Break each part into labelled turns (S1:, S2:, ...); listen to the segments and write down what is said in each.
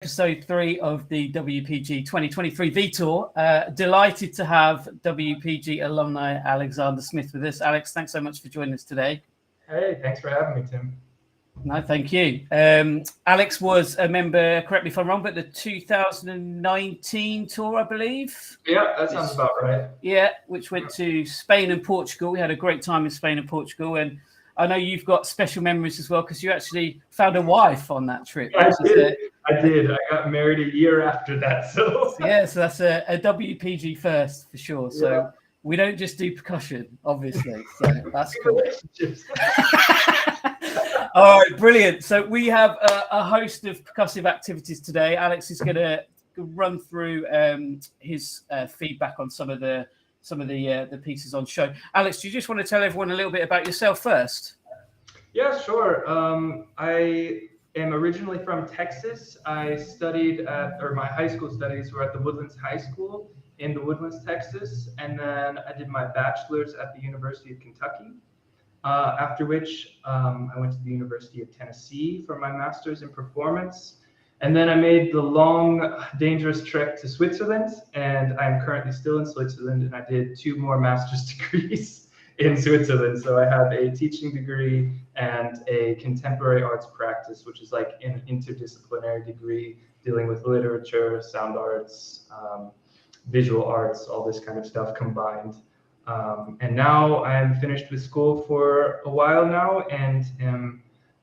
S1: Episode 3 of the WPG 2023 V Tour. Delighted to have WPG alumni Alexander Smith with us. Alex, thanks so much for joining us today.
S2: Hey, thanks for having me, Tim.
S1: No, thank you. Alex was a member, correct me if I'm wrong, but the 2019 tour, I believe.
S2: Yeah, that sounds about right.
S1: Yeah, which went to Spain and Portugal. We had a great time in Spain and Portugal, and I know you've got special memories as well because you actually found a wife on that trip.
S2: I did. I got married a year after that. So
S1: yeah, so that's a WPG first for sure. So yeah. We don't just do percussion, obviously. So that's cool. All right, brilliant. So we have a host of percussive activities today. Alex is going to run through his feedback on some of the pieces on show. Alex, do you just want to tell everyone a little bit about yourself first?
S2: Yeah, sure. I am originally from Texas. I studied my high school studies were at the Woodlands High School in the Woodlands, Texas, and then I did my bachelor's at the University of Kentucky. After which I went to the University of Tennessee for my master's in performance. And then I made the long, dangerous trek to Switzerland, and I'm currently still in Switzerland, and I did 2 more master's degrees in Switzerland. So I have a teaching degree and a contemporary arts practice, which is like an interdisciplinary degree dealing with literature, sound arts, visual arts, all this kind of stuff combined. And now I'm finished with school for a while now and am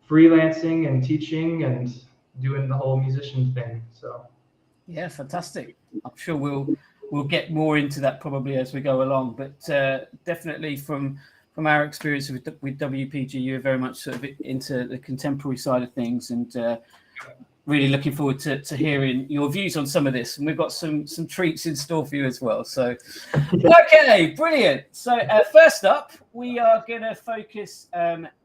S2: freelancing and teaching and doing the whole musician thing. So
S1: yeah, fantastic. I'm sure we'll get more into that probably as we go along, but definitely from our experience with WPG, you're very much sort of into the contemporary side of things, and really looking forward to hearing your views on some of this. And we've got some treats in store for you as well. So, okay, brilliant. So first up, we are going to focus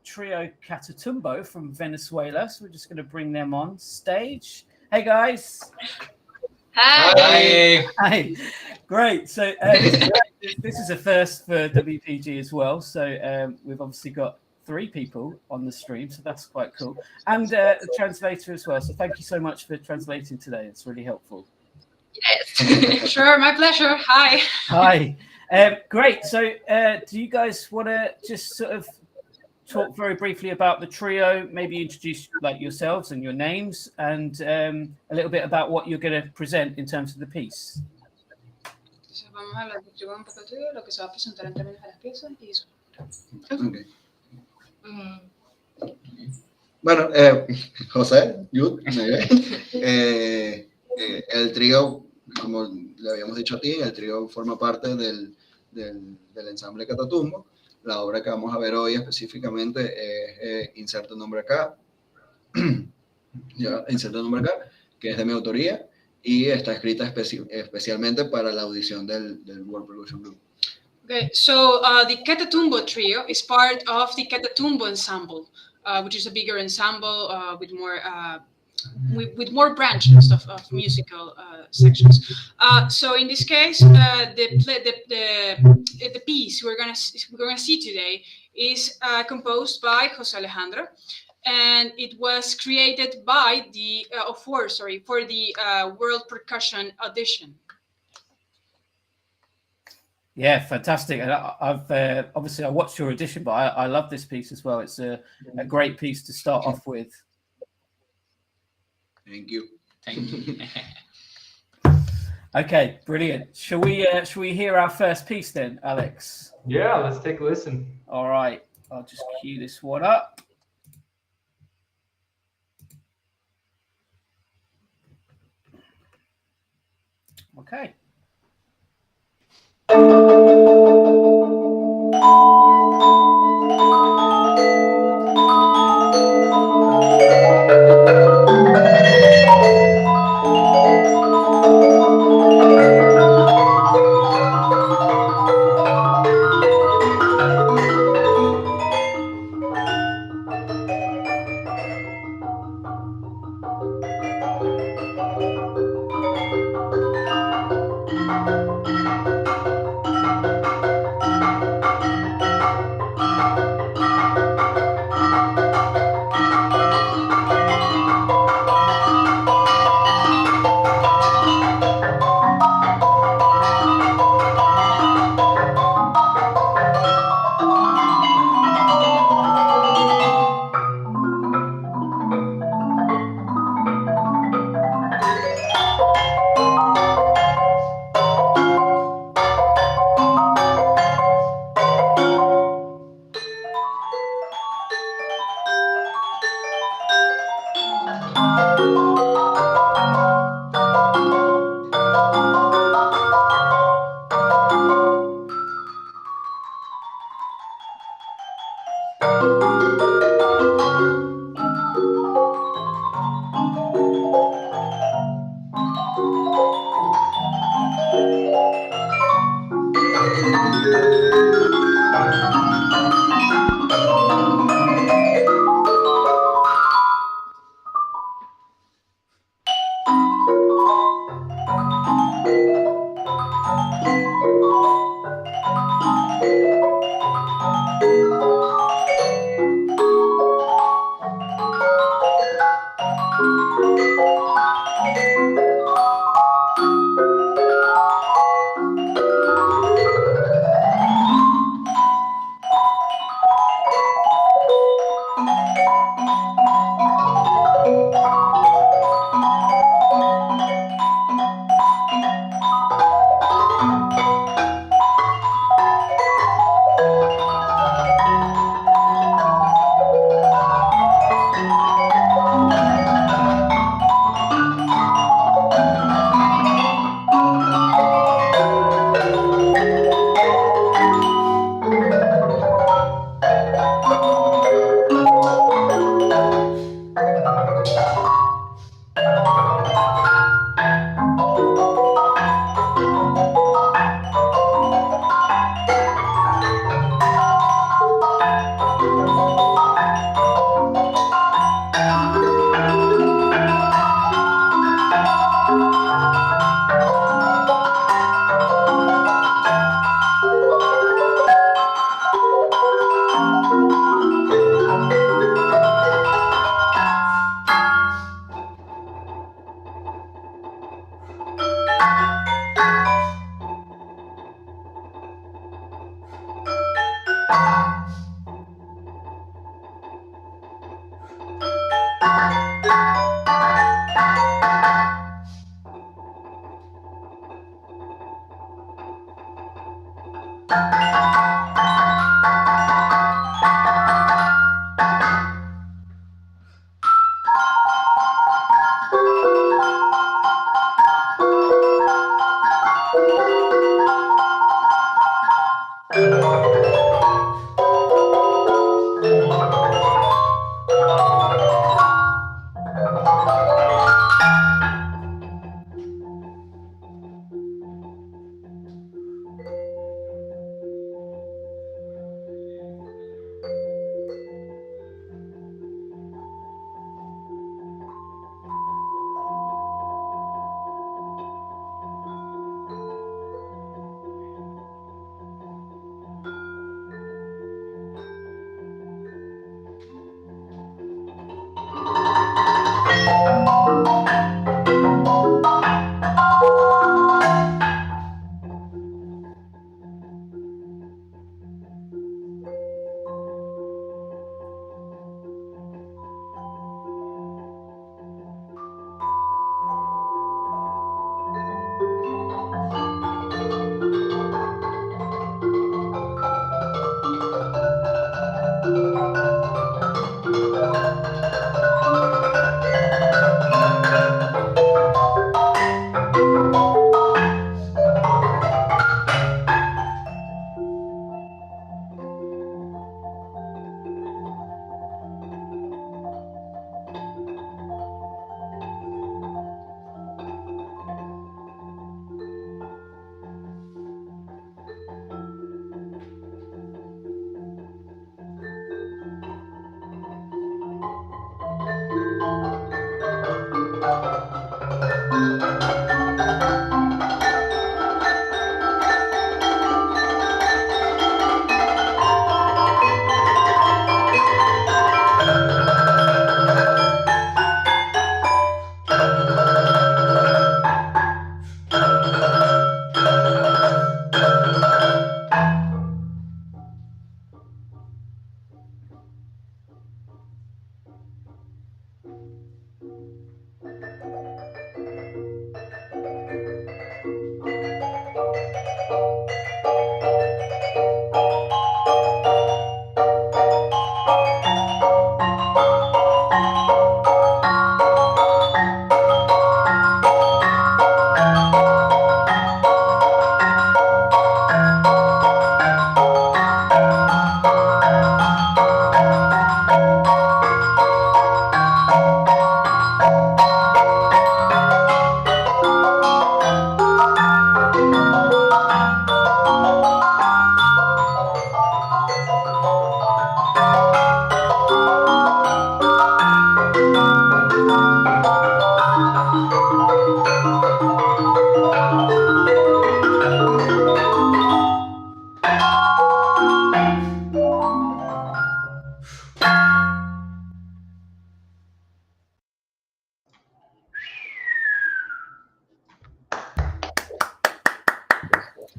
S1: Trio Catatumbo from Venezuela. So we're just going to bring them on stage. Hey, guys.
S3: Hi.
S1: Hi. Great. So this is a first for WPG as well. So we've obviously got 3 people on the stream, so that's quite cool, and a translator as well. So thank you so much for translating today. It's really helpful.
S3: Yes, sure, my pleasure. Hi.
S1: Hi. Great. So do you guys want to just sort of talk very briefly about the trio, maybe introduce like yourselves and your names, and a little bit about what you're going to present in terms of the piece?
S3: Vamos a hablar de un poco de lo que se va a presentar en términos de las piezas y eso.
S4: Okay. Bueno, José, Yud, el trío, como le habíamos dicho a ti, el trío forma parte del ensamble Catatumbo. La obra que vamos a ver hoy específicamente es Inserta un nombre acá, ya, Inserta un nombre acá, que es de mi autoría y está escrita especialmente para la audición del World Percussion Group.
S3: Okay, so the Catatumbo trio is part of the Catatumbo ensemble, which is a bigger ensemble with more branches of musical sections. So in this case, the piece we're gonna see today is composed by José Alejandro, and it was created by for the World Percussion Audition.
S1: Yeah, fantastic. And I've obviously I watched your audition, but I love this piece as well. It's a great piece to start off with.
S4: Thank you.
S1: Thank you. Okay, brilliant. Shall we hear our first piece then, Alex?
S2: Yeah, let's take a listen.
S1: All right, I'll just cue this one up. Okay.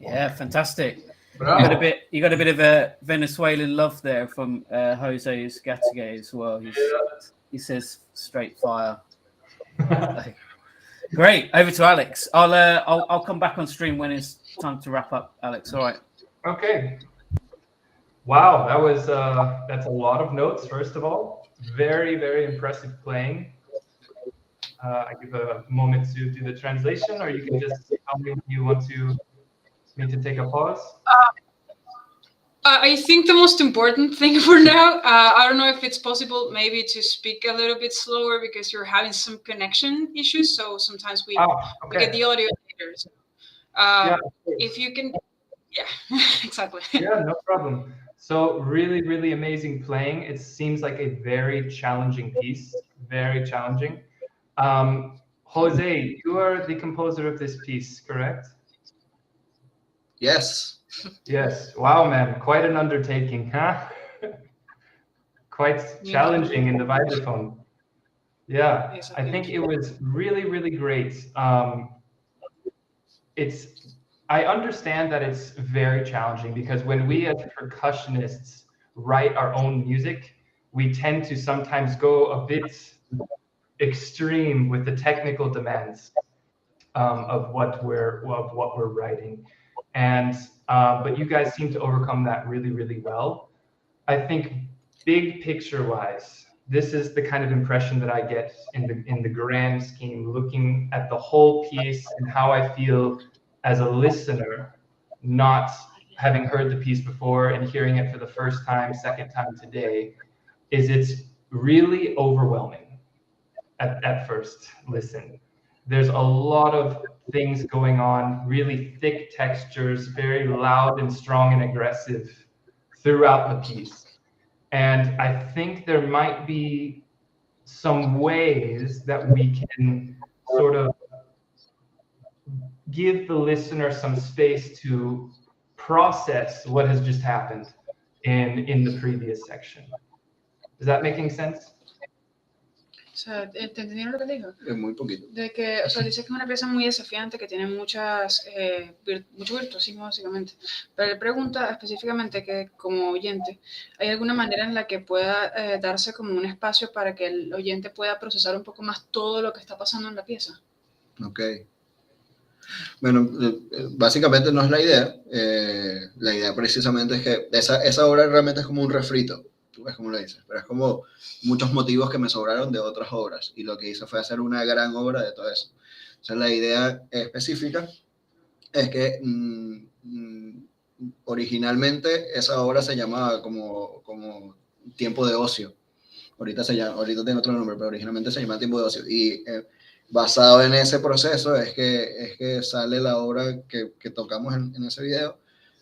S1: Yeah, fantastic.
S2: Bravo.
S1: You got a bit of a Venezuelan love there from Jose Escatige as well. He says straight fire. Great. Over to Alex. I'll come back on stream when it's time to wrap up. Alex, all right.
S2: Okay. Wow, that's a lot of notes. First of all, very, very impressive playing. I give a moment to do the translation, or you can just tell me if you want me to take a pause.
S3: I think the most important thing for now, I don't know if it's possible maybe to speak a little bit slower because you're having some connection issues. So sometimes we get the audio later. So, if you can, yeah, exactly.
S2: Yeah, no problem. So really, really amazing playing. It seems like a very challenging piece, very challenging. Jose, you are the composer of this piece, correct?
S4: Yes.
S2: Yes. Wow, man, quite an undertaking, huh? Quite challenging in the vibraphone. Yeah,
S3: Yes,
S2: I think it was really, really great. I understand that it's very challenging because when we as percussionists write our own music, we tend to sometimes go a bit extreme with the technical demands of what we're writing. And but you guys seem to overcome that really, really well. I think big picture wise, this is the kind of impression that I get in the grand scheme, looking at the whole piece and how I feel as a listener, not having heard the piece before and hearing it for the first time, second time today, is it's really overwhelming at first listen. There's a lot of things going on, really thick textures, very loud and strong and aggressive throughout the piece. And I think there might be some ways that we can sort of give the listener some space to process what has just happened in the previous section. Is that making sense?
S3: O sea, ¿te entendieron lo que dijo?
S4: Muy poquito.
S3: De que, o sea, dice que es una pieza muy desafiante, que tiene mucho virtuosismo, básicamente. Pero él pregunta específicamente que, como oyente, ¿hay alguna manera en la que pueda darse como un espacio para que el oyente pueda procesar un poco más todo lo que está pasando en la pieza?
S4: Ok. Bueno, básicamente no es la idea. La idea precisamente es que esa obra realmente es como un refrito. Tú ves cómo lo dices, pero es como muchos motivos que me sobraron de otras obras y lo que hice fue hacer una gran obra de todo eso. O sea, la idea específica es que originalmente esa obra se llamaba como Tiempo de Ocio. Ahorita tiene otro nombre, pero originalmente se llama Tiempo de Ocio. Y basado en ese proceso es que sale la obra que tocamos en ese video,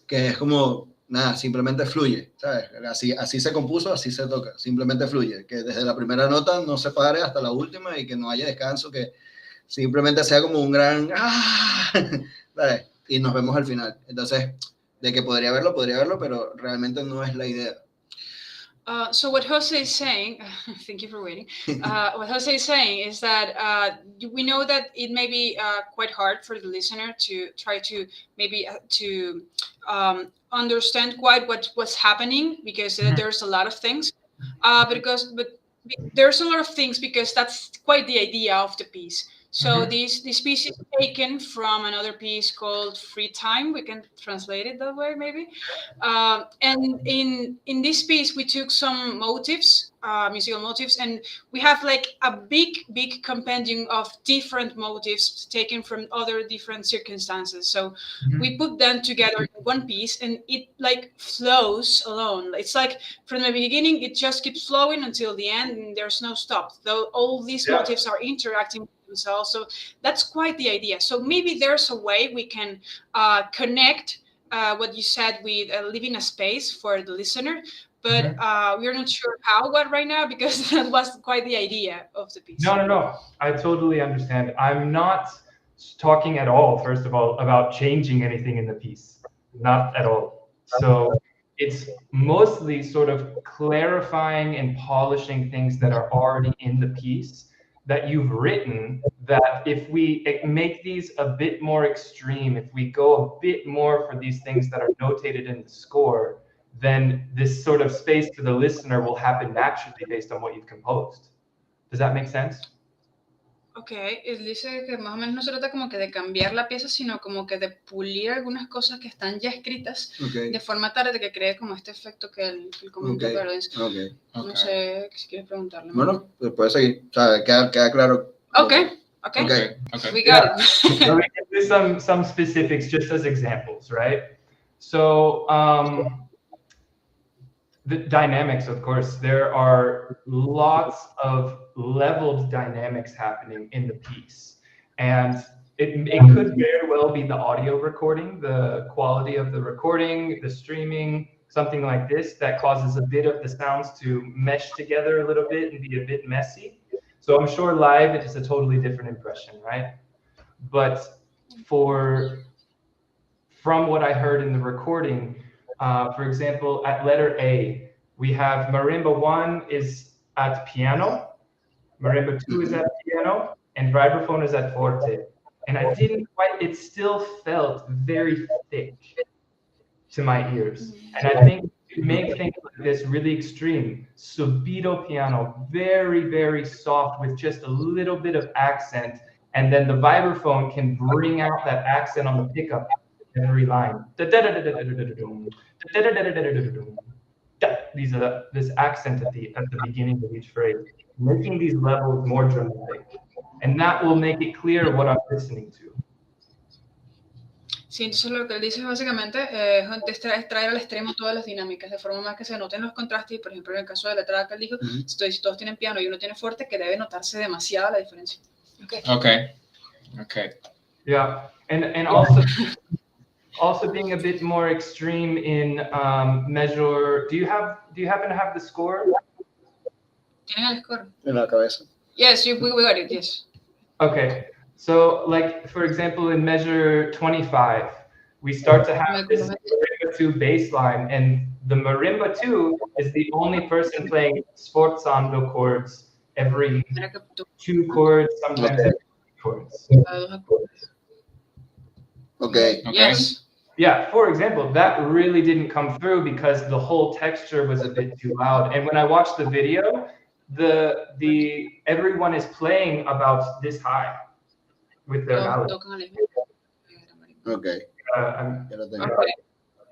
S4: que es como nada, simplemente fluye, ¿sabes? Así se compuso, así se toca, simplemente fluye, que desde la primera nota no se pare hasta la última y que no haya descanso, que simplemente sea como un gran ¿sabes? Y nos vemos al final. Entonces, de que podría verlo, pero realmente no es la idea.
S3: So what Jose is saying, thank you for waiting. What Jose is saying is that we know that it may be quite hard for the listener to try to maybe to understand quite what's happening, because there's a lot of things. But there's a lot of things because that's quite the idea of the piece. So this piece is taken from another piece called Free Time. We can translate it that way, maybe. And in this piece, we took some motifs, musical motifs, and we have like a big compendium of different motifs taken from other different circumstances. So we put them together in one piece, and it like flows alone. It's like from the beginning, it just keeps flowing until the end, and there's no stop. Though all these motifs are interacting themselves. So that's quite the idea. So maybe there's a way we can connect what you said with leaving a space for the listener, but we're not sure how right now, because that was quite the idea of the piece.
S2: No. I totally understand. I'm not talking at all, first of all, about changing anything in the piece. Not at all. So it's mostly sort of clarifying and polishing things that are already in the piece that you've written, that if we make these a bit more extreme, if we go a bit more for these things that are notated in the score, then this sort of space for the listener will happen naturally based on what you've composed. Does that make sense?
S3: Okay, él dice que más o menos no se trata como que de cambiar la pieza, sino como que de pulir algunas cosas que están ya escritas, de forma tal de que cree como este efecto que él comentó, pero no sé si quieres preguntarle.
S4: Bueno, puedes seguir, o sea, queda claro.
S3: Okay. We got it.
S2: So we can do some specifics just as examples, right? So the dynamics, of course, there are lots of leveled dynamics happening in the piece. And it could very well be the audio recording, the quality of the recording, the streaming, something like this that causes a bit of the sounds to mesh together a little bit and be a bit messy. So I'm sure live it is a totally different impression, right? But from what I heard in the recording, for example, at letter A, we have marimba 1 is at piano, marimba 2 is at piano, and vibraphone is at forte. And I didn't quite, it still felt very thick to my ears. And I think to make things like this really extreme, subito piano, very, very soft with just a little bit of accent, and then the vibraphone can bring out that accent on the pickup every line. These are this accent at the beginning of each phrase, making these levels more dramatic, and that will make it clear what I'm listening to.
S3: Sí, entonces lo que él dice es básicamente es traer al extremo todas las dinámicas, de forma más que se noten los contrastes. Y por ejemplo, en el caso de la letrada que él dijo, si todos tienen piano y uno tiene fuerte, que debe notarse demasiada la diferencia.
S5: Okay.
S2: Yeah, and also being a bit more extreme in measure. Do you happen to have the score?
S3: ¿Tienen el score?
S4: En la cabeza.
S3: Yes, we got it, yes.
S2: Okay, so like for example, in measure 25, we start to have this marimba 2 bass line, and the marimba 2 is the only person playing sforzando chords every 2 chords, sometimes every 3 chords.
S4: Okay.
S3: Yes.
S2: Yeah, for example, that really didn't come through because the whole texture was a bit too loud. And when I watched the video, the everyone is playing about this high with their mallet.
S4: Okay.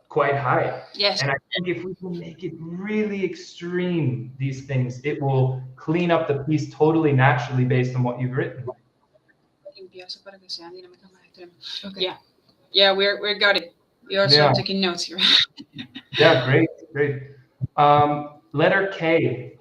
S2: Quite high.
S3: Yes.
S2: And I think if we can make it really extreme, these things, it will clean up the piece totally naturally based on what you've written.
S3: Okay. Yeah, we got it. You're also taking notes here.
S2: Yeah, great. Letter K.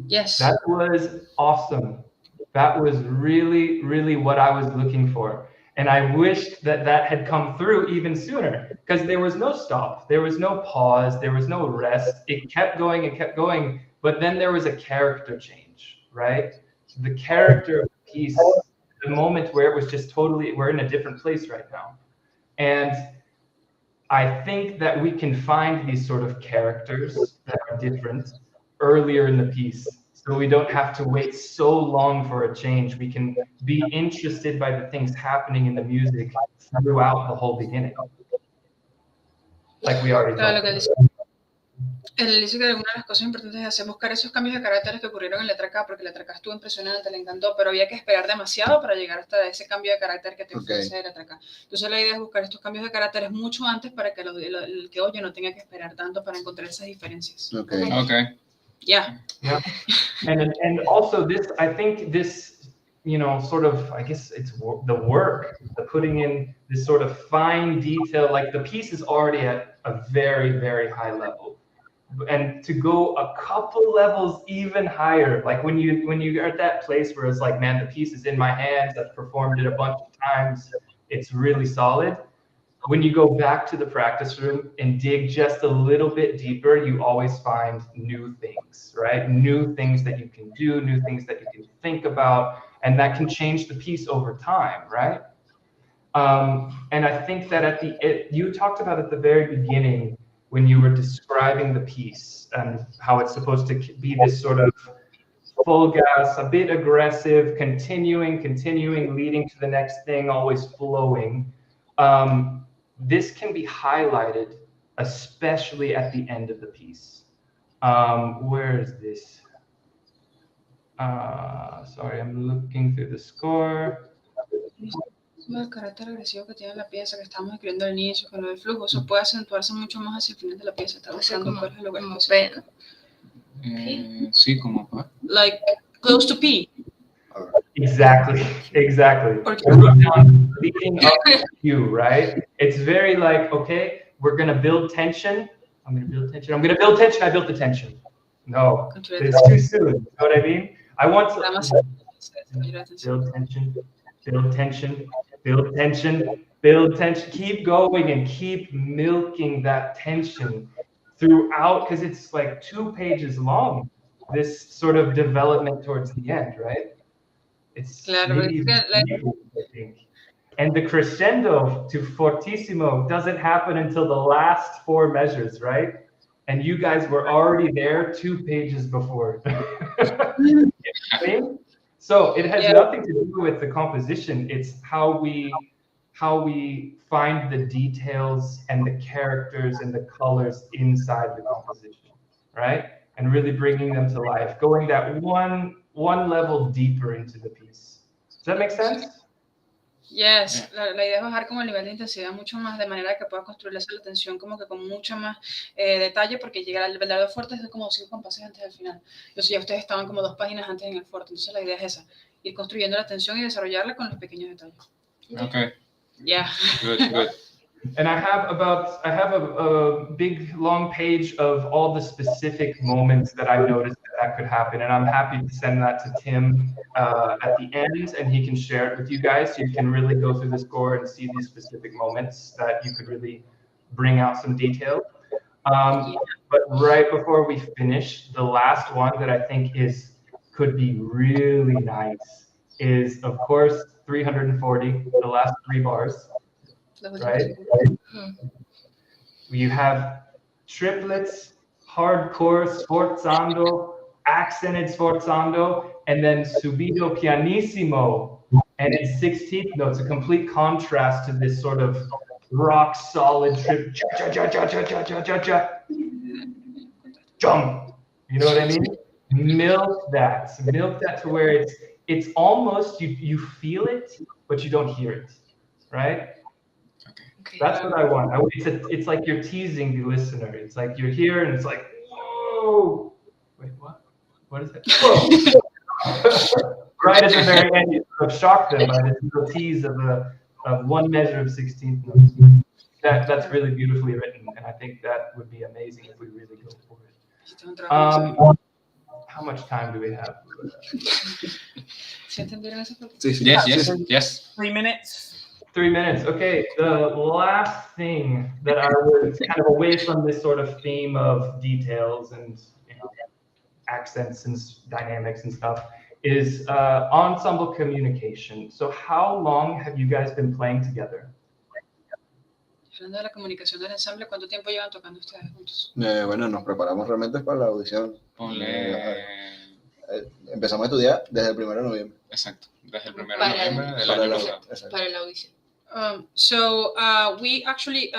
S3: Yes.
S2: That was awesome. That was really, really what I was looking for. And I wished that had come through even sooner, because there was no stop. There was no pause. There was no rest. It kept going. But then there was a character change, right? The character of the piece, the moment where it was just totally, we're in a different place right now. And I think that we can find these sort of characters that are different earlier in the piece, so we don't have to wait so long for a change. We can be interested by the things happening in the music throughout the whole beginning, like we already talked about.
S3: Él dice que una de las cosas importantes es hacer buscar esos cambios de caracteres que ocurrieron en letra K, porque letra K estuvo impresionante, le encantó, pero había que esperar demasiado para llegar hasta ese cambio de carácter que te ofrece letra K. Entonces la idea es buscar estos cambios de caracteres mucho antes para que el que oye no tenga que esperar tanto para encontrar esas diferencias.
S5: Okay.
S3: Yeah.
S2: And also this, I think this, sort of, I guess it's the work, the putting in this sort of fine detail, like the piece is already at a very, very high level. And to go a couple levels even higher, like when you're at that place where it's like, man, the piece is in my hands, I've performed it a bunch of times, it's really solid. When you go back to the practice room and dig just a little bit deeper, you always find new things, right? New things that you can do, new things that you can think about, and that can change the piece over time, right? And I think that you talked about at the very beginning, when you were describing the piece and how it's supposed to be this sort of full gas, a bit aggressive, continuing, leading to the next thing, always flowing. This can be highlighted, especially at the end of the piece. Where is this? Sorry, I'm looking through the score.
S3: El carácter agresivo que tiene la pieza que estamos escribiendo al inicio con lo del flujo, eso puede acentuarse mucho más hacia el final de la pieza. Está buscando cuál es el lugar específico.
S5: Sí, como
S3: Like close to P.
S2: Exactly. Leading up to you, right? It's very like, okay, we're gonna build tension. I'm gonna build tension. I built the tension. No, it's too soon. You know what I mean? I want to build tension. Keep going and keep milking that tension throughout, because it's like 2 pages long, this sort of development towards the end, right? It's maybe I think. And the crescendo to fortissimo doesn't happen until the last 4 measures, right? And you guys were already there 2 pages before. So it has nothing to do with the composition. It's how we find the details and the characters and the colors inside the composition, right? And really bringing them to life, going that one level deeper into the piece. Does that make sense?
S3: Yes, la idea es bajar como el nivel de intensidad mucho más, de manera que pueda construirse la tensión como que con mucho más detalle, porque llegar al verdadero fuerte es como 5 compases antes del final. Entonces ya ustedes estaban como 2 páginas antes en el fuerte, entonces la idea es esa, ir construyendo la tensión y desarrollarla con los pequeños detalles.
S5: Okay.
S3: Yeah.
S5: Good.
S2: And I have a big long page of all the specific moments that I've noticed that could happen, and I'm happy to send that to Tim at the end, and he can share it with you guys, so you can really go through the score and see these specific moments that you could really bring out some detail. But right before we finish, the last one that I think could be really nice is, of course, 340, the last 3 bars. Right? You have triplets, hardcore sforzando, accented sforzando, and then subido pianissimo, and it's 16th notes, a complete contrast to this sort of rock solid trip, jump. You know what I mean? Milk that to where it's almost you feel it, but you don't hear it, right?
S3: Okay.
S2: That's what I want. It's like you're teasing the listener. It's like you're here and it's like, whoa. Wait, what? What is it? Whoa. Right at the very end, you sort of shock them by this little tease of one measure of 16th notes. That's really beautifully written, and I think that would be amazing if we really go for it. How much time do we have?
S5: Yes.
S1: 3 minutes.
S2: 3 minutes. Okay, the last thing that I was kind of away from this sort of theme of details and accents and dynamics and stuff is ensemble communication. So how long have you guys been playing together?
S3: Hablando de la comunicación del ensamble, ¿cuánto tiempo llevan tocando ustedes juntos?
S4: Bueno, nos preparamos realmente para la audición.
S5: Ponle...
S4: Empezamos a estudiar desde el 1 de noviembre.
S5: Exacto, desde el 1 de noviembre del año pasado.
S6: Para la audición.
S3: So we actually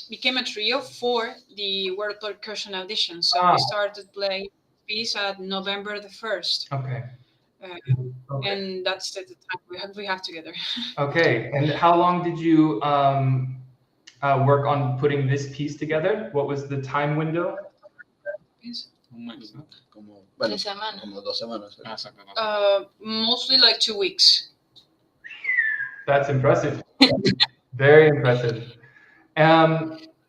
S3: became a trio for the World Percussion audition. So we started playing piece at November the 1st.
S2: Okay. Okay.
S3: And that's the time we have together.
S2: Okay, and how long did you work on putting this piece together? What was the time window?
S5: Un mes, ¿no?
S4: Como
S6: 3 semanas.
S4: Como 2 semanas.
S5: Exacto.
S3: Mostly like 2 weeks.
S2: That's impressive. Very impressive.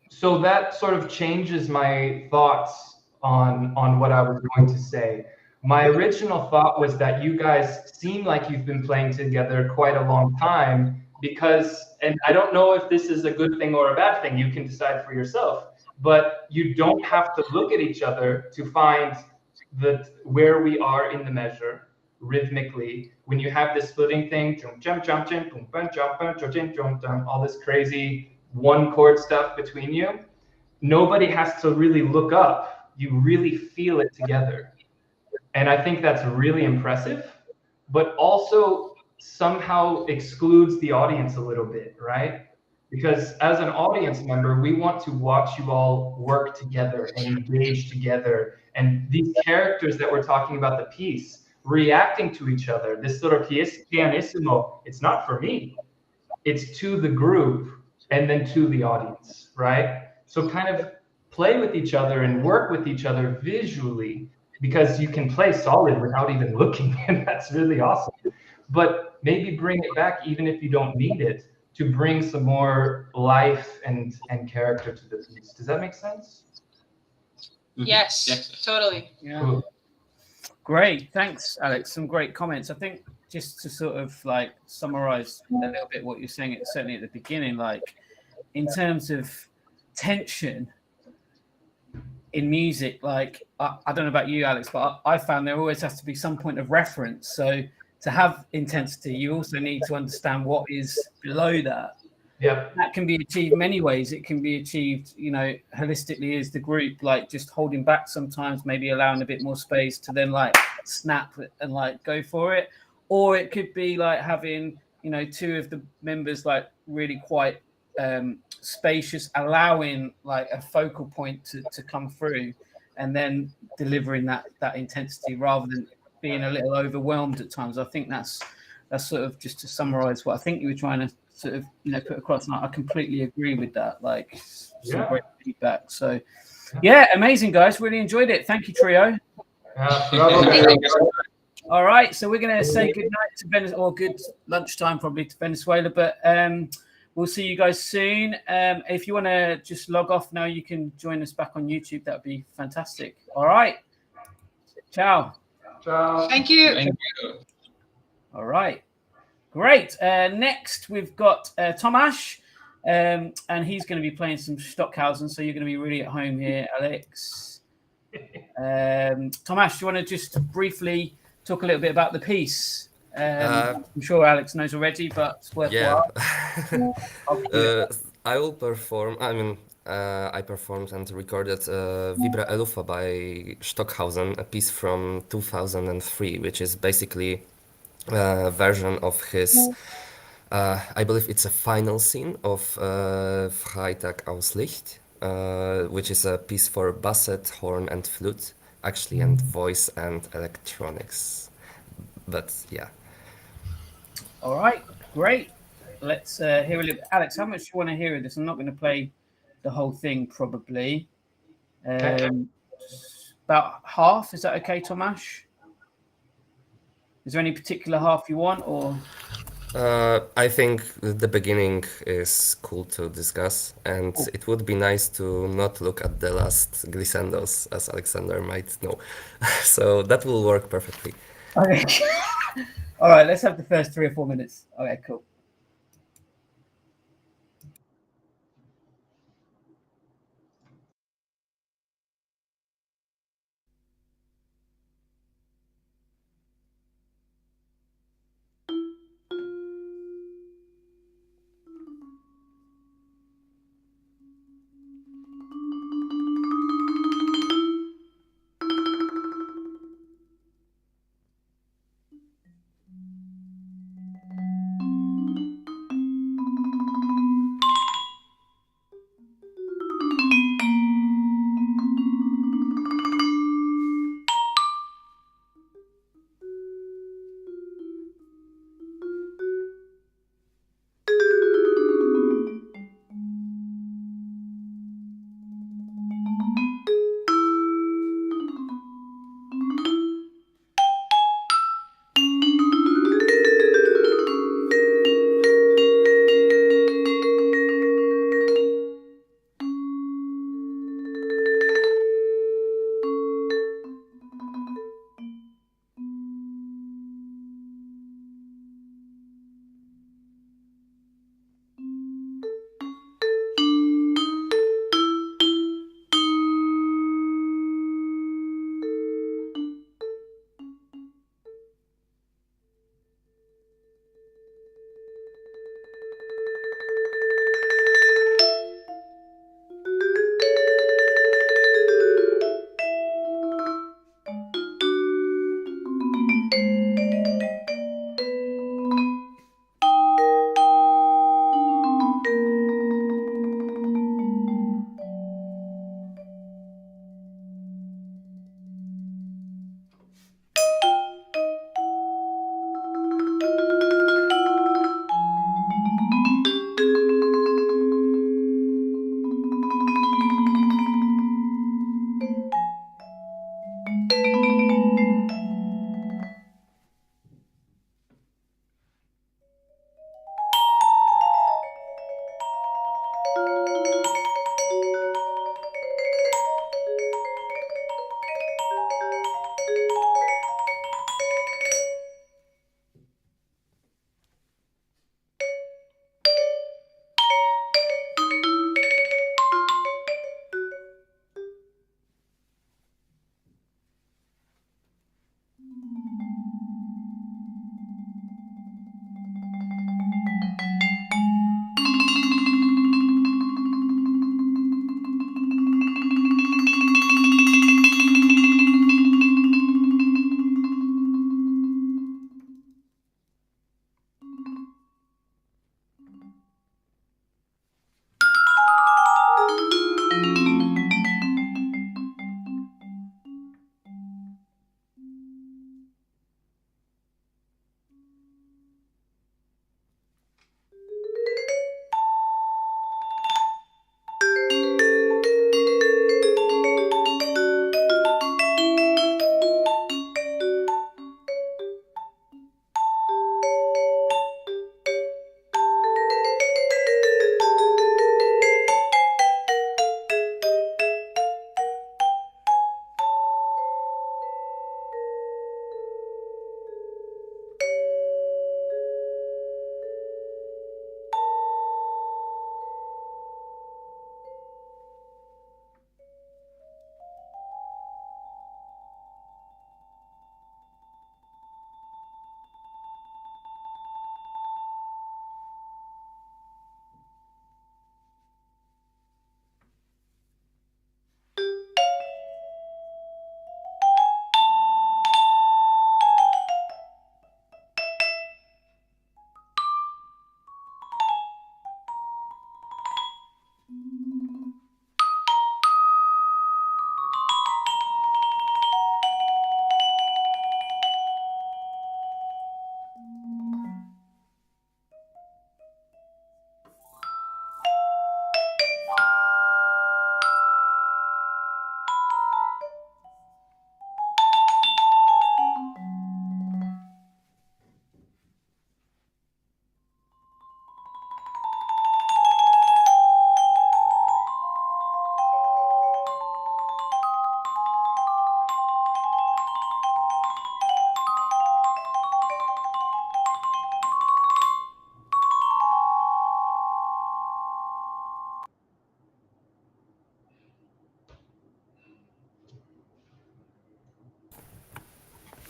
S2: So that sort of changes my thoughts on what I was going to say. My original thought was that you guys seem like you've been playing together quite a long time because, and I don't know if this is a good thing or a bad thing, you can decide for yourself, but you don't have to look at each other to find where we are in the measure rhythmically. When you have this splitting thing, all this crazy one chord stuff between you, nobody has to really look up. You really feel it together. And I think that's really impressive, but also somehow excludes the audience a little bit, right? Because as an audience member, we want to watch you all work together and engage together. And these characters that we're talking about the piece, reacting to each other, this sort of pianissimo, it's not for me. It's to the group and then to the audience, right? So kind of play with each other and work with each other visually, because you can play solid without even looking, and that's really awesome. But maybe bring it back, even if you don't need it, to bring some more life and character to the piece. Does that make sense?
S3: Yes, totally.
S1: Yeah.
S2: Cool.
S1: Great. Thanks, Alex. Some great comments. I think just to sort of like summarize a little bit what you're saying, certainly at the beginning, like in terms of tension in music, like I don't know about you, Alex, but I found there always has to be some point of reference. So to have intensity, you also need to understand what is below that.
S2: Yep.
S1: That can be achieved many ways. It can be achieved, holistically as the group, like just holding back sometimes, maybe allowing a bit more space to then like snap and like go for it. Or it could be like having, 2 of the members like really quite spacious, allowing like a focal point to come through and then delivering that intensity rather than being a little overwhelmed at times. I think that's that's sort of just to summarize what I think you were trying to sort of, put across. And I completely agree with that. Like, some great feedback. So, yeah, amazing, guys. Really enjoyed it. Thank you, Trio. All right, so we're going to say good night to Venezuela, or good lunchtime probably to Venezuela, but we'll see you guys soon. If you want to just log off now, you can join us back on YouTube. That would be fantastic. All right. Ciao.
S2: Ciao.
S3: Thank you.
S5: Thank you.
S1: All right. Great. Next, we've got Tomasz, and he's going to be playing some Stockhausen, so you're going to be really at home here, Alex. Tomasz, do you want to just briefly talk a little bit about the piece? I'm sure Alex knows already, but it's worthwhile.
S6: Yeah. I will perform. I performed and recorded Vibra Elufa by Stockhausen, a piece from 2003, which is basically a version of his. I believe it's a final scene of Freitag aus Licht, which is a piece for basset, horn, and flute, actually, and voice and electronics. But yeah.
S1: All right, great. Let's hear a little. Alex, how much do you want to hear of this? I'm not going to play the whole thing, probably. About half. Is that okay, Tomasz? Is there any particular half you want, or?
S6: I think the beginning is cool to discuss, and it would be nice to not look at the last glissendos, as Alexander might know. So that will work perfectly.
S1: Okay. All right, let's have the first 3 or 4 minutes. Okay, cool.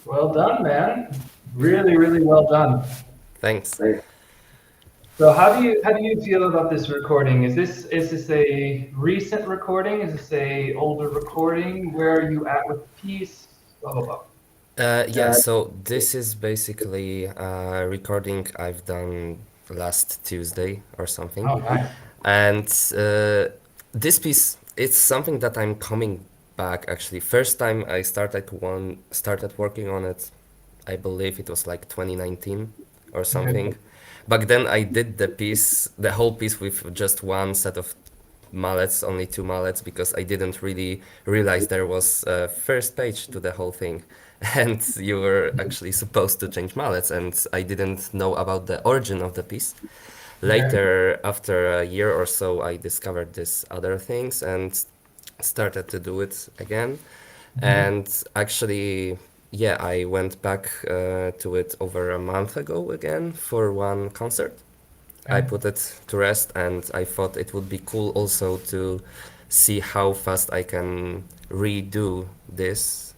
S2: Well done, man. Really, really well done.
S6: Thanks.
S2: So how do you feel about this recording? Is this a recent recording? Is this a older recording? Where are you at with the piece? Blah blah blah.
S6: Yeah, so this is basically a recording I've done last Tuesday or something.
S2: Oh, nice.
S6: And this piece, it's something that I'm coming back actually. First time I started working on it, I believe it was like 2019 or something. Back then I did the whole piece with just one set of mallets, only two mallets, because I didn't really realize there was a first page to the whole thing. And you were actually supposed to change mallets, and I didn't know about the origin of the piece. Later, after a year or so, I discovered these other things and started to do it again. And actually, yeah, I went back to it over a month ago again for one concert. I put it to rest, and I thought it would be cool also to see how fast I can redo this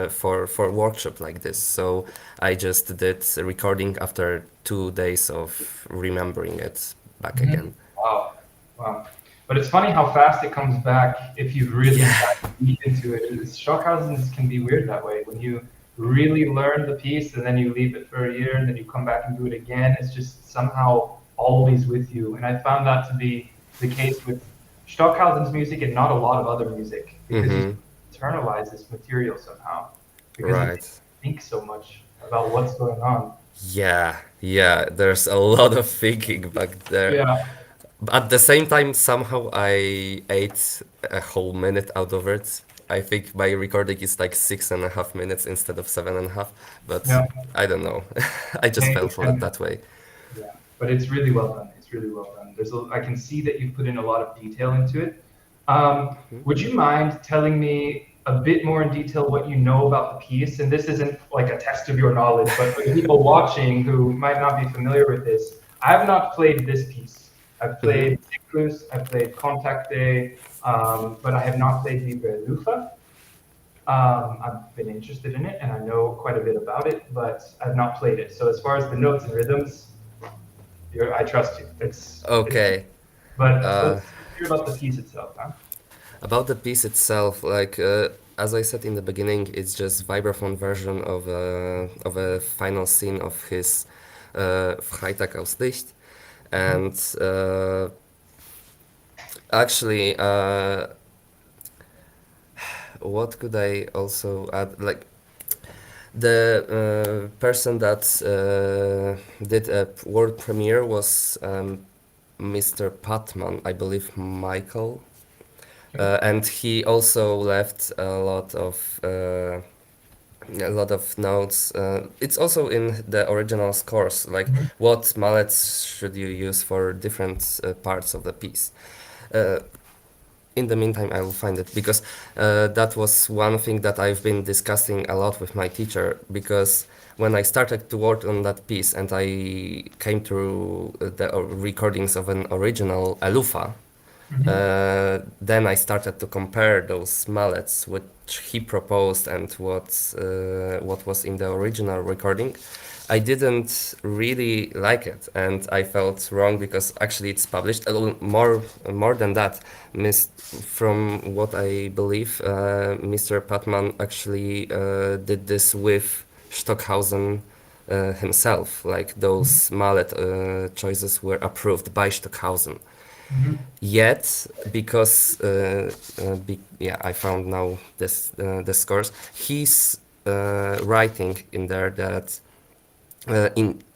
S6: for workshop like this. So I just did a recording after 2 days of remembering it back again.
S2: Wow. Wow. But it's funny how fast it comes back if you really dive deep into it. Stockhausens can be weird that way. When you really learn the piece and then you leave it for a year and then you come back and do it again, it's just somehow always with you. And I found that to be the case with Stockhausen's music and not a lot of other music because you internalize this material somehow because you
S6: Right.
S2: think so much about what's going on.
S6: Yeah, there's a lot of thinking back there.
S2: Yeah.
S6: At the same time, somehow I ate a whole minute out of it. I think my recording is like 6.5 minutes instead of 7.5, but
S2: Yeah.
S6: I don't know. I just
S2: Hey,
S6: felt for it that way.
S2: Yeah, but it's really well done. It's really well done. I can see that you put in a lot of detail into it. Would you mind telling me a bit more in detail what you know about the piece? And this isn't like a test of your knowledge, but for the people watching who might not be familiar with this, I have not played this piece. I've played Cyclus, I've played Contacte, but I have not played Libre Lufa. I've been interested in it and I know quite a bit about it, but I've not played it. So as far as the notes and rhythms, I trust you.
S6: Okay.
S2: But let's hear about the piece itself, huh?
S6: About the piece itself, like as I said in the beginning, it's just vibraphone version of a final scene of his Freitag aus Licht, and actually, what could I also add? Like the person that did a world premiere was Mr. Patman, I believe Michael. And he also left a lot of notes. It's also in the original scores, like what mallets should you use for different parts of the piece. In the meantime, I will find it because that was one thing that I've been discussing a lot with my teacher, because when I started to work on that piece and I came to the recordings of an original Alufa, then I started to compare those mallets which he proposed and what was in the original recording. I didn't really like it, and I felt wrong because actually it's published a little more than that. From what I believe, Mr. Patman actually did this with Stockhausen himself. Like those mallet choices were approved by Stockhausen. Yet, because I found now the scores. He's writing in there that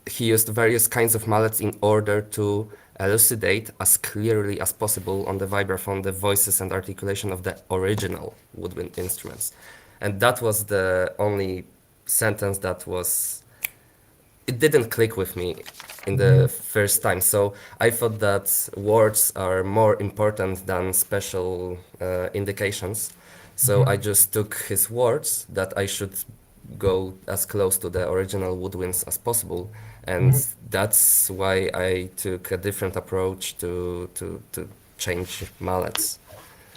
S6: he used various kinds of mallets in order to elucidate as clearly as possible on the vibraphone the voices and articulation of the original woodwind instruments, and that was the only sentence that was. It didn't click with me in the first time. So I thought that words are more important than special indications. So I just took his words that I should go as close to the original woodwinds as possible. And that's why I took a different approach to change mallets.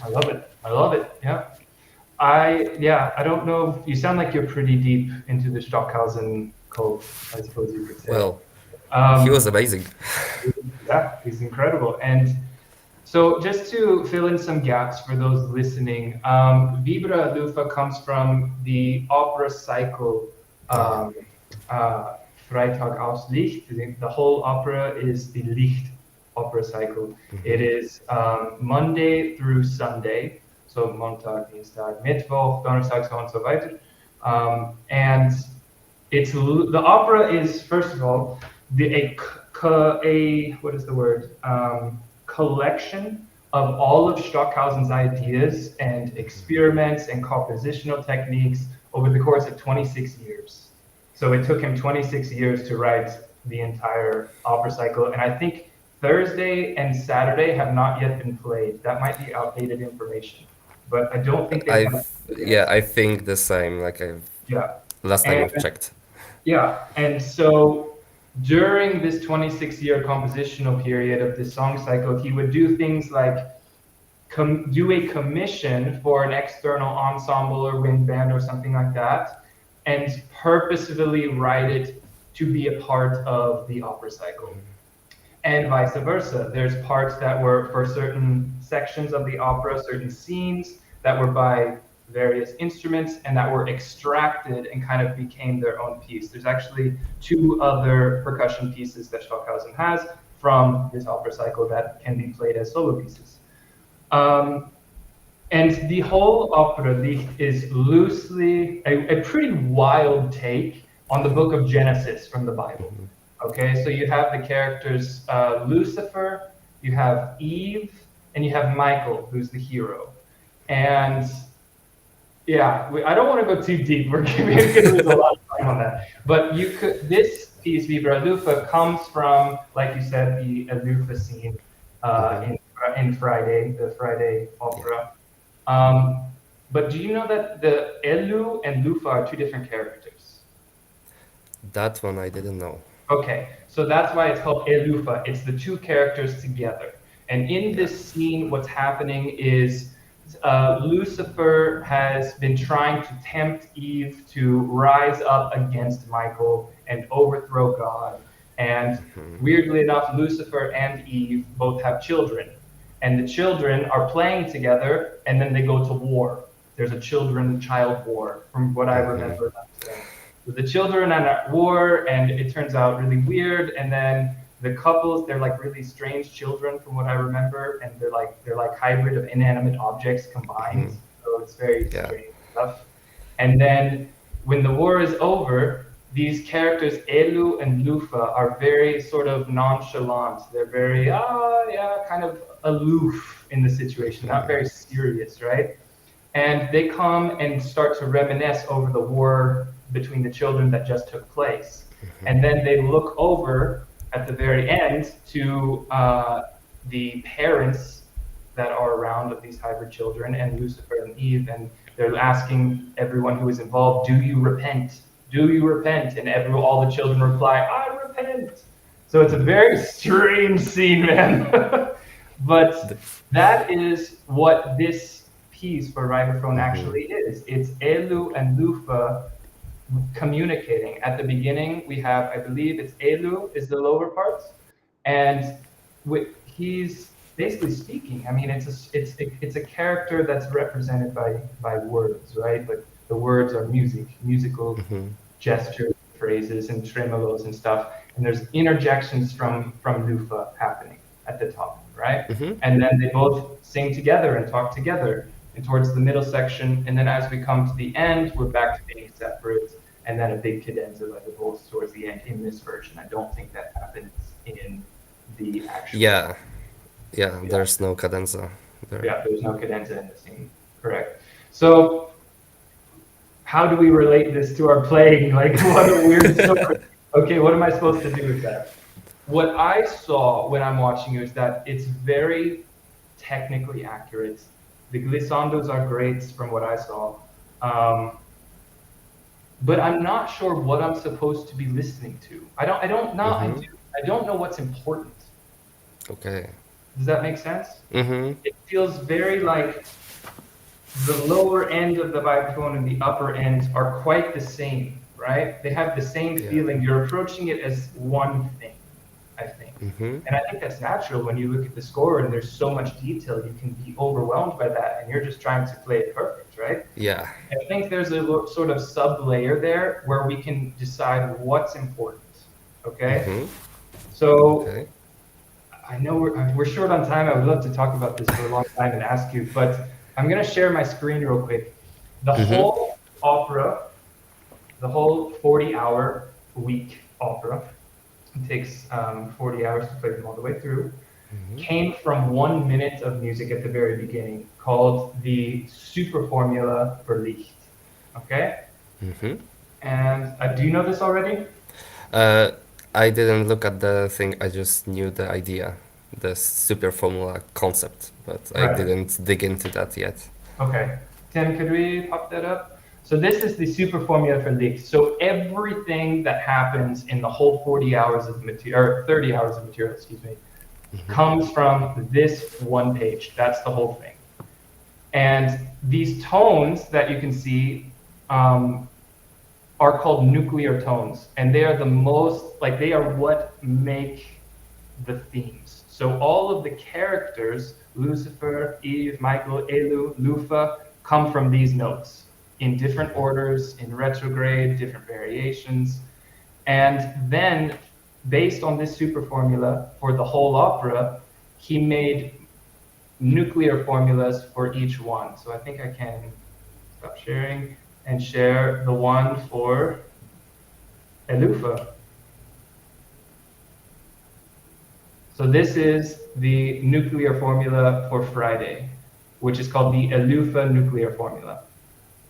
S2: I love it. I love it. Yeah. I don't know. You sound like you're pretty deep into the Stockhausen cult, I suppose you could say.
S6: Well, he was amazing.
S2: Yeah, he's incredible. And so just to fill in some gaps for those listening, Vibra Lufa comes from the opera cycle, Freitag aus Licht. The whole opera is the Licht opera cycle. It is Monday through Sunday. So Montag, Dienstag, Mittwoch, Donnerstag, so on and so weiter. And the opera is, first of all, what is the word? Collection of all of Stockhausen's ideas and experiments and compositional techniques over the course of 26 years. So it took him 26 years to write the entire opera cycle. And I think Thursday and Saturday have not yet been played. That might be outdated information, but I don't think they have.
S6: Yeah, I think the same. Like last time I've checked.
S2: Yeah, and so during this 26-year compositional period of this song cycle, he would do things like do a commission for an external ensemble or wind band or something like that, and purposefully write it to be a part of the opera cycle. And vice versa. There's parts that were for certain sections of the opera, certain scenes that were by various instruments and that were extracted and kind of became their own piece. There's actually 2 other percussion pieces that Stockhausen has from this opera cycle that can be played as solo pieces. And the whole opera Licht is loosely a pretty wild take on the book of Genesis from the Bible. Okay, so you have the characters Lucifer, you have Eve, and you have Michael, who's the hero. And yeah, I don't want to go too deep. We're going to lose a lot of time on that. But this piece, Vibra Lufa, comes from, like you said, the Lufa scene in Friday, the Friday opera. But do you know that the Elu and Lufa are 2 different characters?
S6: That one I didn't know.
S2: Okay, so that's why it's called Elufa. It's the 2 characters together. And in this scene, what's happening is Lucifer has been trying to tempt Eve to rise up against Michael and overthrow God. And weirdly enough, Lucifer and Eve both have children. And the children are playing together, and then they go to war. There's a children-child war, from what I remember. The children are at war, and it turns out really weird. And then the couples, they're like really strange children, from what I remember, and they're like hybrid of inanimate objects combined. So it's very strange stuff. And then when the war is over, these characters Elu and Lufa are very sort of nonchalant. They're very kind of aloof in the situation, not very serious, right? And they come and start to reminisce over the war between the children that just took place. And then they look over at the very end to the parents that are around of these hybrid children and Lucifer and Eve, and they're asking everyone who is involved, do you repent? Do you repent? And all the children reply, I repent. So it's a very strange scene, man. But that is what this piece for vibraphone actually is. It's Elu and Lufa communicating. At the beginning, we have, I believe it's Elu is the lower parts, and he's basically speaking. I mean, it's a character that's represented by words, right? But the words are musical gestures, phrases, and tremolos and stuff. And there's interjections from Lufa happening at the top, right? And then they both sing together and talk together. And towards the middle section, and then as we come to the end, we're back to being separate, and then a big cadenza by the both towards the end in this version. I don't think that happens in the actual. Yeah.
S6: There's no cadenza there.
S2: Yeah, there's no cadenza in the scene. Correct. So, how do we relate this to our playing? Like, what a weird story. Okay, what am I supposed to do with that? What I saw when I'm watching you is that it's very technically accurate. The glissandos are great from what I saw. But I'm not sure what I'm supposed to be listening to. I don't know. I don't know what's important.
S6: Okay.
S2: Does that make sense? It feels very like the lower end of the vibraphone and the upper end are quite the same, right? They have the same
S6: Yeah.
S2: feeling. You're approaching it as one thing, I think.
S6: Mm-hmm.
S2: And I think that's natural when you look at the score and there's so much detail, you can be overwhelmed by that and you're just trying to play it perfect, right?
S6: Yeah.
S2: I think there's a sort of sub-layer there where we can decide what's important, okay?
S6: Mm-hmm.
S2: So
S6: Okay.
S2: I know we're short on time. I would love to talk about this for a long time and ask you, but I'm gonna share my screen real quick. The whole opera, the whole 40-hour week opera, it takes 40 hours to play them all the way through, came from 1 minute of music at the very beginning called the super formula for Licht, okay?
S6: Mm-hmm.
S2: And do you know this already?
S6: I didn't look at the thing, I just knew the idea, the super formula concept, but I
S2: Right.
S6: didn't dig into that yet.
S2: Okay. Tim, could we pop that up? So this is the super formula for Licht. So everything that happens in the whole 40 hours of material, or 30 hours of material, excuse me, comes from this one page. That's the whole thing. And these tones that you can see are called nuclear tones. And they are the most, like they are what make the themes. So all of the characters, Lucifer, Eve, Michael, Elu, Lufa, come from these notes in different orders, in retrograde, different variations. And then based on this super formula for the whole opera, he made nuclear formulas for each one. So I think I can stop sharing and share the one for Elufa. So this is the nuclear formula for Friday, which is called the Elufa nuclear formula.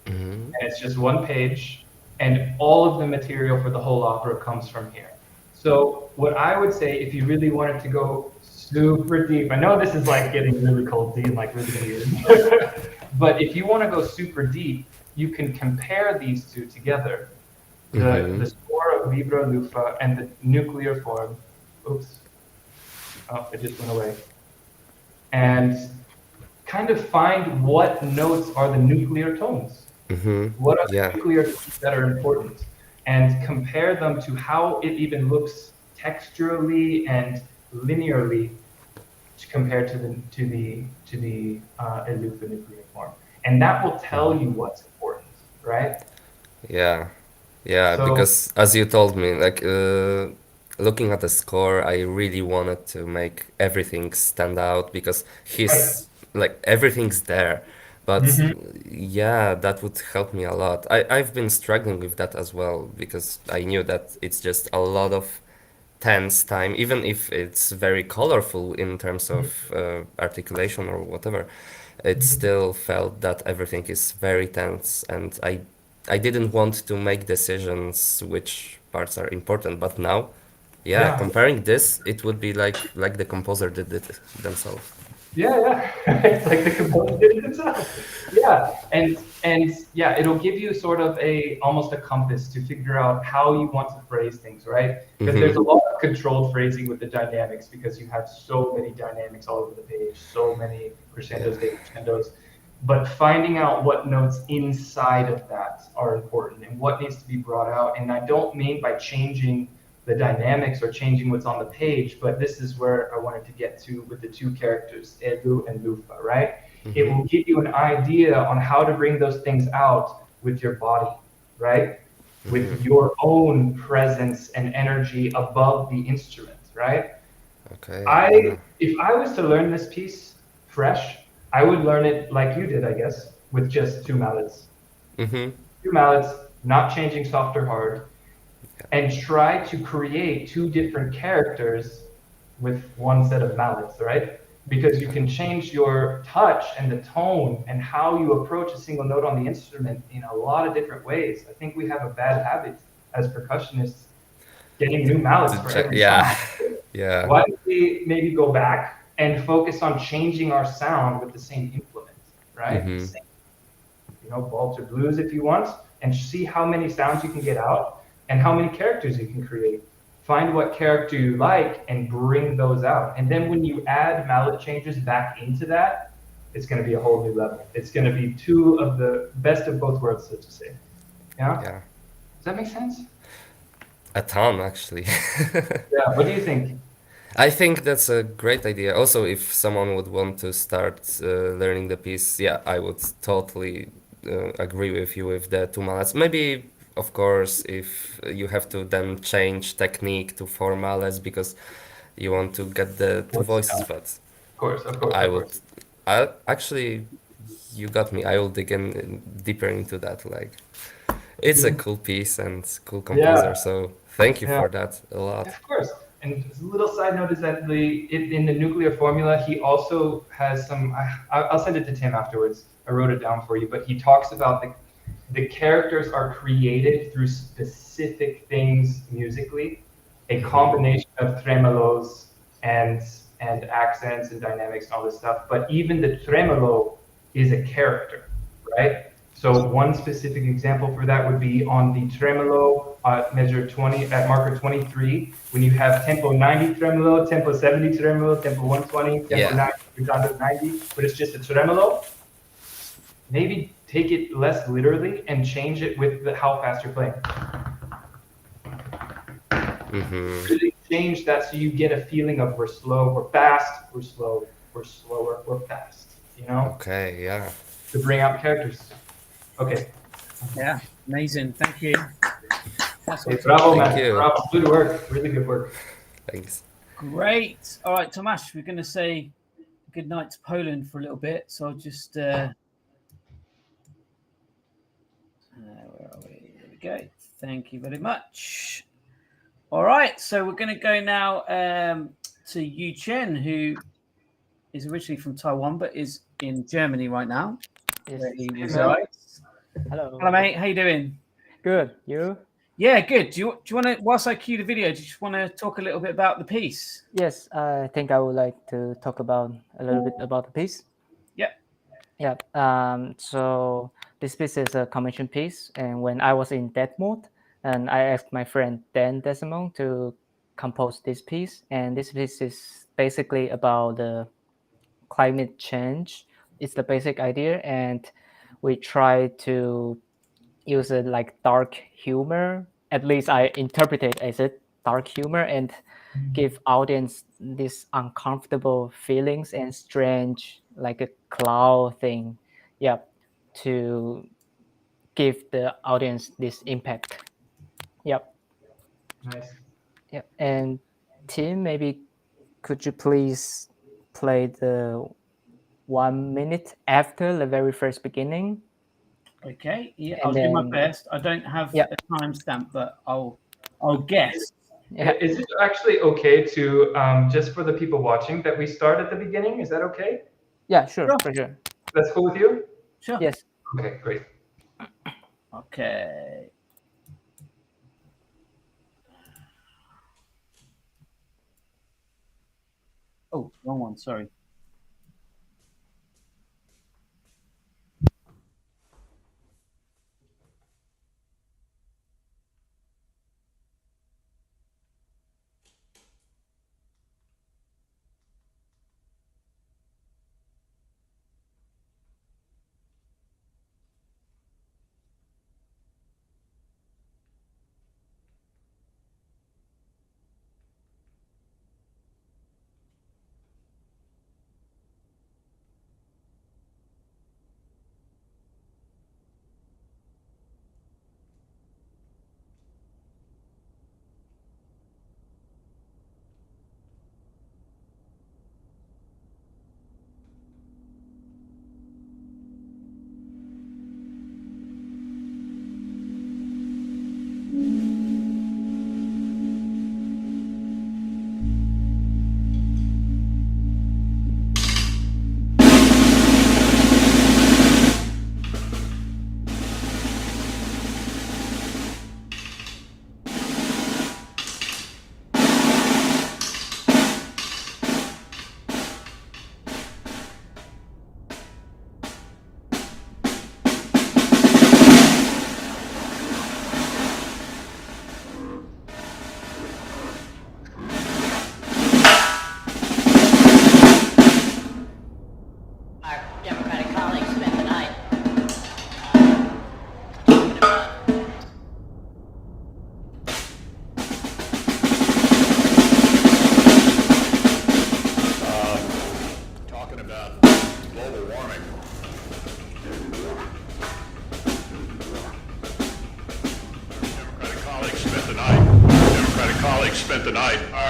S2: And it's just one page, and all of the material for the whole opera comes from here. So what I would say, if you really wanted to go super deep, I know this is like getting really cold and like really weird, but if you want to go super deep, you can compare these two together. The score of Libra Lufa and the nuclear form. Oops. Oh, it just went away. And kind of find what notes are the nuclear tones. What are the nuclear tones that are important? And compare them to how it even looks texturally and linearly compared to the Elufa nuclear form. And that will tell you what's important, right?
S6: Yeah, yeah,
S2: So-
S6: because as you told me, like looking at the score, I really wanted to make everything stand out because he's like everything's there. But yeah, that would help me a lot. I've been struggling with that as well because I knew that it's just a lot of tense time, even if it's very colorful in terms of articulation or whatever. It still felt that everything is very tense, and I didn't want to make decisions which parts are important. But now,
S2: Yeah.
S6: comparing this, it would be like the composer did it themselves.
S2: Yeah. It's like the composer did it himself. Yeah, and yeah, it'll give you sort of almost a compass to figure out how you want to phrase things, right? Because there's a lot of controlled phrasing with the dynamics because you have so many dynamics all over the page, so many crescendos, decrescendos. But finding out what notes inside of that are important and what needs to be brought out. And I don't mean by changing the dynamics or changing what's on the page, but this is where I wanted to get to with the two characters, Edu and Lufa, right? It will give you an idea on how to bring those things out with your body, right? With your own presence and energy above the instrument, right?
S6: Okay.
S2: If I was to learn this piece fresh, I would learn it like you did, I guess, with just two mallets. Two mallets, not changing soft or hard, and try to create two different characters with one set of mallets, right? Because you can change your touch and the tone and how you approach a single note on the instrument in a lot of different ways. I think we have a bad habit as percussionists getting new mallets for every song.
S6: Yeah.
S2: Why don't we maybe go back and focus on changing our sound with the same implement, right? You know, vault or blues if you want, and see how many sounds you can get out and how many characters you can create. Find what character you like and bring those out. And then when you add mallet changes back into that, it's going to be a whole new level. It's going to be two of the best of both worlds, so to say. Yeah?
S6: Yeah,
S2: Does that make sense?
S6: a ton actually.
S2: Yeah. What do you think?
S6: I think that's a great idea. Also, if someone would want to start learning the piece, yeah, I would totally agree with you with the 2 minutes. Maybe, of course, if you have to then change technique to 4 minutes because you want to get the two voices, but
S2: Of course, of course,
S6: I
S2: of
S6: would,
S2: course.
S6: I actually, you got me. I will dig in deeper into that. Like, it's a cool piece and cool composer,
S2: Yeah,
S6: so thank you
S2: yeah.
S6: for that a lot.
S2: Of course. And a little side note is that in the nuclear formula, he also has some. I'll send it to Tim afterwards. I wrote it down for you, but he talks about the characters are created through specific things musically, a combination of tremolos and accents and dynamics and all this stuff. But even the tremolo is a character, right? So one specific example for that would be on the tremolo measure 20 at marker 23, when you have tempo 90 tremolo, tempo 70 tremolo, tempo 120, tempo
S6: Yeah.
S2: 90, crescendo 90, but it's just a tremolo. Maybe take it less literally and change it with how fast you're playing. Really change that so you get a feeling of we're slow, we're fast, we're slow, we're slower, we're fast. You know,
S6: Okay, yeah.
S2: to bring out characters. Okay.
S1: Yeah, amazing. Thank you. That's
S2: Hey,
S1: what
S2: bravo,
S6: Thank
S2: man.
S6: you.
S2: Bravo. Good work. Really good work.
S6: Thanks.
S1: great. All right, Tomasz, we're going to say good night to Poland for a little bit. So I'll just where are we? There we go. Thank you very much. All right, so we're going to go now to Yu Chen, who is originally from Taiwan but is in Germany right now,
S7: Yes.
S1: where he
S2: Hey,
S1: resides.
S7: Hello.
S1: Hello, mate. How you doing?
S7: Good. You?
S1: Yeah, good. Do you want to, whilst I cue the video, do you just want to talk a little bit about the piece?
S7: Yes, I think I would like to talk about a little bit about the piece.
S1: Yep.
S7: Yeah. So this piece is a commission piece, and when I was in that mode, and I asked my friend Dan Desimone to compose this piece, and this piece is basically about the climate change. It's the basic idea, and we try to use it like dark humor. At least I interpret it as a dark humor and give audience these uncomfortable feelings and strange, like a cloud thing. Yeah, to give the audience this impact. Yep.
S2: Nice.
S7: Yeah. And Tim, maybe could you please play the 1 minute after the very first beginning?
S1: Okay. Yeah,
S7: And
S1: I'll do my
S7: then-
S1: best. I don't have
S7: Yeah.
S1: a timestamp, but I'll guess.
S7: Yeah.
S2: Is it actually okay to, just for the people watching, that we start at the beginning? Is that okay?
S7: Yeah, sure,
S1: Sure.
S7: for sure.
S2: That's cool with you?
S1: Sure.
S7: Yes.
S2: Okay, great.
S1: Okay. Oh, wrong one. Sorry.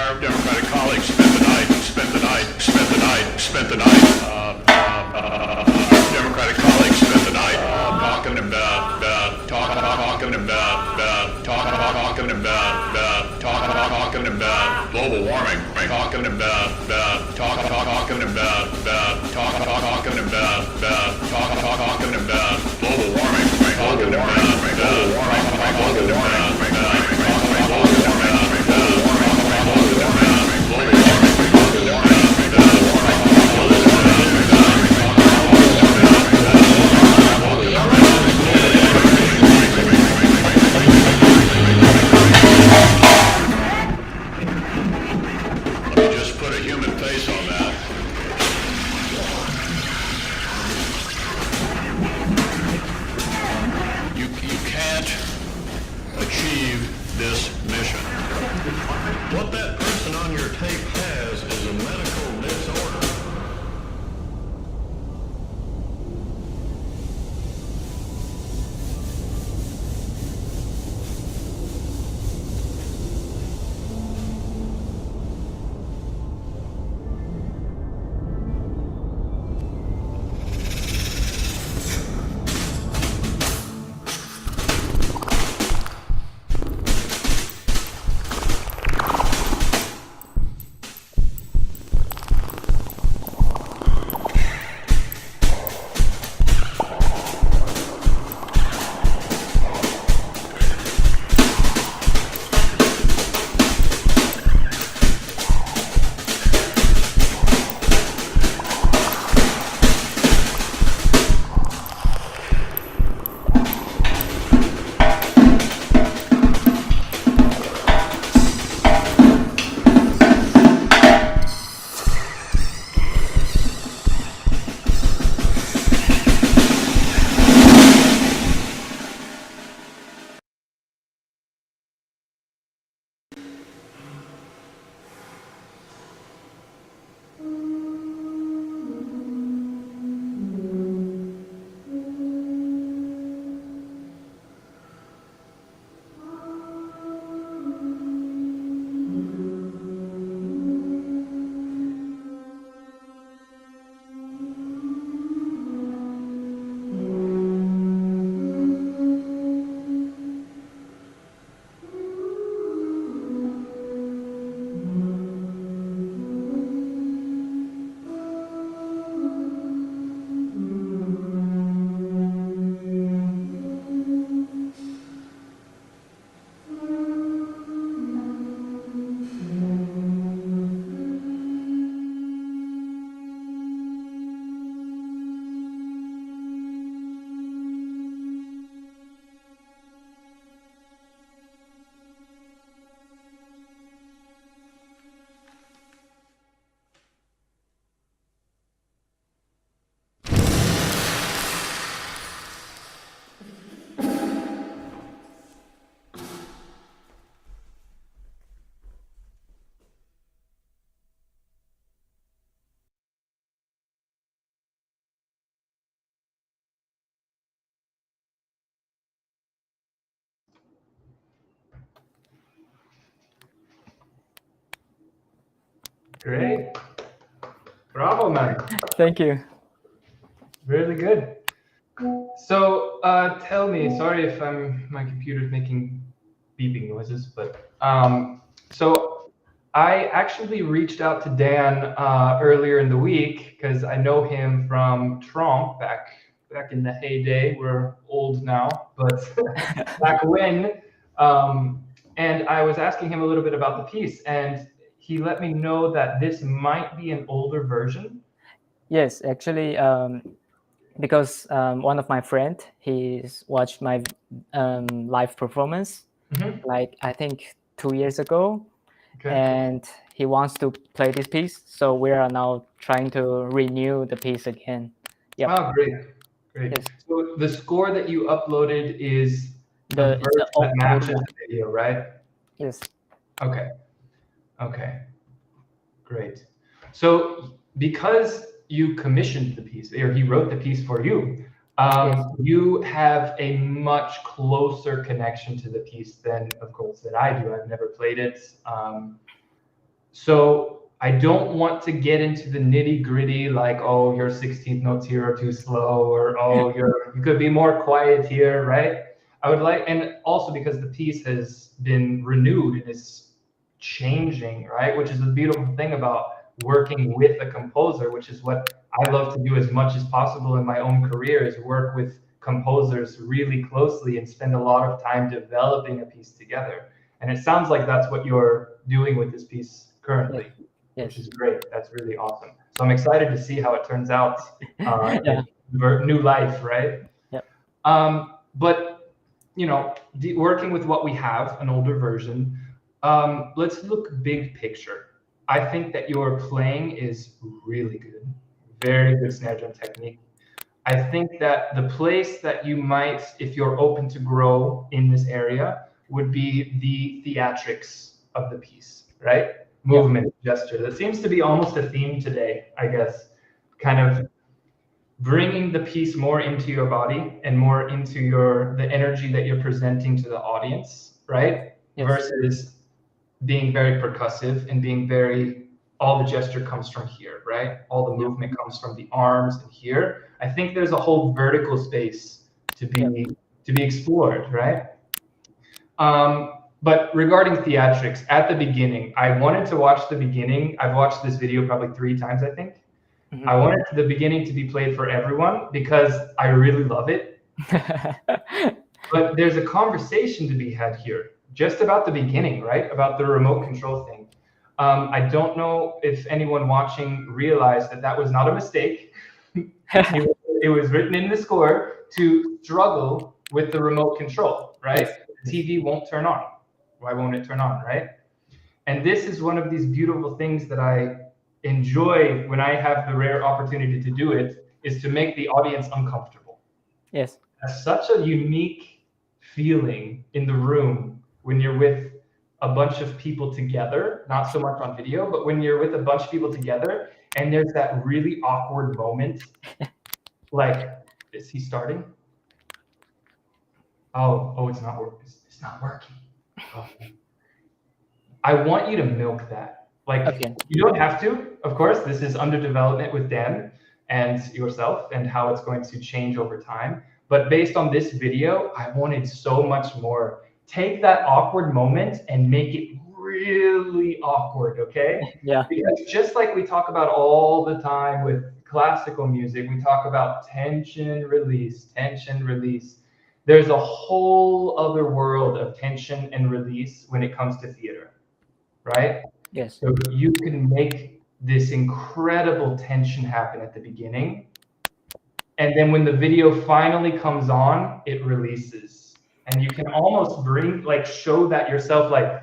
S8: Democratic colleagues spent the night. Democratic colleagues spent the night talking about global warming, talking about global warming, just put a human face on that. You can't achieve this mission. What that person on your tape has is a medical disorder.
S2: Great. Bravo, man.
S7: Thank you.
S2: Really good. So tell me, sorry if my computer's making beeping noises, but so I actually reached out to Dan earlier in the week because I know him from Trump back in the heyday. We're old now, but back when. And I was asking him a little bit about the piece, and he let me know that this might be an older version.
S7: Yes, actually, because one of my friend, he's watched my live performance, like I think 2 years ago, and he wants to play this piece. So we are now trying to renew the piece again. Yeah.
S2: Oh, great.
S7: Yes.
S2: So the score that you uploaded is
S7: It's
S2: the version
S7: the old
S2: that matches
S7: one.
S2: the video, right?
S7: Yes.
S2: Okay. Great. So because you commissioned the piece, or he wrote the piece for you,
S7: Yes.
S2: you have a much closer connection to the piece than, of course, that I do. I've never played it. So I don't want to get into the nitty gritty, like, oh, your 16th notes here are too slow, or oh, you could be more quiet here, right? I would like, and also because the piece has been renewed and is changing, right? Which is the beautiful thing about working with a composer, which is what I love to do as much as possible in my own career, is work with composers really closely and spend a lot of time developing a piece together. And it sounds like that's what you're doing with this piece currently, which is great. That's really awesome. So I'm excited to see how it turns out in new life, right?
S7: Yep.
S2: But, you know, working with what we have, an older version, let's look big picture. I think that your playing is really good. Very good snare drum technique. I think that the place that you might, if you're open to grow in this area, would be the theatrics of the piece, right? Movement, gesture. That seems to be almost a theme today, I guess. Kind of bringing the piece more into your body and more into the energy that you're presenting to the audience, right?
S7: Yes.
S2: Versus being very percussive and being very, all the gesture comes from here, right? All the movement comes from the arms and here. I think there's a whole vertical space to be explored, right? But regarding theatrics, at the beginning, I wanted to watch the beginning. I've watched this video probably 3 times, I think.
S7: Mm-hmm.
S2: I wanted the beginning to be played for everyone because I really love it. But there's a conversation to be had here, just about the beginning, right? About the remote control thing. I don't know if anyone watching realized that that was not a mistake. It was written in the score to struggle with the remote control, right? The TV won't turn on. Why won't it turn on, right? And this is one of these beautiful things that I enjoy when I have the rare opportunity to do it, is to make the audience uncomfortable.
S7: Yes.
S2: That's such a unique feeling in the room when you're with a bunch of people together, not so much on video, but when you're with a bunch of people together and there's that really awkward moment, like, is he starting? Oh, it's not working. It's not working. Oh. I want you to milk that. Like, you don't have to, of course. This is under development with Dan and yourself and how it's going to change over time. But based on this video, I wanted so much more. Take that awkward moment and make it really awkward, okay?
S7: Yeah.
S2: Because just like we talk about all the time with classical music, we talk about tension, release, tension, release. There's a whole other world of tension and release when it comes to theater, right?
S7: Yes.
S2: So you can make this incredible tension happen at the beginning. And then when the video finally comes on, it releases. And you can almost show that yourself, like,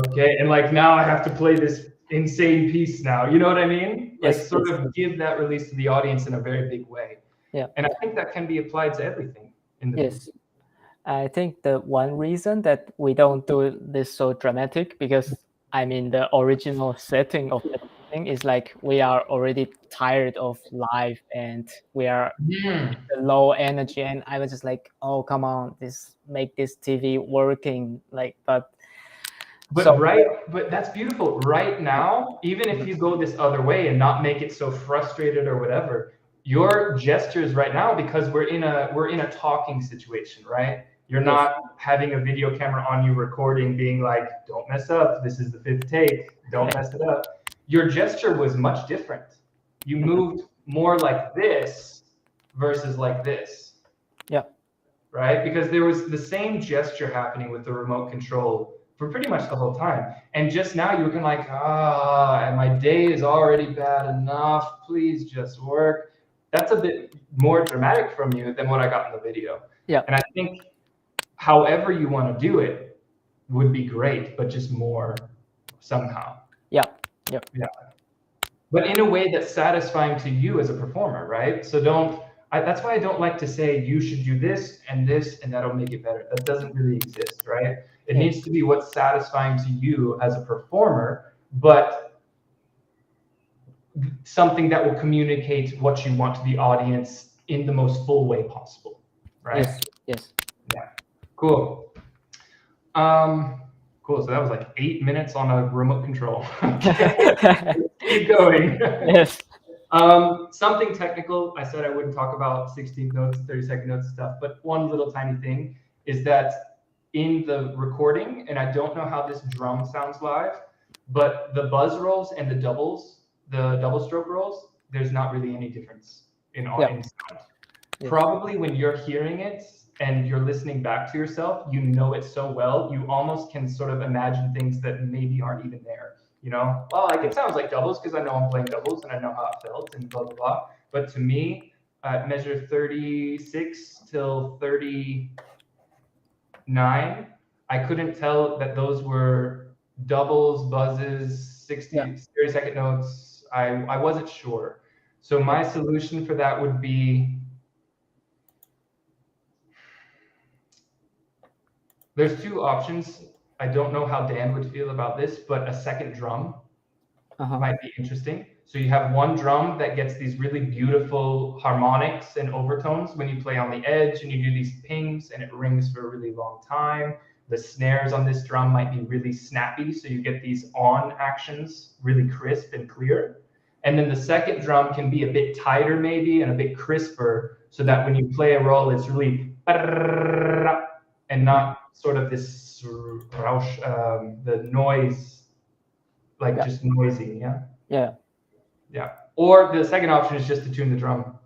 S2: okay, and like now I have to play this insane piece now. You know what I mean? Like sort of give that release to the audience in a very big way.
S7: Yeah.
S2: And I think that can be applied to everything in the piece.
S7: I think the one reason that we don't do this so dramatic, because I mean the original setting of the thing is like we are already tired of life and we are low energy, and I was just like, oh come on, make this TV working, like, but
S2: that's beautiful. Right now, even if you go this other way and not make it so frustrated or whatever, your gestures right now, because we're in a talking situation, right? You're not having a video camera on you recording, being like, don't mess up. This is the 5th take. Don't mess it up. Your gesture was much different. You moved more like this versus like this.
S7: Yeah.
S2: Right? Because there was the same gesture happening with the remote control for pretty much the whole time. And just now you were kind of like, and my day is already bad enough. Please just work. That's a bit more dramatic from you than what I got in the video.
S7: Yeah.
S2: And I think however you want to do it would be great, but just more somehow.
S7: Yeah.
S2: But in a way that's satisfying to you as a performer, right? So that's why I don't like to say you should do this and that'll make it better. That doesn't really exist, right? It needs to be what's satisfying to you as a performer, but something that will communicate what you want to the audience in the most full way possible, right?
S7: Yes.
S2: Yeah. Cool. Cool. So that was like 8 minutes on a remote control. Keep going.
S7: Yes.
S2: Something technical. I said I wouldn't talk about 16th notes, 30-second notes and stuff, but one little tiny thing is that in the recording, and I don't know how this drum sounds live, but the buzz rolls and the double stroke rolls, there's not really any difference in sound.
S7: Yes.
S2: Probably when you're hearing it and you're listening back to yourself, you know it so well, you almost can sort of imagine things that maybe aren't even there. You know, well, like it sounds like doubles because I know I'm playing doubles and I know how it felt and blah, blah, blah. But to me, measure 36 till 39, I couldn't tell that those were doubles, buzzes, 30-second notes. I wasn't sure. So my solution for that would be, there's two options. I don't know how Dan would feel about this, but a second drum might be interesting. So you have one drum that gets these really beautiful harmonics and overtones when you play on the edge and you do these pings and it rings for a really long time. The snares on this drum might be really snappy, so you get these on actions really crisp and clear. And then the second drum can be a bit tighter maybe and a bit crisper, so that when you play a roll, it's really and not sort of this rausch, the noise, like just noisy, yeah. Or the second option is just to tune the drum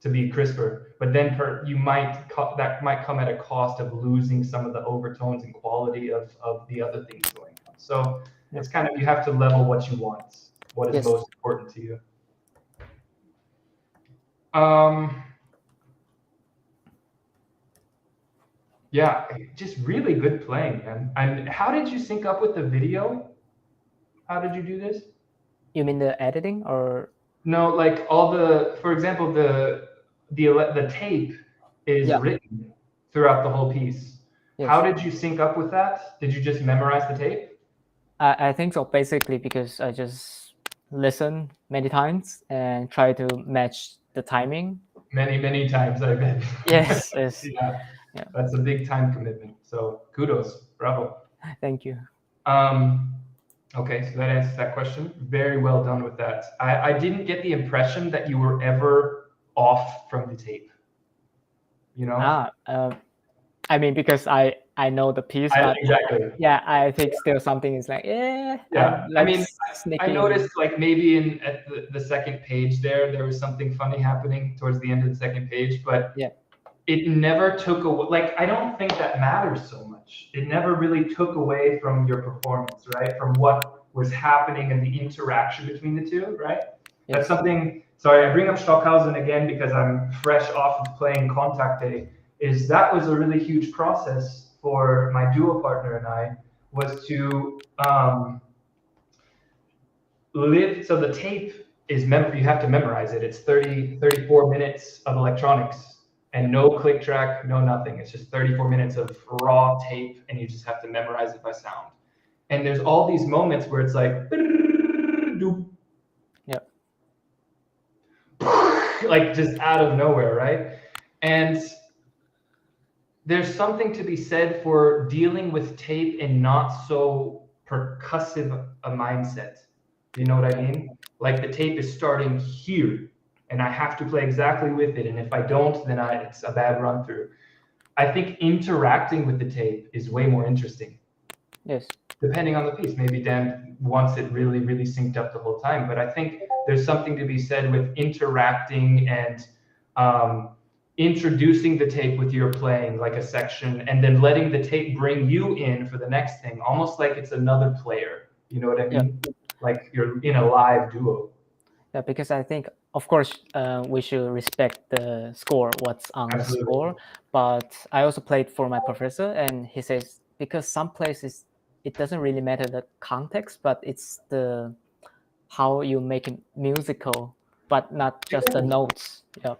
S2: to be crisper, but then that might come at a cost of losing some of the overtones and quality of the other things going on. So it's kind of, you have to level what you want, what is most important to you. Yeah, just really good playing, man. And how did you sync up with the video? How did you do this?
S7: You mean the editing or?
S2: No, like all the, for example, the tape is written throughout the whole piece.
S7: Yes.
S2: How did you sync up with that? Did you just memorize the tape?
S7: I think so, basically, because I just listen many times and try to match the timing.
S2: Many times, I bet.
S7: Yes.
S2: Yeah. That's a big time commitment. So kudos, bravo.
S7: Thank you.
S2: Okay, so that answers that question. Very well done with that. I didn't get the impression that you were ever off from the tape. You know?
S7: I mean, because I know the piece, but
S2: exactly.
S7: Yeah, I think still something is like,
S2: I mean, I noticed like maybe at the second page there was something funny happening towards the end of the second page, but it never took away, like, I don't think that matters so much. It never really took away from your performance, right? From what was happening and the interaction between the two, right? Yes. That's something, sorry, I bring up Stockhausen again because I'm fresh off of playing Contact Day, is that was a really huge process for my duo partner and I, was to live, so the tape is, you have to memorize it. It's 34 minutes of electronics. And no click track, no nothing. It's just 34 minutes of raw tape, and you just have to memorize it by sound. And there's all these moments where it's like, like just out of nowhere, right? And there's something to be said for dealing with tape in not so percussive a mindset. You know what I mean? Like the tape is starting here, and I have to play exactly with it. And if I don't, then it's a bad run through. I think interacting with the tape is way more interesting.
S7: Yes.
S2: Depending on the piece. Maybe Dan wants it really, really synced up the whole time. But I think there's something to be said with interacting and introducing the tape with your playing, like a section, and then letting the tape bring you in for the next thing, almost like it's another player. You know what I mean? Yeah. Like you're in a live duo.
S7: Yeah, because I think, of course, we should respect the score, what's on the score. But I also played for my professor, and he says, because some places, it doesn't really matter the context, but it's the how you make it musical, but not just the notes. Yeah.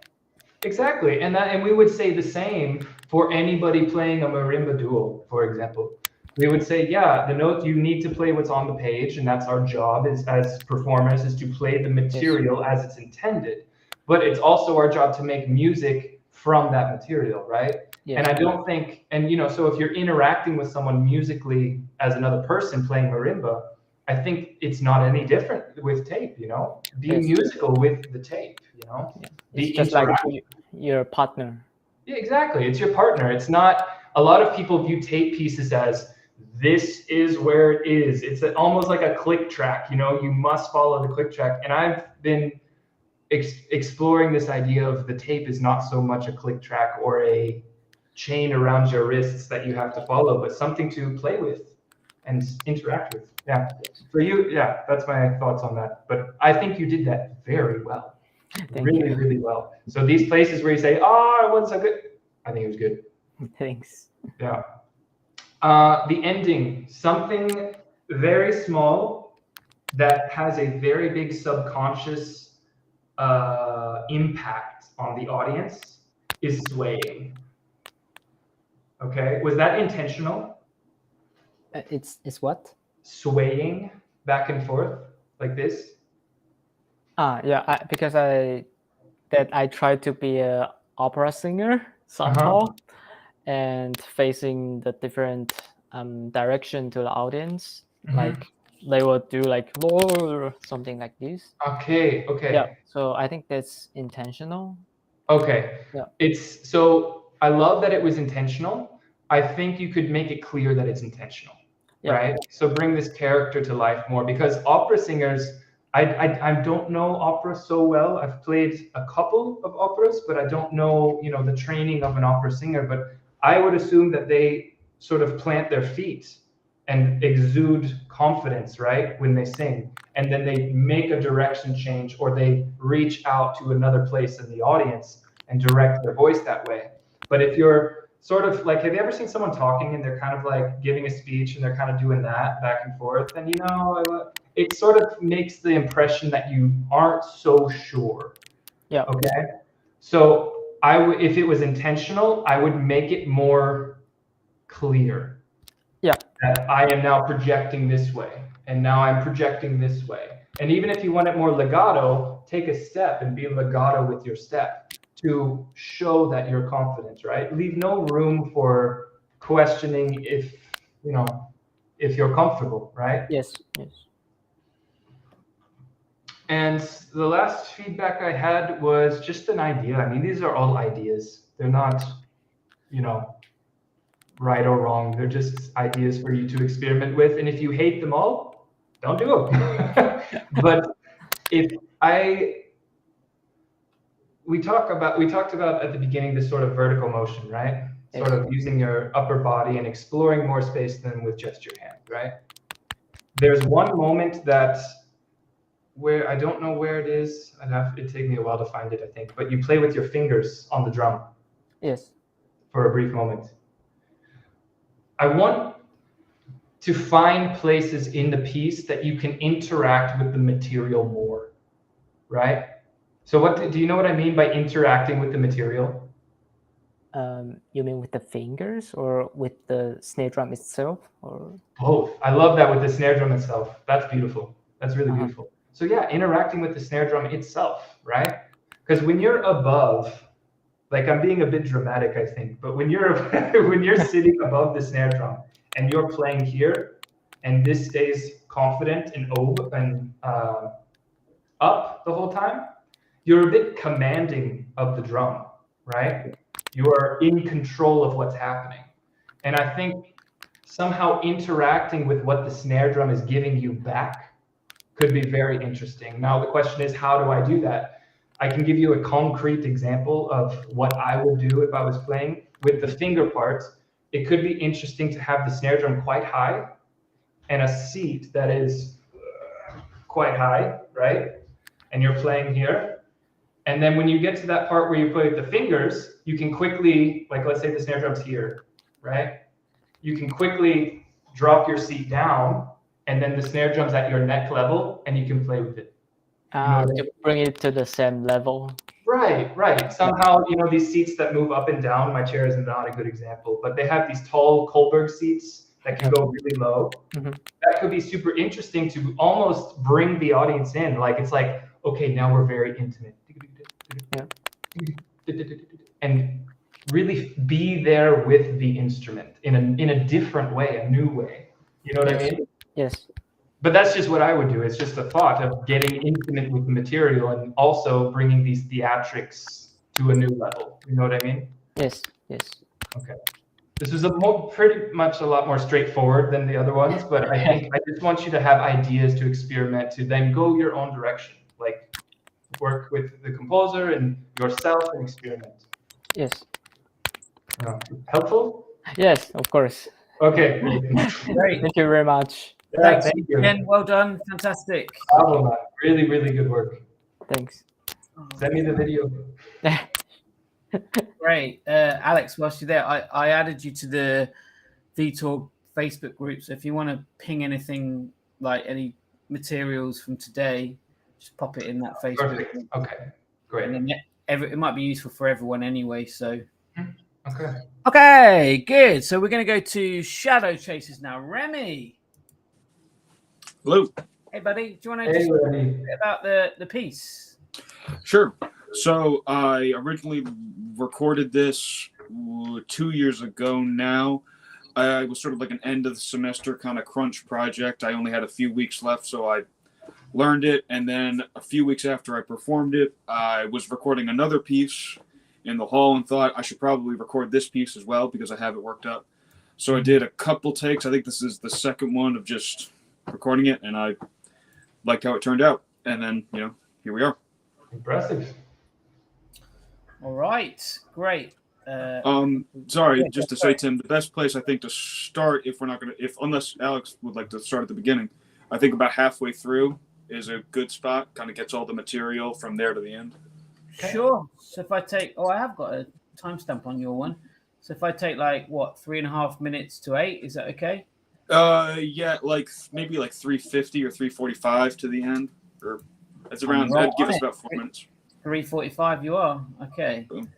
S2: Exactly, and we would say the same for anybody playing a marimba duo, for example. We would say, yeah, the note, you need to play what's on the page, and that's our job as performers, is to play the material as it's intended. But it's also our job to make music from that material, right?
S7: Yeah.
S2: And I don't think, and so if you're interacting with someone musically as another person playing marimba, I think it's not any different with tape, Be
S7: Yes.
S2: musical with the tape,
S7: Yeah.
S2: Be
S7: It's just like
S2: interactive.
S7: your partner.
S2: Yeah, exactly. It's your partner. It's not, a lot of people view tape pieces as, this is where it is. It's almost like a click track, you must follow the click track. And I've been exploring this idea of the tape is not so much a click track or a chain around your wrists that you have to follow, but something to play with and interact with. Yeah. For you, yeah, that's my thoughts on that. But I think you did that very well. Really, really well. So these places where you say, oh, it wasn't so good, I think it was good.
S7: Thanks.
S2: Yeah. The ending, something very small that has a very big subconscious impact on the audience is swaying. Okay, was that intentional?
S7: It's what?
S2: Swaying back and forth like this?
S7: Yeah, because I tried to be a opera singer somehow, and facing the different direction to the audience, like they would do like or something like this.
S2: Okay.
S7: Yeah, so I think that's intentional.
S2: Okay.
S7: Yeah.
S2: It's so I love that it was intentional. I think you could make it clear that it's intentional.
S7: Yeah.
S2: Right? So bring this character to life more, because opera singers, I don't know opera so well. I've played a couple of operas, but I don't know, the training of an opera singer. But I would assume that they sort of plant their feet and exude confidence, right, when they sing. And then they make a direction change, or they reach out to another place in the audience and direct their voice that way. But if you're sort of like, have you ever seen someone talking and they're kind of like giving a speech and they're kind of doing that back and forth? And it sort of makes the impression that you aren't so sure.
S7: Yeah.
S2: Okay. So if it was intentional, I would make it more clear.
S7: Yeah.
S2: That I am now projecting this way, and now I'm projecting this way. And even if you want it more legato, take a step and be legato with your step to show that you're confident, right? Leave no room for questioning if you're comfortable, right?
S7: Yes.
S2: And the last feedback I had was just an idea. I mean, these are all ideas. They're not, right or wrong. They're just ideas for you to experiment with. And if you hate them all, don't do them. But we talked about at the beginning this sort of vertical motion, right? Sort of using your upper body and exploring more space than with just your hand, right? There's one moment where I don't know where it is. It'd take me a while to find it, I think. But you play with your fingers on the drum.
S7: Yes.
S2: For a brief moment. I want to find places in the piece that you can interact with the material more, right? So do you know what I mean by interacting with the material?
S7: You mean with the fingers or with the snare drum itself, or
S2: both? I love that with the snare drum itself. That's beautiful. That's really beautiful. So yeah, interacting with the snare drum itself, right? Because when you're above, like I'm being a bit dramatic, I think, but when you're sitting above the snare drum and you're playing here, and this stays confident and up the whole time, you're a bit commanding of the drum, right? You are in control of what's happening. And I think somehow interacting with what the snare drum is giving you back could be very interesting. Now, the question is, how do I do that? I can give you a concrete example of what I would do if I was playing. With the finger part, it could be interesting to have the snare drum quite high and a seat that is quite high, right? And you're playing here. And then when you get to that part where you play with the fingers, you can quickly, like let's say the snare drum's here, right? You can quickly drop your seat down, and then the snare drum's at your neck level, and you can play with it.
S7: To bring it to the same level.
S2: Right. Somehow, these seats that move up and down, my chair is not a good example, but they have these tall Kohlberg seats that can go really low.
S7: Mm-hmm.
S2: That could be super interesting to almost bring the audience in. Like, it's like, okay, now we're very intimate.
S7: Yeah.
S2: And really be there with the instrument in a different way, a new way. You know what I mean?
S7: Yes.
S2: But that's just what I would do. It's just a thought of getting intimate with the material and also bringing these theatrics to a new level. You know what I mean?
S7: Yes. Yes.
S2: Okay. This was pretty much a lot more straightforward than the other ones, but I think I just want you to have ideas to experiment, to then go your own direction, like work with the composer and yourself and experiment.
S7: Yes.
S2: Helpful?
S7: Yes, of course.
S2: Okay.
S1: Great.
S7: Thank you very much.
S2: Yeah,
S1: Thanks
S2: thank you.
S1: again. Well done. Fantastic.
S2: Bravo, man. Really, really good work.
S7: Thanks.
S2: Send me the video.
S1: Great. Alex, whilst you're there, I added you to the VTalk Facebook group. So if you want to ping anything, like any materials from today, just pop it in that Facebook
S2: Perfect.
S1: group.
S2: Okay, great.
S1: And then it might be useful for everyone anyway. So
S2: Okay.
S1: okay, good. So we're going to go to Shadow Chasers now. Remy.
S9: Hello.
S1: Hey, buddy. Do you want to
S2: Hey,
S1: just
S2: Remy.
S1: a bit about the piece?
S9: Sure. So I originally recorded this 2 years ago now. It was sort of like an end of the semester kind of crunch project. I only had a few weeks left, so I learned it. And then a few weeks after I performed it, I was recording another piece in the hall and thought I should probably record this piece as well because I have it worked up. So I did a couple takes. I think this is the second one of just recording it, and I liked how it turned out. And then, here we are.
S2: Impressive.
S1: All right. Great.
S9: Sorry,
S1: Yeah,
S9: just to
S1: sorry.
S9: say, Tim, the best place I think to start, unless Alex would like to start at the beginning, I think about halfway through is a good spot. Kind of gets all the material from there to the end.
S1: Sure. So if I take, I have got a timestamp on your one. So if I take 3.5 minutes to 8, is that okay?
S9: Yeah, maybe 3:50 or 3:45 to the end, or it's around.
S1: Right
S9: That'd give
S1: on
S9: us
S1: it.
S9: about 4 minutes.
S1: 3:45 you are. Okay.
S9: Boom.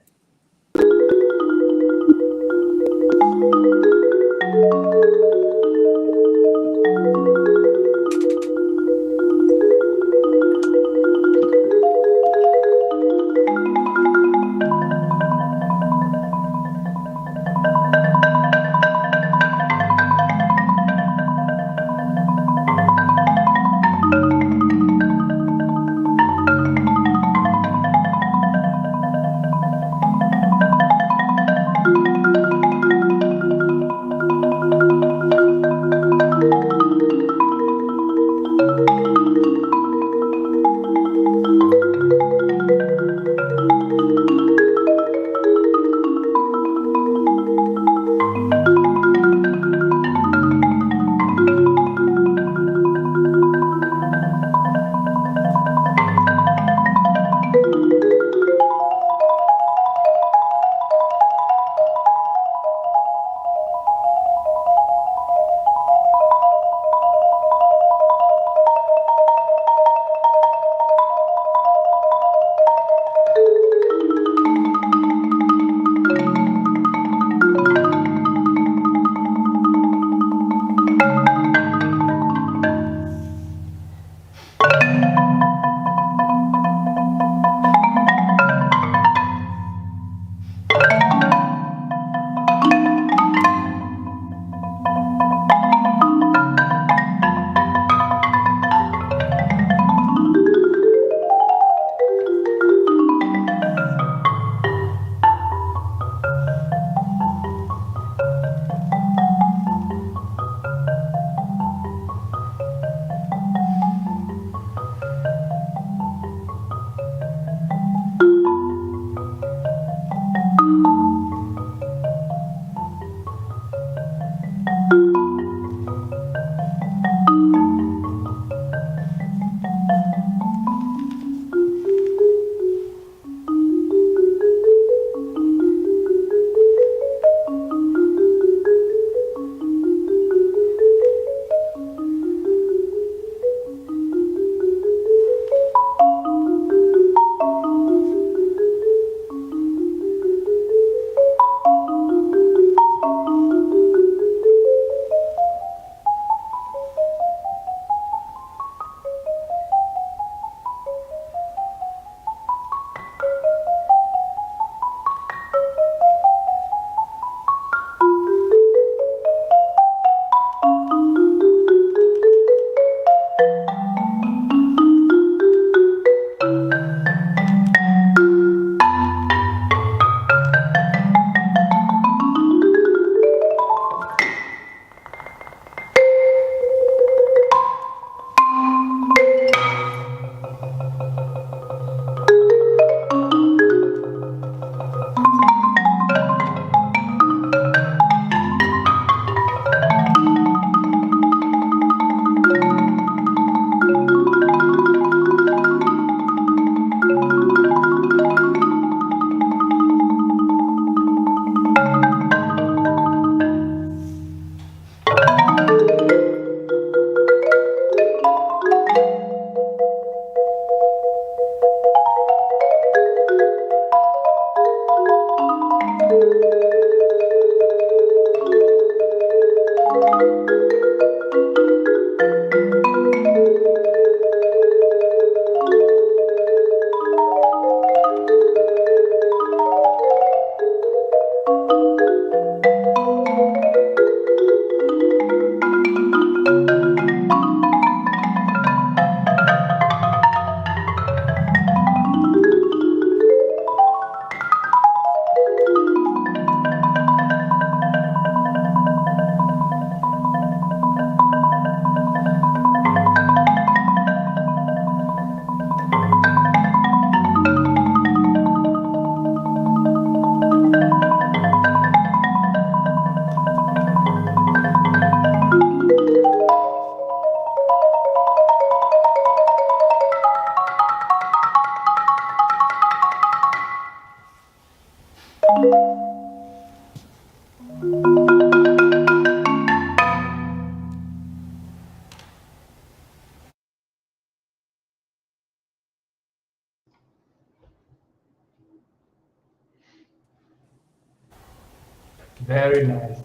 S2: Very nice.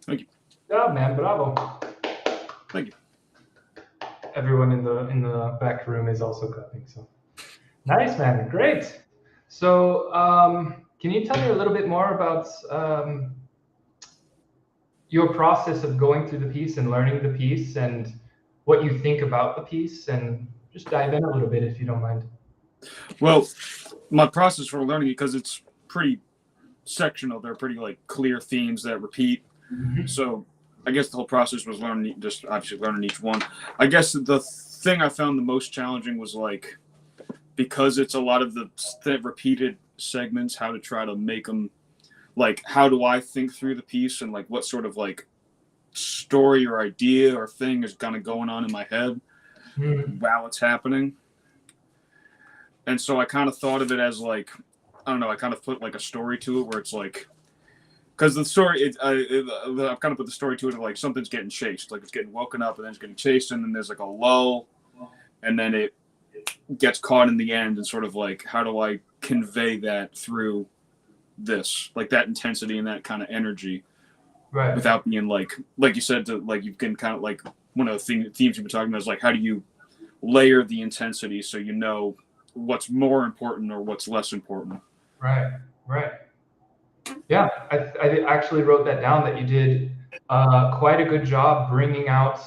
S9: Thank you.
S2: Good job, man. Bravo.
S9: Thank you.
S2: Everyone in the back room is also clapping. So nice, man. Great. So can you tell me a little bit more about your process of going through the piece and learning the piece and what you think about the piece, and just dive in a little bit if you don't mind.
S9: Well, my process for learning, because it's pretty sectional, they're pretty like clear themes that repeat. So I guess the whole process was learning each one. I guess the thing I found the most challenging was like, because it's a lot of the repeated segments, how to try to make them like, how do I think through the piece, and like what sort of like story or idea or thing is kind of going on in my head while it's happening. And so I kind of thought of it as like, I don't know, I kind of put like a story to it where it's like, because the story, I've kind of put the story to it like something's getting chased, like it's getting woken up and then it's getting chased, and then there's like a lull, and then it gets caught in the end, and sort of like, how do I convey that through this, like that intensity and that kind of energy,
S2: right,
S9: without being like you said, to like, you can kind of like, one of the themes you've been talking about is like, how do you layer the intensity so you know what's more important or what's less important.
S2: Right. Yeah, I actually wrote that down, that you did quite a good job bringing out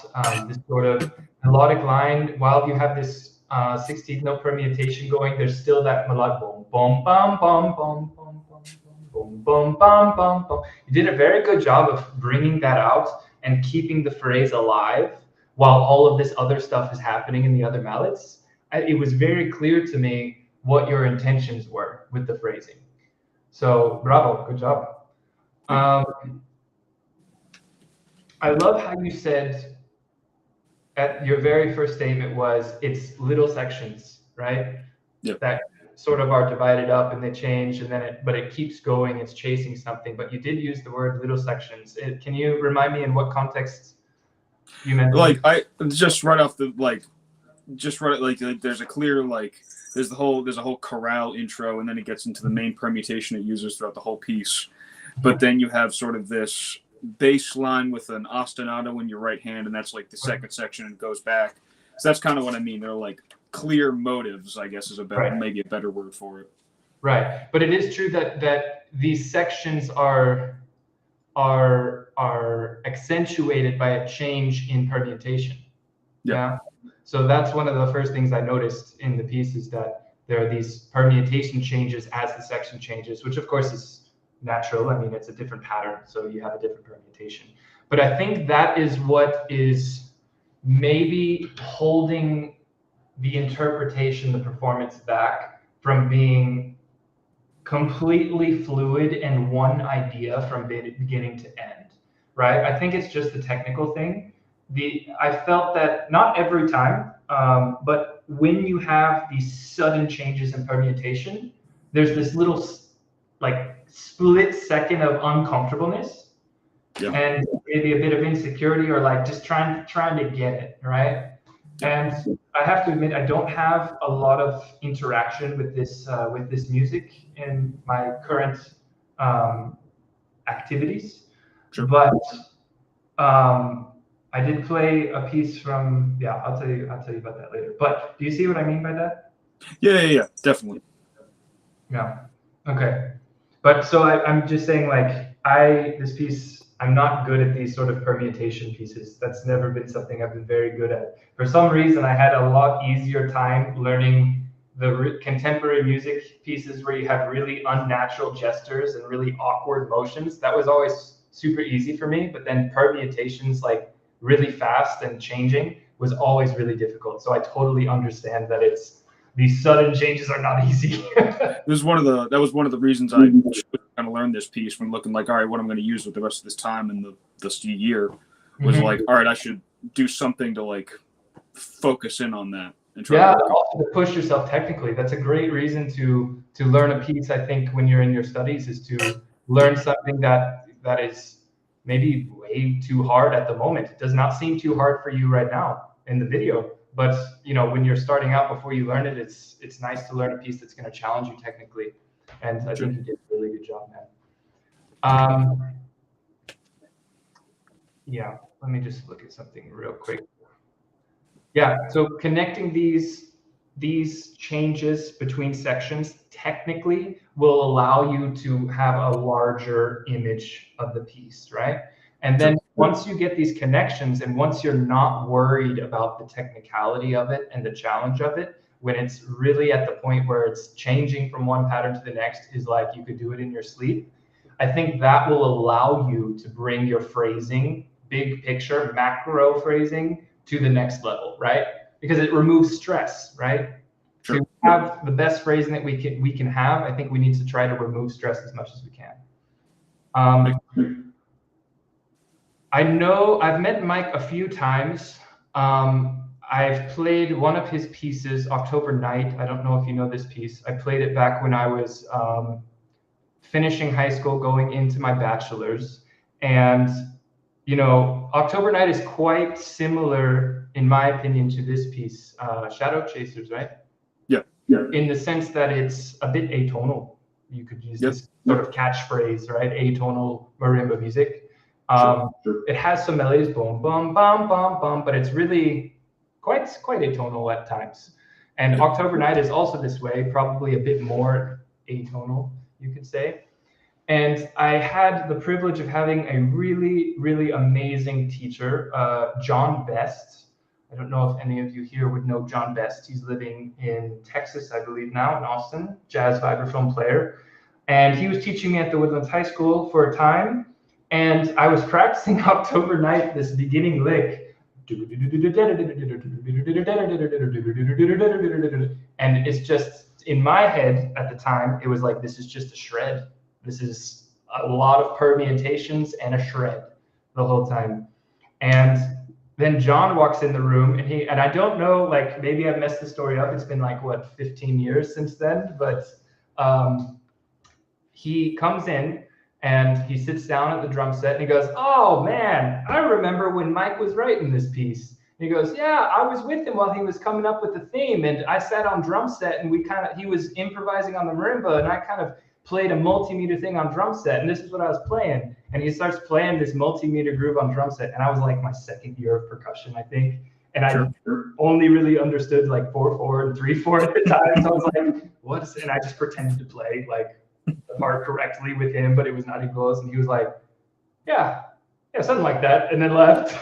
S2: this sort of melodic line while you have this 16th note permutation going. There's still that melodic boom, boom, bum, bum, bum, bum, bum, boom, boom, bum, bum, bum. You did a very good job of bringing that out and keeping the phrase alive while all of this other stuff is happening in the other mallets. It was very clear to me what your intentions were with the phrasing. So bravo, good job. I love how you said at your very first statement was it's little sections, right?
S9: Yep.
S2: That sort of are divided up and they change, and then but it keeps going, it's chasing something. But you did use the word little sections. Can you remind me in what context you meant?
S9: Like I just right off the like there's a clear like there's a whole chorale intro, and then it gets into the main permutation it uses throughout the whole piece. But then you have sort of this bass line with an ostinato in your right hand, and that's like the second section, and goes back. So that's kind of what I mean. They're like clear motives, I guess, is a better, maybe a better word for it.
S2: Right, but it is true that these sections are accentuated by a change in permutation. Yeah. So that's one of the first things I noticed in the piece, is that there are these permutation changes as the section changes, which of course is natural. I mean, it's a different pattern, so you have a different permutation. But I think that is what is maybe holding the interpretation, the performance back from being completely fluid and one idea from beginning to end, right? I think it's just the technical thing. I felt that not every time, but when you have these sudden changes in permutation, there's this little like split second of uncomfortableness, and maybe a bit of insecurity, or like just trying to get it right. And I have to admit, I don't have a lot of interaction with this music in my current activities, but I did play a piece from, I'll tell you about that later. But do you see what I mean by that?
S9: Yeah, definitely.
S2: Yeah. Okay. But so I'm just saying, like, this piece, I'm not good at these sort of permutation pieces. That's never been something I've been very good at. For some reason, I had a lot easier time learning the contemporary music pieces where you have really unnatural gestures and really awkward motions. That was always super easy for me. But then permutations, like really fast and changing, was always really difficult. So I totally understand that these sudden changes are not easy.
S9: That was one of the reasons I kind of learned this piece, when looking like, all right, what I'm going to use with the rest of this time and this year was like, all right, I should do something to like focus in on that and try
S2: also to push yourself technically. That's a great reason to learn a piece. I think when you're in your studies, is to learn something that is maybe way too hard at the moment. It does not seem too hard for you right now in the video, but when you're starting out, before you learn it, it's nice to learn a piece that's going to challenge you technically. And I think you did a really good job, man. Yeah, let me just look at something real quick. Yeah, so connecting these changes between sections technically will allow you to have a larger image of the piece, right? And then once you get these connections and once you're not worried about the technicality of it and the challenge of it, when it's really at the point where it's changing from one pattern to the next is like you could do it in your sleep, I think that will allow you to bring your phrasing, big picture, macro phrasing to the next level, right? Because it removes stress, right?
S9: Sure.
S2: To have the best phrasing that we can have, I think we need to try to remove stress as much as we can. I know I've met Mike a few times. I've played one of his pieces, October Night. I don't know if you know this piece. I played it back when I was finishing high school, going into my bachelor's. And, you know, October Night is quite similar, in my opinion, to this piece, Shadow Chasers, right?
S9: Yeah.
S2: In the sense that it's a bit atonal. You could use this sort of catchphrase, right? Atonal marimba music.
S9: Sure.
S2: It has some melodies, boom, bum, bum, bum, bum, but it's really quite atonal at times. And October Night is also this way, probably a bit more atonal, you could say. And I had the privilege of having a really, really amazing teacher, John Best. I don't know if any of you here would know John Best. He's living in Texas, I believe now, in Austin, jazz vibraphone player. And he was teaching me at the Woodlands High School for a time. And I was practicing October Night, this beginning lick. And it's just, in my head at the time, it was like, this is just a shred. This is a lot of permutations and a shred the whole time. And then John walks in the room and I don't know, like maybe I've messed the story up. It's been like, what, 15 years since then? But he comes in and he sits down at the drum set and he goes, oh man, I remember when Mike was writing this piece. And he goes, yeah, I was with him while he was coming up with the theme. And I sat on drum set and he was improvising on the marimba and I kind of played a multimeter thing on drum set, and this is what I was playing. And he starts playing this multimeter groove on drum set, and I was like my second year of percussion, I think. And I only really understood like 4/4 and 3/4 at the time. So I was like, what is it? And I just pretended to play like the part correctly with him, but it was not even close. And he was like, yeah, something like that, and then left.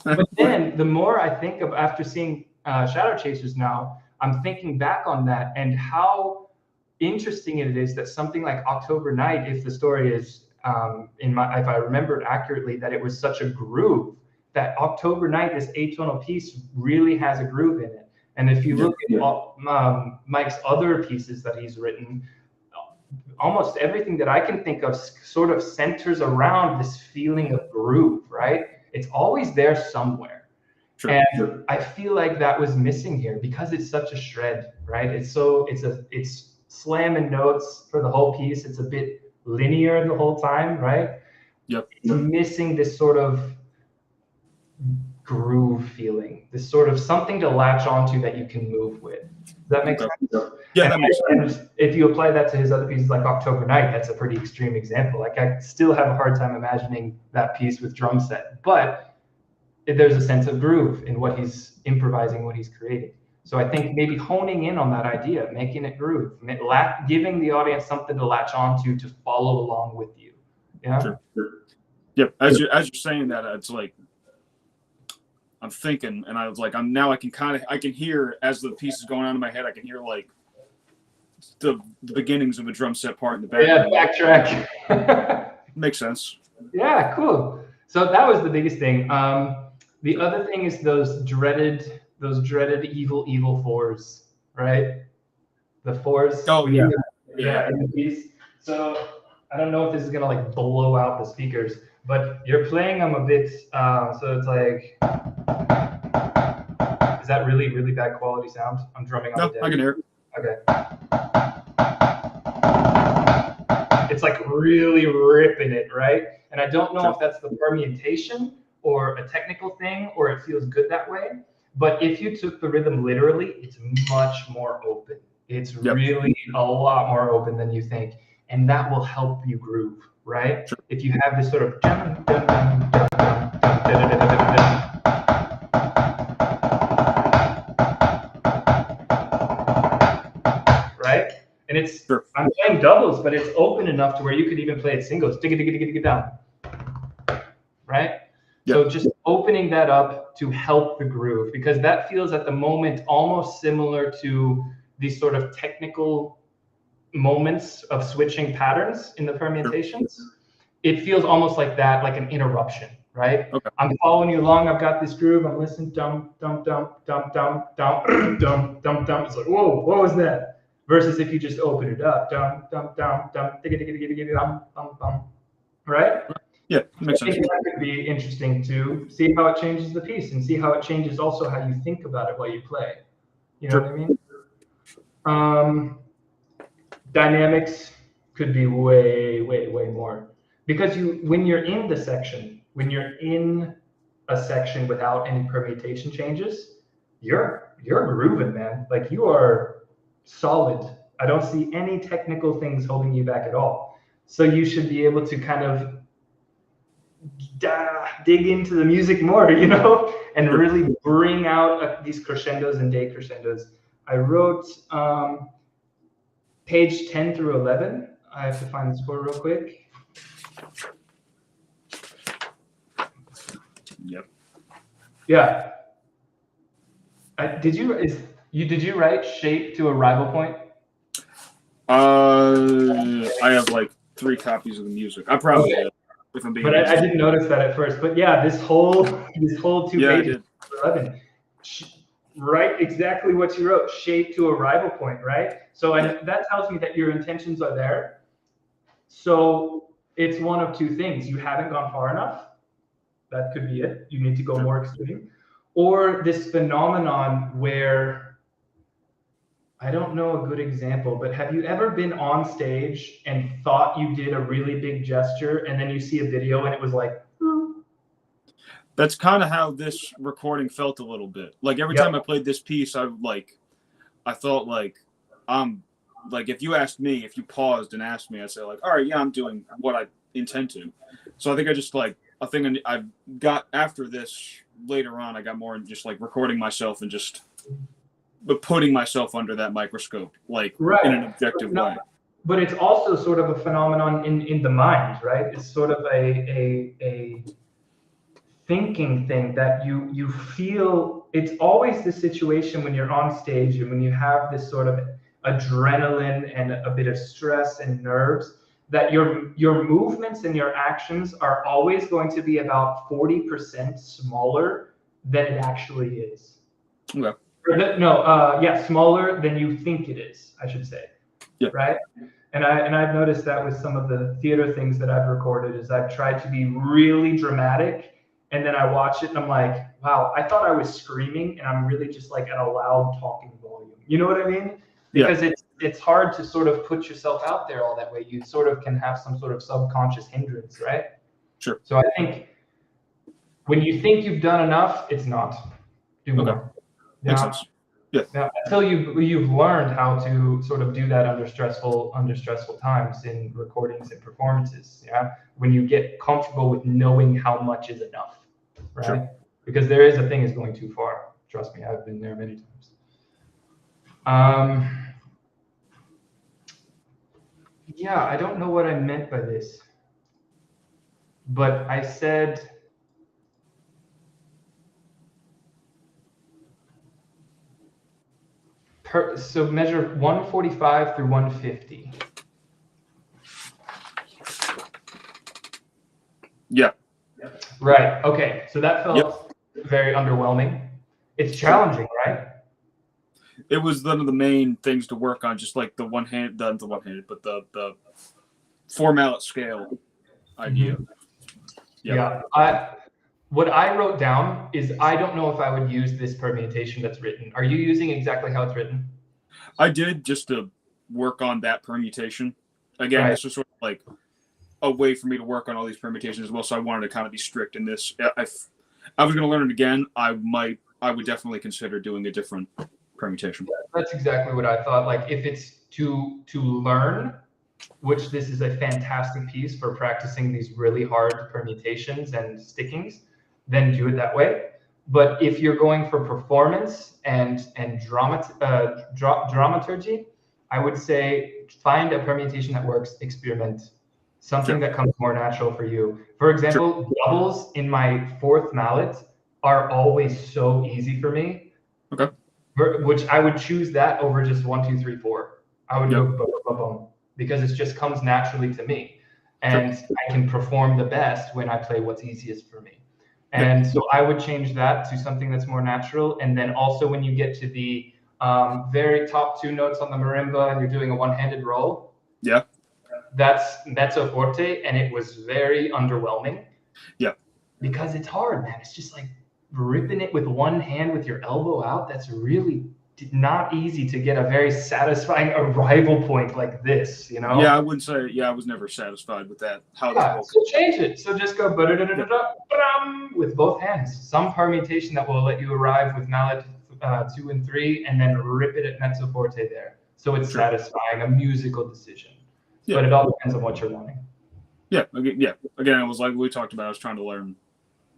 S2: But then the more I think of after seeing Shadow Chasers now, I'm thinking back on that and how interesting it is that something like October Night, if the story is if I remember accurately, that it was such a groove, that October Night, this atonal piece, really has a groove in it. And if you look at Mike's other pieces that he's written, almost everything that I can think of sort of centers around this feeling of groove, right? It's always there somewhere. And I feel like that was missing here because it's such a shred, right? It's slamming notes for the whole piece. It's a bit linear the whole time, right? It's missing this sort of groove feeling, this sort of something to latch onto that you can move with. Does that make sense?
S9: Yeah, that makes sense.
S2: And if you apply that to his other pieces like October Night, that's a pretty extreme example. Like I still have a hard time imagining that piece with drum set, but there's a sense of groove in what he's improvising, what he's creating. So I think maybe honing in on that idea, making it groove, giving the audience something to latch onto to follow along with you. Yeah.
S9: Yep. As you're saying that, it's like I'm thinking, and I was like, I can hear as the piece is going on in my head, I can hear like the beginnings of a drum set part in the background.
S2: Yeah, backtrack.
S9: Makes sense.
S2: Yeah, cool. So that was the biggest thing. The other thing is those dreaded evil fours, right? The fours.
S9: Oh yeah.
S2: In the piece. So I don't know if this is gonna like blow out the speakers, but you're playing them a bit. So it's like, is that really, really bad quality sound? I'm drumming on the deck.
S9: I can hear it.
S2: Okay. It's like really ripping it, right? And I don't know if that's the permutation or a technical thing, or it feels good that way. But if you took the rhythm literally, it's much more open. It's really a lot more open than you think. And that will help you groove, right? If you have this sort of dun, dun, dun, dun, dun, dun, dun, dun, dun, dun, right? And it's,
S9: Sure.
S2: I'm playing doubles, but it's open enough to where you could even play it singles, digga, digga, digga, digga, down, right?
S9: Yeah.
S2: So just opening that up to help the groove, because that feels at the moment almost similar to these sort of technical moments of switching patterns in the permutations. It feels almost like that, like an interruption, right?
S9: Okay.
S2: I'm following you along. I've got this groove. I'm listening. Dum dum dum dum dum dum dum dum dum. It's like, whoa, what was that? Versus if you just open it up, dum dum dum dum digga digga digga digga dum dum dum, right?
S9: Yeah, makes
S2: I
S9: sense.
S2: think that could be interesting to see how it changes the piece and see how it changes also how you think about it while you play. You know
S9: Sure.
S2: what I mean? Dynamics could be way, way, way more, because when you're in the section, when you're in a section without any permutation changes, you're grooving, man. Like, you are solid. I don't see any technical things holding you back at all. So you should be able to kind of dig into the music more, you know, and really bring out these crescendos and decrescendos. I wrote page 10 through 11. I have to find the score real quick.
S9: Yep.
S2: Yeah. Did you write shape to arrival point?
S9: I have like 3 copies of the music. I probably did. If I'm being
S2: But
S9: honest.
S2: I didn't notice that at first. But yeah, this whole 2
S9: Yeah, I
S2: pages,
S9: did.
S2: 11, write exactly what you wrote, shape to arrival point, right? So that tells me that your intentions are there. So it's one of 2 things. You haven't gone far enough. That could be it. You need to go more extreme. Or this phenomenon where, I don't know a good example, but have you ever been on stage and thought you did a really big gesture and then you see a video and it was like,
S9: That's kind of how this recording felt a little bit. Like, every time I played this piece, I thought like, like, if you asked me, if you paused and asked me, I'd say like, all right, yeah, I'm doing what I intend to. So I think I got after this later on, I got more in just like recording myself and just putting myself under that microscope, like in an objective way.
S2: But it's also sort of a phenomenon in the mind, right? It's sort of a thinking thing that you feel. It's always the situation when you're on stage and when you have this sort of adrenaline and a bit of stress and nerves, that your movements and your actions are always going to be about 40% smaller than it actually is.
S9: Okay.
S2: Smaller than you think it is, I should say.
S9: Yeah.
S2: Right? And I've noticed that with some of the theater things that I've recorded, is I've tried to be really dramatic, and then I watch it and I'm like, wow, I thought I was screaming and I'm really just like at a loud talking volume. You know what I mean? Because it's hard to sort of put yourself out there all that way. You sort of can have some sort of subconscious hindrance, right?
S9: Sure.
S2: So I think when you think you've done enough, it's not. Do more.
S9: Makes sense. Yeah.
S2: Now, until you've learned how to sort of do that under stressful times in recordings and performances. Yeah. When you get comfortable with knowing how much is enough, right? Sure. Because there is a thing is going too far. Trust me, I've been there many times. Yeah, I don't know what I meant by this, but I said, so measure 145 through 150.
S9: Yeah.
S2: Right. Okay. So that felt very underwhelming. It's challenging, right?
S9: It was one of the main things to work on, just like the four mallet scale idea.
S2: Yeah. What I wrote down is I don't know if I would use this permutation that's written. Are you using exactly how it's written?
S9: I did, just to work on that permutation. Again, This was sort of like a way for me to work on all these permutations as well. So I wanted to kind of be strict in this. If I was going to learn it again, I would definitely consider doing a different permutation.
S2: That's exactly what I thought. Like, if it's to learn, which this is a fantastic piece for practicing these really hard permutations and stickings, then do it that way. But if you're going for performance and dramaturgy, I would say find a permutation that works, experiment. Something that comes more natural for you. For example, doubles in my fourth mallet are always so easy for me.
S9: Okay.
S2: Which I would choose that over just 1, 2, 3, 4. I would go boom, boom, boom, because it just comes naturally to me. And I can perform the best when I play what's easiest for me. And so I would change that to something that's more natural. And then also when you get to the very top 2 notes on the marimba and you're doing a one-handed roll.
S9: Yeah.
S2: That's mezzo forte, and it was very underwhelming.
S9: Yeah.
S2: Because it's hard, man. It's just like ripping it with one hand with your elbow out. That's really not easy to get a very satisfying arrival point like this, you know?
S9: Yeah, I wouldn't say. Yeah, I was never satisfied with that. How
S2: so change it. So just go with both hands. Some permutation that will let you arrive with mallet 2 and 3, and then rip it at mezzo forte there. So it's satisfying, a musical decision.
S9: Yeah.
S2: But it all depends on what you're wanting.
S9: Yeah. Again, it was like we talked about. I was trying to learn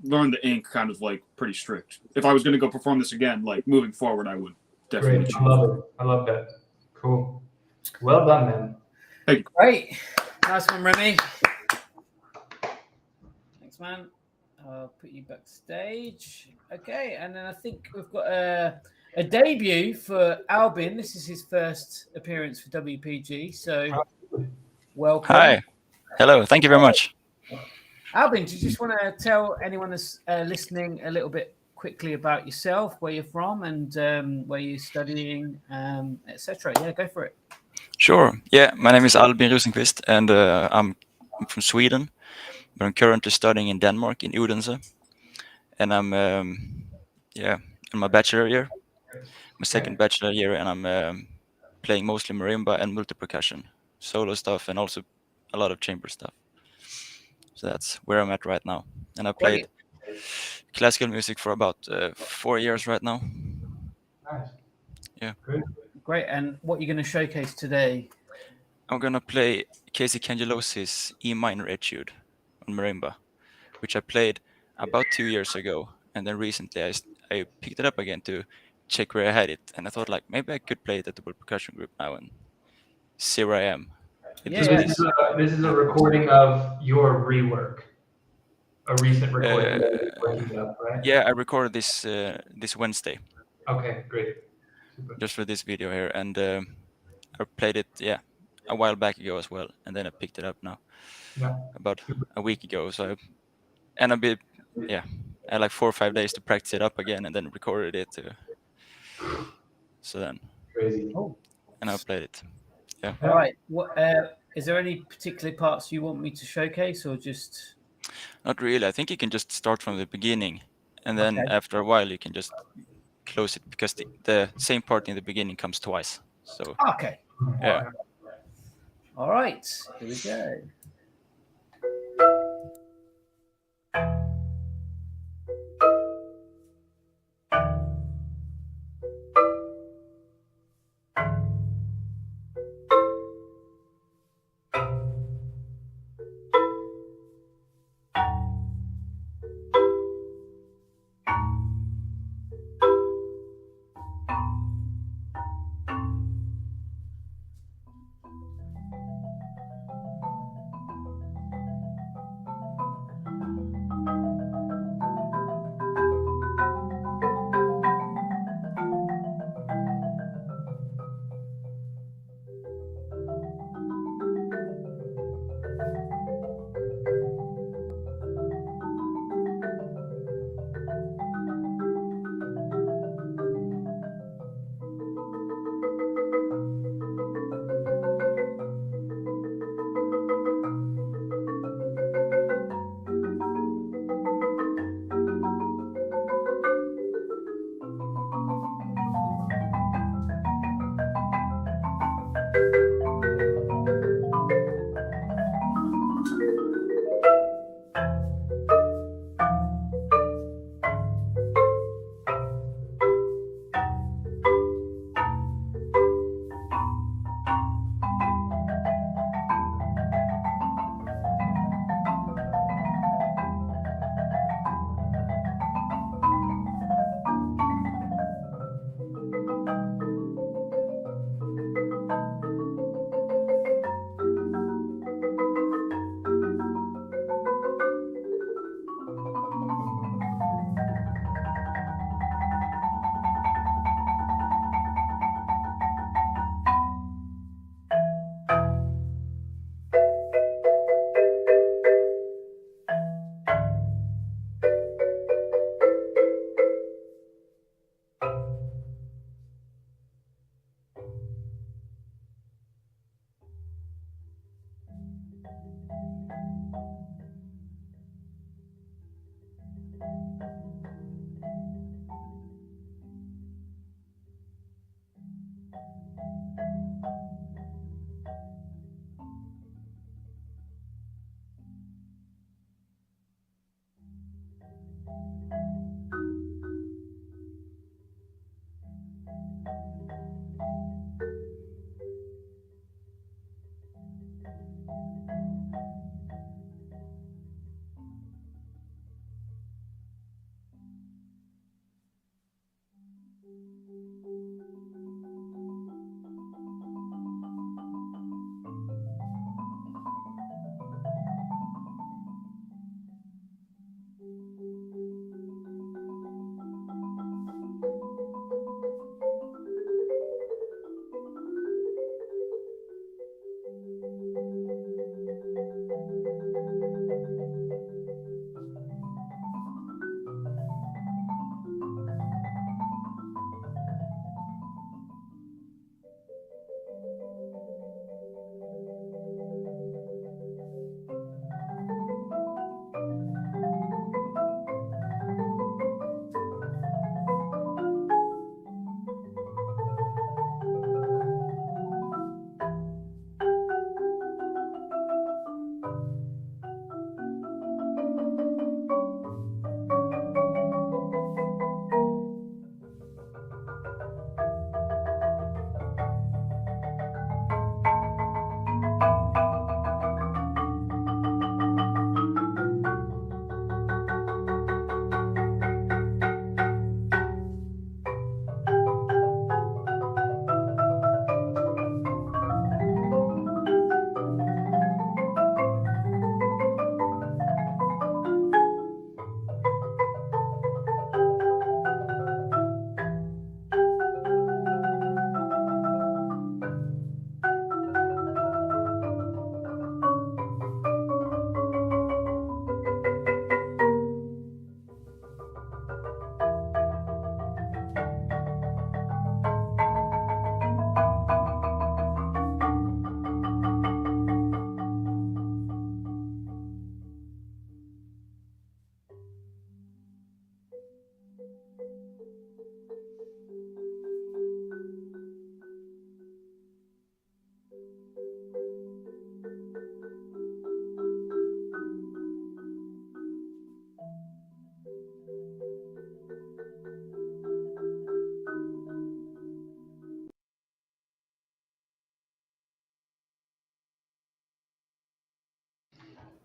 S9: the ink kind of like pretty strict. If I was going to go perform this again, like moving forward, I would definitely.
S2: Great. I love it. I love that. Cool. Well done, man.
S9: Thank you.
S1: Great. Nice one, Remy. Thanks, man. I'll put you backstage. Okay, and then I think we've got a debut for Albin. This is his first appearance for WPG, so welcome.
S10: Hi. Hello. Thank you very much.
S1: Albin, do you just want to tell anyone that's listening a little bit quickly about yourself, where you're from, and where you're studying, etc.? Yeah, go for it.
S10: Sure. Yeah, my name is Albin Rosenqvist, and I'm from Sweden, but I'm currently studying in Denmark, in Odense, and I'm in my bachelor year, my second bachelor year, and I'm playing mostly marimba and multi-percussion, solo stuff, and also a lot of chamber stuff. So that's where I'm at right now. And I played classical music for about 4 years right now.
S2: Nice.
S10: Yeah.
S1: Great. And what are you going to showcase today?
S10: I'm going to play Casey Cangelosi's E minor etude on marimba, which I played about 2 years ago. And then recently I picked it up again to check where I had it. And I thought, like, maybe I could play it at the World Percussion Group now and see where I am.
S2: This is a recording of your rework, a recent recording that you're working up, right?
S10: Yeah, I recorded this this Wednesday.
S2: Okay, great. Super.
S10: Just for this video here, and I played it a while back ago as well, and then I picked it up now about a week ago. So I had like 4 or 5 days to practice it up again, and then recorded it. So then,
S2: crazy.
S10: And I played it. Yeah.
S1: All right. What is there any particular parts you want me to showcase, or just?
S10: Not really. I think you can just start from the beginning, and then after a while you can just close it, because the same part in the beginning comes twice. So.
S1: Okay.
S10: Yeah.
S1: All right. Here we go.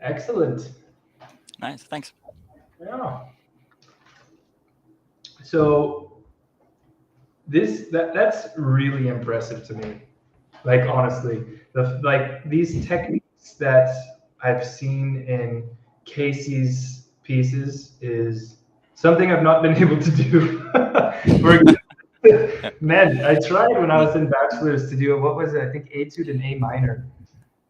S2: Excellent.
S10: Nice, thanks.
S2: Yeah. So that's really impressive to me. Like honestly, like these techniques that I've seen in Casey's pieces is something I've not been able to do. For example, man, I tried when I was in bachelor's to do what was it? I think etude and A minor.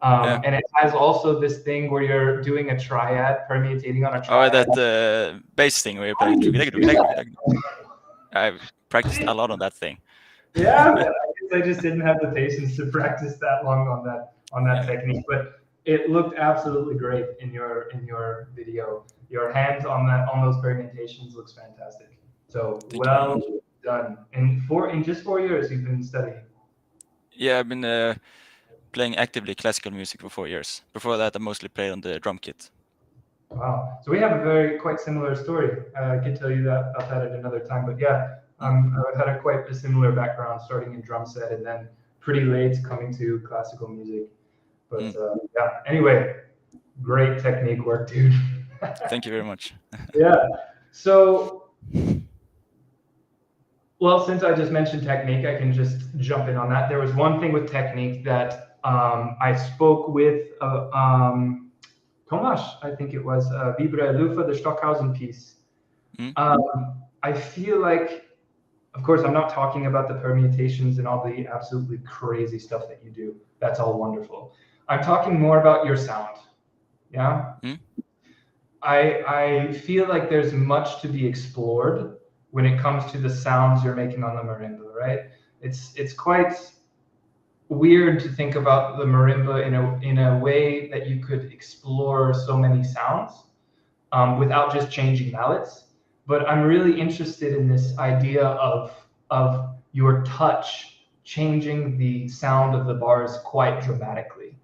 S2: And it has also this thing where you're doing a triad, permutating on a triad.
S10: Oh, that bass thing where you're playing. I've practiced a lot on that thing.
S2: Yeah, man, I just didn't have the patience to practice that long on that technique, but it looked absolutely great in your video. Your hands on those permutations looks fantastic. So well done. And in just 4 years you've been studying.
S10: Yeah, I've been playing actively classical music for 4 years. Before that, I mostly played on the drum kit.
S2: Wow. So we have a quite similar story. I could tell you about that at another time, but yeah, I've had quite a similar background, starting in drum set and then pretty late coming to classical music. But yeah, anyway, great technique work, dude.
S10: Thank you very much.
S2: Yeah. So, well, since I just mentioned technique, I can just jump in on that. There was one thing with technique that I spoke with Tomasz, I think it was, Vibra e Lufa, the Stockhausen piece. I feel like, of course, I'm not talking about the permutations and all the absolutely crazy stuff that you do. That's all wonderful. I'm talking more about your sound. Yeah. I feel like there's much to be explored when it comes to the sounds you're making on the marimba, right? It's quite weird to think about the marimba in a way that you could explore so many sounds without just changing mallets. But I'm really interested in this idea of your touch changing the sound of the bars quite dramatically,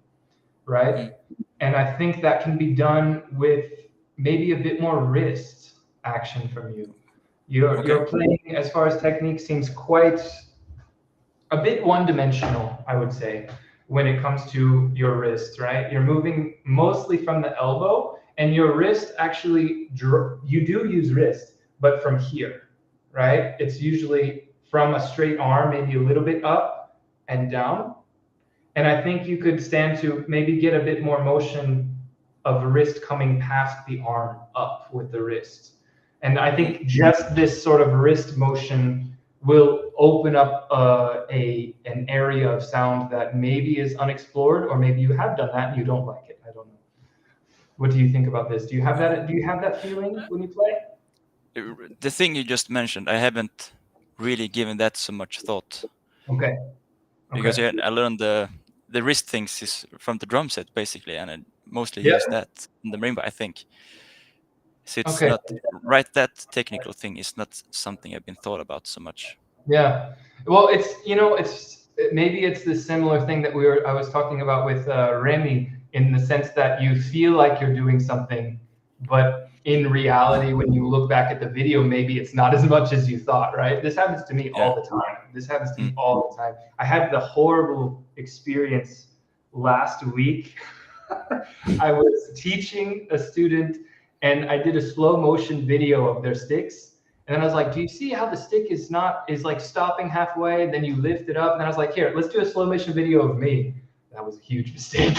S2: right? And I think that can be done with maybe a bit more wrist action from you. Your playing, as far as technique, seems quite a bit one-dimensional, I would say, when it comes to your wrist, right? You're moving mostly from the elbow, and your wrist actually, you do use wrist, but from here, right? It's usually from a straight arm, maybe a little bit up and down. And I think you could stand to maybe get a bit more motion of wrist coming past the arm up with the wrist. And I think just this sort of wrist motion will open up an area of sound that maybe is unexplored, or maybe you have done that and you don't like it. I don't know. What do you think about this? Do you have that feeling when you play?
S10: The thing you just mentioned, I haven't really given that so much thought.
S2: Okay.
S10: Because I learned the wrist things is from the drum set basically, and I mostly use that in the marimba, I think. So it's not right. That technical thing is not something I've been thought about so much.
S2: Yeah. Well, maybe it's the similar thing that I was talking about with Remy, in the sense that you feel like you're doing something, but in reality, when you look back at the video, maybe it's not as much as you thought, right? This happens to me all the time. I had the horrible experience last week. I was teaching a student and I did a slow motion video of their sticks. And then I was like, do you see how the stick is like stopping halfway? And then you lift it up. And then I was like, here, let's do a slow motion video of me. That was a huge mistake.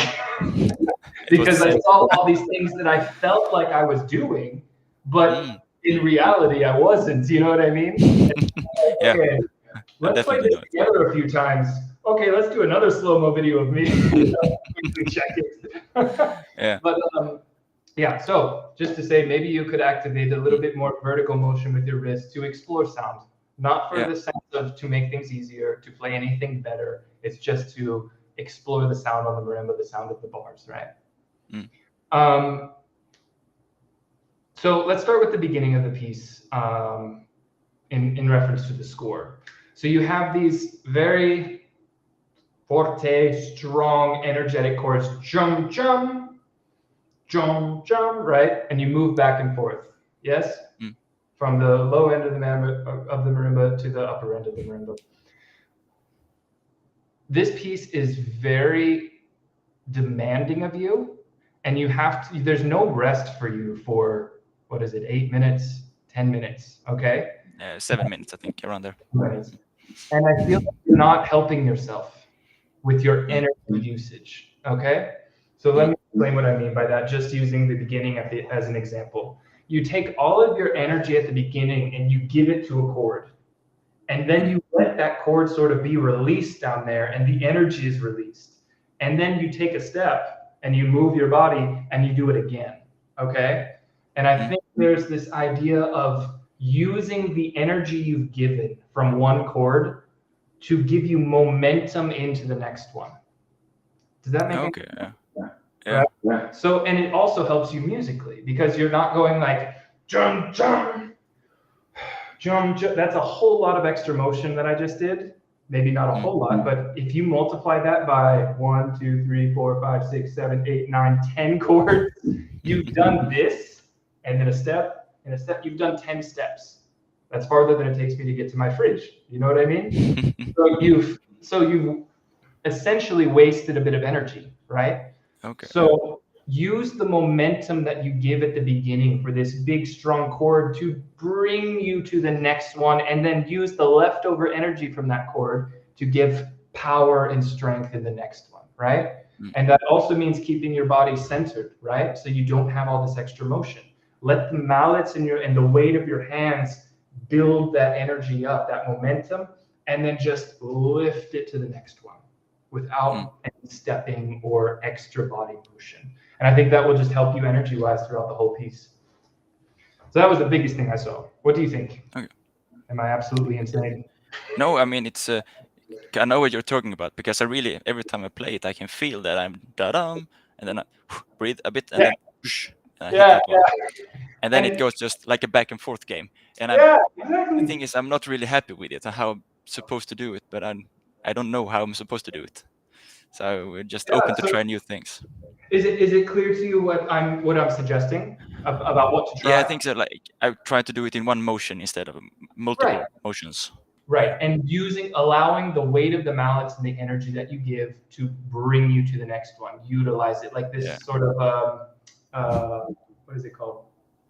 S2: Because I saw all these things that I felt like I was doing, but in reality, I wasn't. You know what I mean? Okay, let's play this together a few times. Okay, let's do another slow-mo video of me. Quickly check it. But yeah, so just to say, maybe you could activate a little bit more vertical motion with your wrist to explore sound. Not for the sense of to make things easier, to play anything better. It's just to explore the sound on the marimba, the sound of the bars, right? So let's start with the beginning of the piece in reference to the score. So you have these very forte, strong, energetic chords, jum, jum, jum, jum, right? And you move back and forth, yes? From the low end of the marimba to the upper end of the marimba. This piece is very demanding of you, and you have to, there's no rest for you for, what is it, 8 minutes, 10 minutes, okay?
S10: 7 minutes, I think, around there.
S2: Minutes. And I feel like you're not helping yourself with your energy usage, okay? So let me explain what I mean by that, just using the beginning as an example. You take all of your energy at the beginning and you give it to a chord. And then you let that chord sort of be released down there and the energy is released. And then you take a step and you move your body and you do it again, okay? And I think there's this idea of using the energy you've given from one chord to give you momentum into the next one. Does that make sense?
S10: Okay. Yeah.
S2: Right? So, and it also helps you musically because you're not going like, jump, jump, jump, jump. That's a whole lot of extra motion that I just did. Maybe not a whole lot, but if you multiply that by 1, 2, 3, 4, 5, 6, 7, 8, 9, 10 chords, you've done this, and then a step, and a step. You've done 10 steps. That's farther than it takes me to get to my fridge. You know what I mean? So you've essentially wasted a bit of energy, right?
S10: Okay.
S2: So use the momentum that you give at the beginning for this big, strong chord to bring you to the next one, and then use the leftover energy from that chord to give power and strength in the next one, right? And that also means keeping your body centered, right? So you don't have all this extra motion. Let the mallets and the weight of your hands build that energy up, that momentum, and then just lift it to the next one without any stepping or extra body motion. And I think that will just help you energy-wise throughout the whole piece. So that was the biggest thing I saw. What do you think?
S10: Okay.
S2: Am I absolutely insane?
S10: No, I mean, it's I know what you're talking about because I really, every time I play it, I can feel that I'm da-dum, and then I breathe a bit, and then and I hit that one. And then it goes just like a back and forth game. And
S2: exactly.
S10: The thing is, I'm not really happy with it and how I'm supposed to do it, but I don't know how I'm supposed to do it. So we're just open to try new things.
S2: Is it clear to you what I'm suggesting about what to try?
S10: Yeah, I think so. Like I try to do it in one motion instead of multiple motions.
S2: Right, and allowing the weight of the mallets and the energy that you give to bring you to the next one. Utilize it like this sort of what is it called?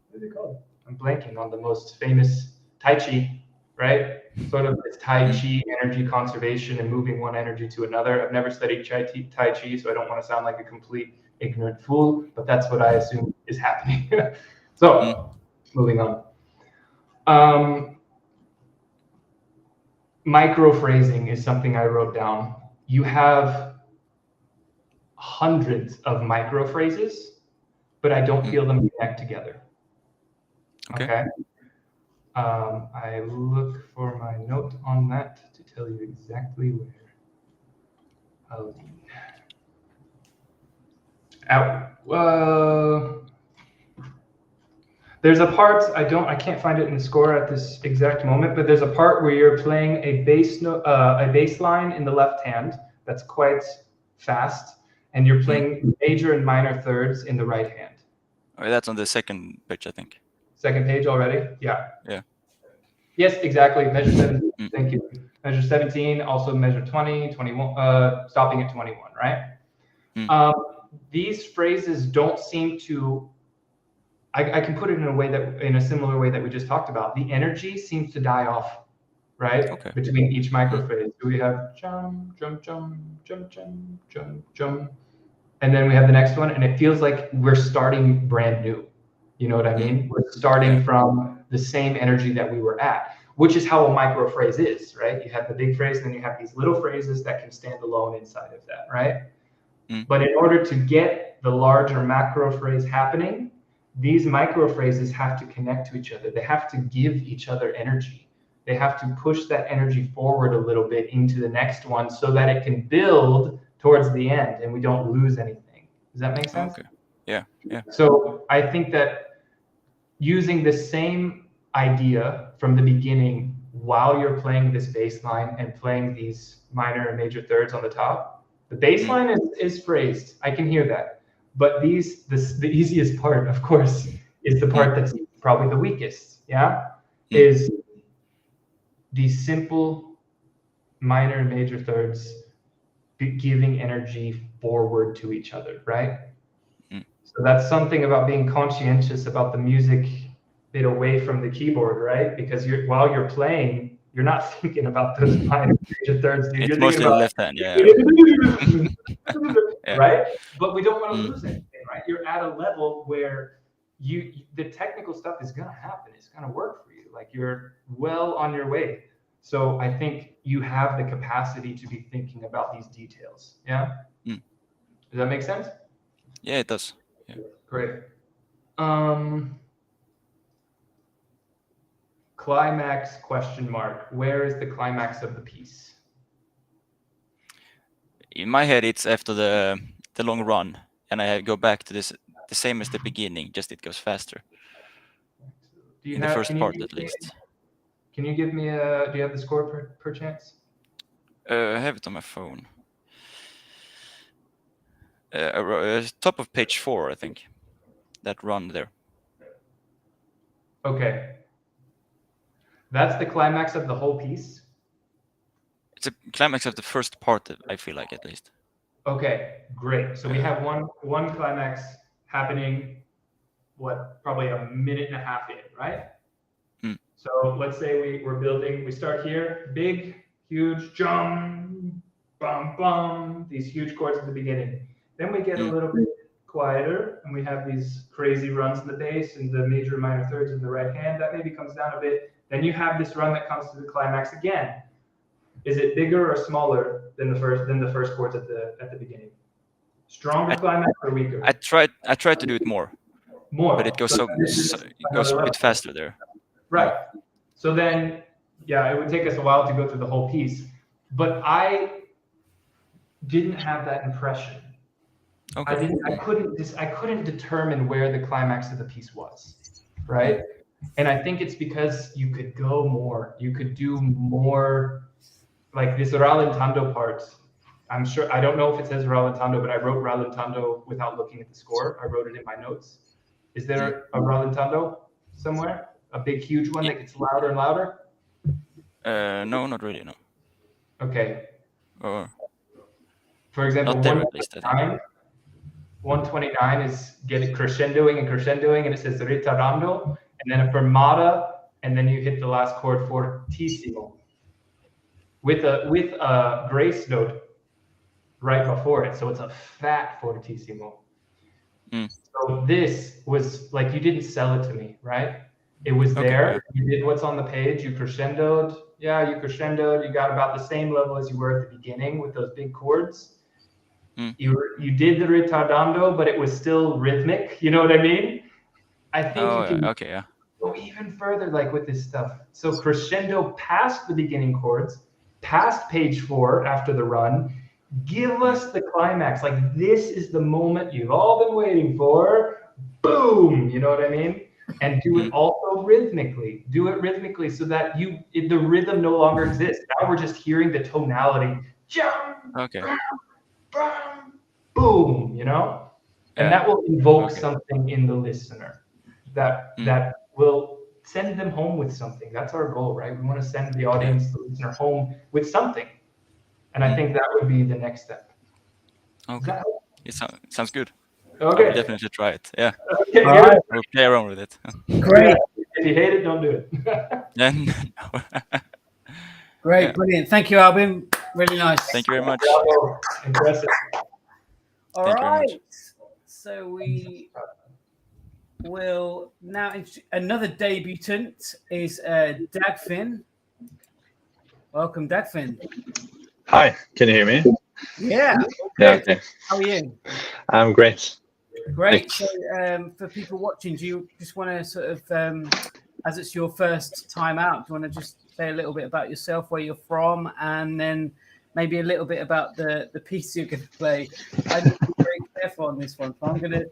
S2: What is it called? I'm blanking on the most famous Tai Chi, right? Sort of this Tai Chi energy conservation and moving one energy to another. I've never studied Tai Chi, so I don't want to sound like a complete ignorant fool, but that's what I assume is happening. So, moving on. Microphrasing is something I wrote down. You have hundreds of microphrases, but I don't feel them connect together. Okay. I look for my note on that to tell you exactly where. There's a part I can't find it in the score at this exact moment, but there's a part where you're playing a bass line in the left hand that's quite fast, and you're playing major and minor thirds in the right hand.
S10: Oh, that's on the second page, I think.
S2: Second page already? Yeah.
S10: Yeah.
S2: Yes, exactly. Measure 17. Thank you. Measure 17, also measure 20, 21, stopping at 21, right? These phrases don't seem to, I can put it in a similar way that we just talked about. The energy seems to die off, right?
S10: Okay.
S2: Between each microphrase. So we have jump, jump, jump, jump, jump, jump, jump. And then we have the next one, and it feels like we're starting brand new. You know what I mean? We're starting from the same energy that we were at, which is how a microphrase is, right? You have the big phrase, and then you have these little phrases that can stand alone inside of that, right? But in order to get the larger macro phrase happening, these micro phrases have to connect to each other. They have to give each other energy. They have to push that energy forward a little bit into the next one so that it can build towards the end and we don't lose anything. Does that make sense?
S10: Okay. Yeah.
S2: So I think that using the same idea from the beginning while you're playing this bass line and playing these minor and major thirds on the top, the bass line is phrased. I can hear that. But the easiest part, of course, is the part that's probably the weakest, is these simple minor and major thirds giving energy forward to each other, right? So that's something about being conscientious about the music bit away from the keyboard, right? Because while you're playing, you're not thinking about those minor major thirds, dude.
S10: It's
S2: You're
S10: mostly
S2: thinking
S10: the
S2: about
S10: left hand, yeah. Yeah.
S2: right? But we don't want to
S10: Mm.
S2: lose anything, right? You're at a level where the technical stuff is gonna happen. It's gonna work for you. Like you're well on your way. So I think you have the capacity to be thinking about these details. Yeah.
S10: Mm.
S2: Does that make sense?
S10: Yeah, it does. Yeah.
S2: Great. Climax question mark. Where is the climax of the piece?
S10: In my head, it's after the long run, and I go back to this the same as the beginning, just it goes faster.
S2: Do you
S10: In
S2: have
S10: the first
S2: can you
S10: part,
S2: give
S10: at
S2: me-
S10: least.
S2: Can you give me a? Do you have the score per chance?
S10: I have it on my phone. Top of page 4, I think. That run there.
S2: Okay. That's the climax of the whole piece.
S10: It's a climax of the first part, I feel like, at least.
S2: Okay, great. So we have one climax happening, what, probably a minute and a half in, right?
S10: Mm.
S2: So let's say we're building, we start here, big, huge, jump, bum, bum, these huge chords at the beginning. Then we get a little bit quieter and we have these crazy runs in the bass and the major minor thirds in the right hand. That maybe comes down a bit. Then you have this run that comes to the climax again. Is it bigger or smaller than the first chords at the beginning? Stronger climax or weaker?
S10: I tried to do it more.
S2: More.
S10: But it goes it goes a bit faster there.
S2: Right. So then, yeah, it would take us a while to go through the whole piece, but I didn't have that impression.
S10: Okay.
S2: I couldn't determine where the climax of the piece was, right? And I think it's because you could go more, you could do more, like this rallentando part. I'm sure, I don't know if it says rallentando, but I wrote rallentando without looking at the score. I wrote it in my notes. Is there a rallentando somewhere? A big, huge one that gets louder and louder?
S10: No, not really, no.
S2: Okay.
S10: Or
S2: For example,
S10: not there at least, I think.
S2: 129 is getting crescendoing, and it says ritardando, and then a fermata, and then you hit the last chord fortissimo with a grace note right before it, so it's a fat fortissimo. So this was like, you didn't sell it to me, right? It was there. You did what's on the page. You crescendoed. Yeah, you crescendoed. You got about the same level as you were at the beginning with those big chords. You did the ritardando, but it was still rhythmic. You know what I mean? I think you can go even further, like with this stuff. So crescendo past the beginning chords, past page 4 after the run. Give us the climax. Like, this is the moment you've all been waiting for. Boom. You know what I mean? And do it also rhythmically. Do it rhythmically so that the rhythm no longer exists. Now we're just hearing the tonality. Jump.
S10: Okay.
S2: Boom. You know? And that will invoke something in the listener that will send them home with something. That's our goal, right? We want to send the audience, the listener, home with something. And I think that would be the next step.
S10: Okay. It sounds good.
S2: Okay.
S10: I'll definitely try it. Yeah.
S2: Okay,
S1: all right.
S10: We'll play around with it.
S1: Great.
S2: If you hate it, don't do it.
S1: Great, brilliant. Thank you, Albin. Really nice.
S10: Thank you very much.
S2: Bravo. Impressive.
S1: All
S10: Thank you very
S1: right.
S10: much.
S1: So we will now, another debutant is Dagfinn. Welcome, Dagfinn.
S11: Hi, can you hear me?
S1: Yeah.
S11: Yeah, okay.
S1: How are you?
S11: I'm great.
S1: Great. So for people watching, do you just want to sort of, as it's your first time out, do you want to just say a little bit about yourself, where you're from, and then maybe a little bit about the piece you're going to play? I need to be very careful on this one, so I'm going to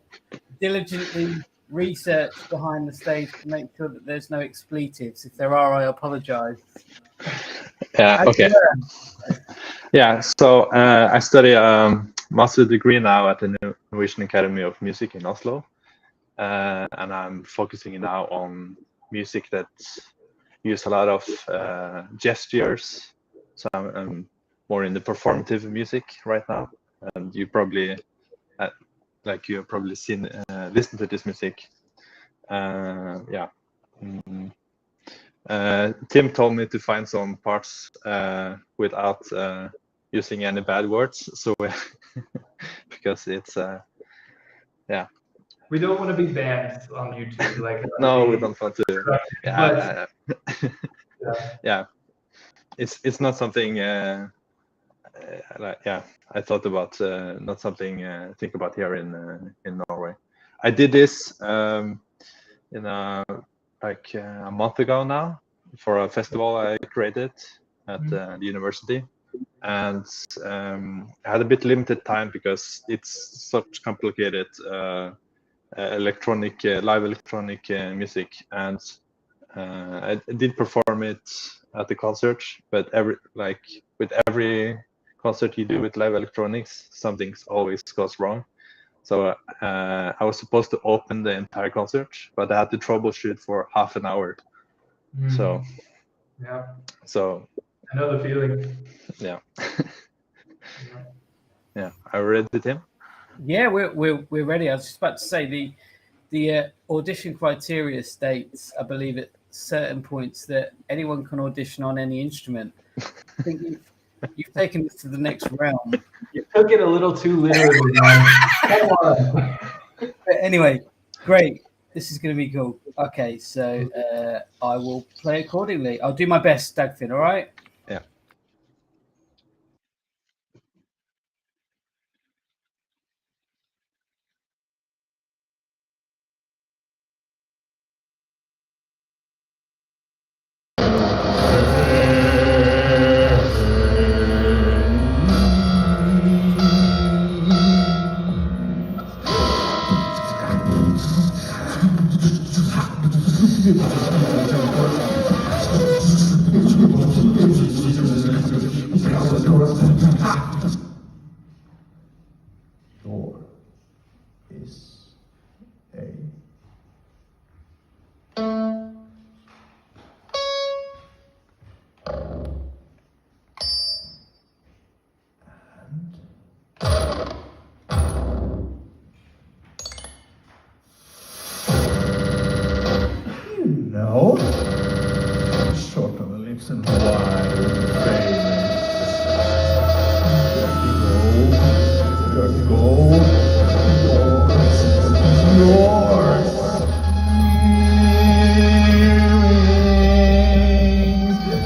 S1: diligently research behind the stage to make sure that there's no expletives. If there are, I apologize.
S11: Yeah, okay. Yeah, so I study a master's degree now at the Norwegian Academy of Music in Oslo. And I'm focusing now on music that use a lot of gestures. So I'm more in the performative music right now. And you probably, like you have probably seen, listened to this music. Yeah. Tim told me to find some parts without using any bad words, so because it's yeah.
S2: We don't want to be banned on YouTube. Like
S11: no, we don't want to. Yeah,
S2: yeah.
S11: Yeah, it's not something. Like, yeah, I thought about not something to think about here in Norway. I did this like a month ago now for a festival I created at the university, and I had a bit limited time because it's such complicated electronic live electronic music, and I did perform it at the concert, but with every concert you do with live electronics, something always goes wrong. So I was supposed to open the entire concert, but I had to troubleshoot for half an hour. So
S2: yeah.
S11: So
S2: I know the feeling.
S11: Yeah. Yeah. Are we ready, Tim?
S1: Yeah, we're ready. I was just about to say the audition criteria states, I believe, at certain points that anyone can audition on any instrument. I think you've taken this to the next realm.
S2: You took it a little too literally, man. Come on.
S1: But anyway, great. This is going to be cool. Okay, so I will play accordingly. I'll do my best, Dagfinn, all right?
S11: Yeah.
S12: Door is A. No. Short on the lips and wide with the frame. Dirty gold. Yours. Earrings of the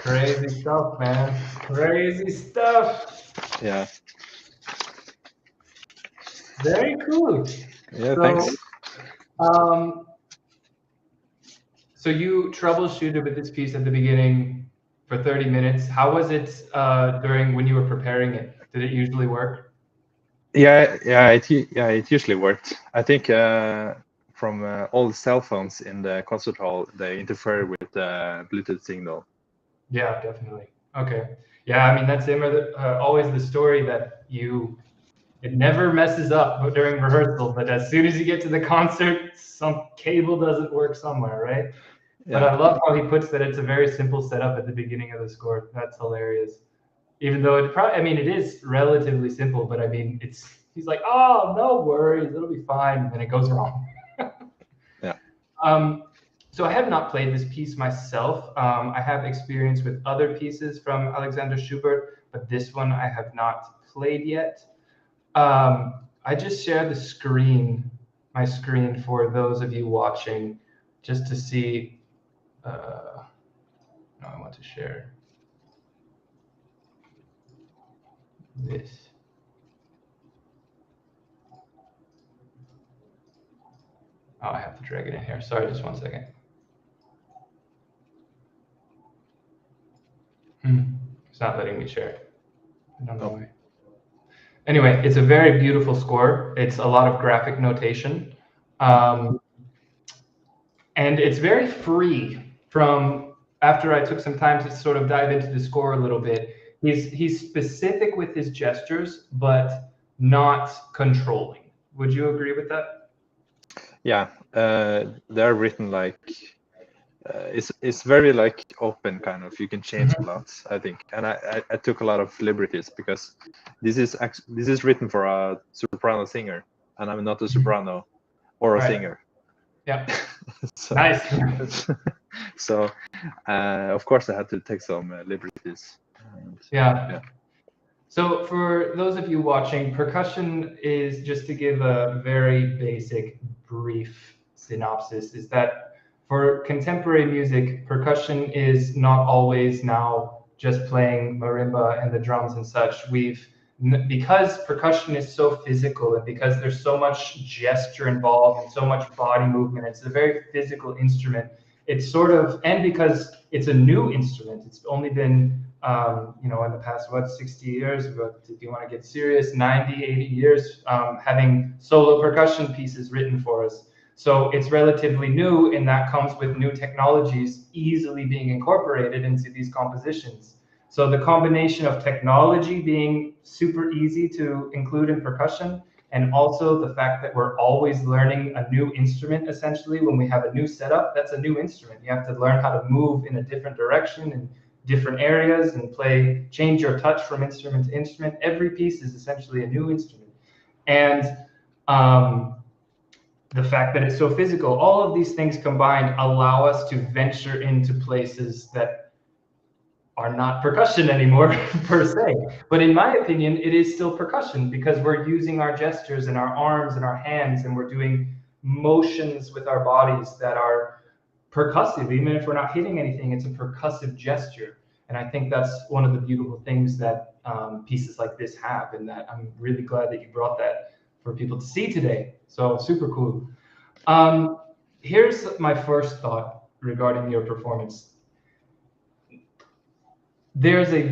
S2: Crazy stuff, man. Crazy stuff.
S11: Yeah.
S2: Very cool.
S11: Yeah.
S2: So,
S11: Thanks.
S2: So you troubleshooted with this piece at the beginning for 30 minutes. How was it during when you were preparing it? Did it usually work?
S11: Yeah. It usually worked. I think from all the cell phones in the concert hall, they interfere with the Bluetooth signal.
S2: Yeah, definitely. Okay. Yeah, I mean that's always the story that it never messes up during rehearsal, but as soon as you get to the concert, some cable doesn't work somewhere, right?
S11: Yeah.
S2: But I love how he puts that it's a very simple setup at the beginning of the score. That's hilarious. Even though it is relatively simple, but I mean, he's like, oh, no worries, it'll be fine, and then it goes wrong.
S11: Yeah.
S2: So I have not played this piece myself. I have experience with other pieces from Alexander Schubert, but this one I have not played yet. I just shared my screen for those of you watching, just to see. No, I want to share this. Oh, I have to drag it in here. Sorry, just 1 second. It's not letting me share. I don't know why. Anyway, it's a very beautiful score. It's a lot of graphic notation. And it's very free from, after I took some time to sort of dive into the score a little bit, he's specific with his gestures, but not controlling. Would you agree with that?
S11: Yeah, they're written like it's very like open kind of. You can change a lot, I think, and I took a lot of liberties because this is written for a soprano singer, and I'm not a soprano or a singer.
S2: Yeah.
S11: So,
S2: nice.
S11: So of course I had to take some liberties.
S2: Yeah. So for those of you watching, percussion is, just to give a very basic, brief synopsis, is that for contemporary music, percussion is not always now just playing marimba and the drums and such. Because percussion is so physical and because there's so much gesture involved and so much body movement, it's a very physical instrument. It's sort of, and because it's a new instrument, it's only been in the past, 60 years, but if you want to get serious, 90, 80 years, having solo percussion pieces written for us. So it's relatively new, and that comes with new technologies easily being incorporated into these compositions. So the combination of technology being super easy to include in percussion, and also the fact that we're always learning a new instrument, essentially, when we have a new setup, that's a new instrument. You have to learn how to move in a different direction and different areas and change your touch from instrument to instrument. Every piece is essentially a new instrument. And the fact that it's so physical, all of these things combined allow us to venture into places that are not percussion anymore per se. But in my opinion, it is still percussion because we're using our gestures and our arms and our hands, and we're doing motions with our bodies that are percussive. Even if we're not hitting anything, it's a percussive gesture. And I think that's one of the beautiful things that pieces like this have, and that I'm really glad that you brought that for people to see today. So super cool. Here's my first thought regarding your performance. There's a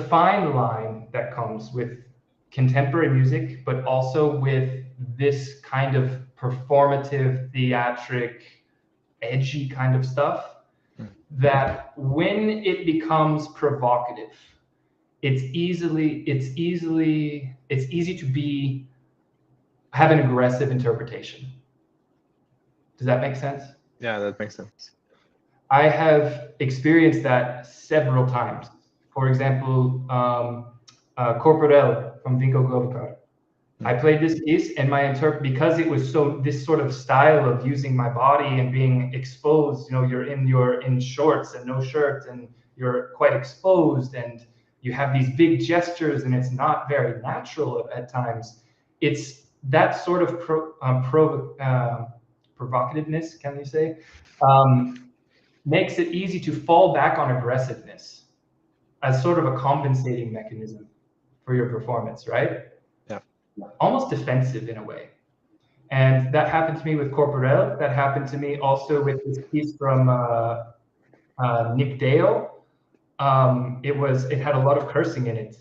S2: fine line that comes with contemporary music, but also with this kind of performative, theatric, edgy kind of stuff, that when it becomes provocative, it's easy to have an aggressive interpretation. Does that make sense?
S11: Yeah, that makes sense.
S2: I have experienced that several times. For example, Corporel from Vinko Govkar. I played this piece, and because it was this sort of style of using my body and being exposed, you're in shorts and no shirt, and you're quite exposed, and you have these big gestures, and it's not very natural at times. It's that sort of provocativeness, can you say, makes it easy to fall back on aggressiveness as sort of a compensating mechanism for your performance, right?
S11: Yeah.
S2: Almost defensive in a way. And that happened to me with Corporel. That happened to me also with this piece from Nick Dale. It had a lot of cursing in it.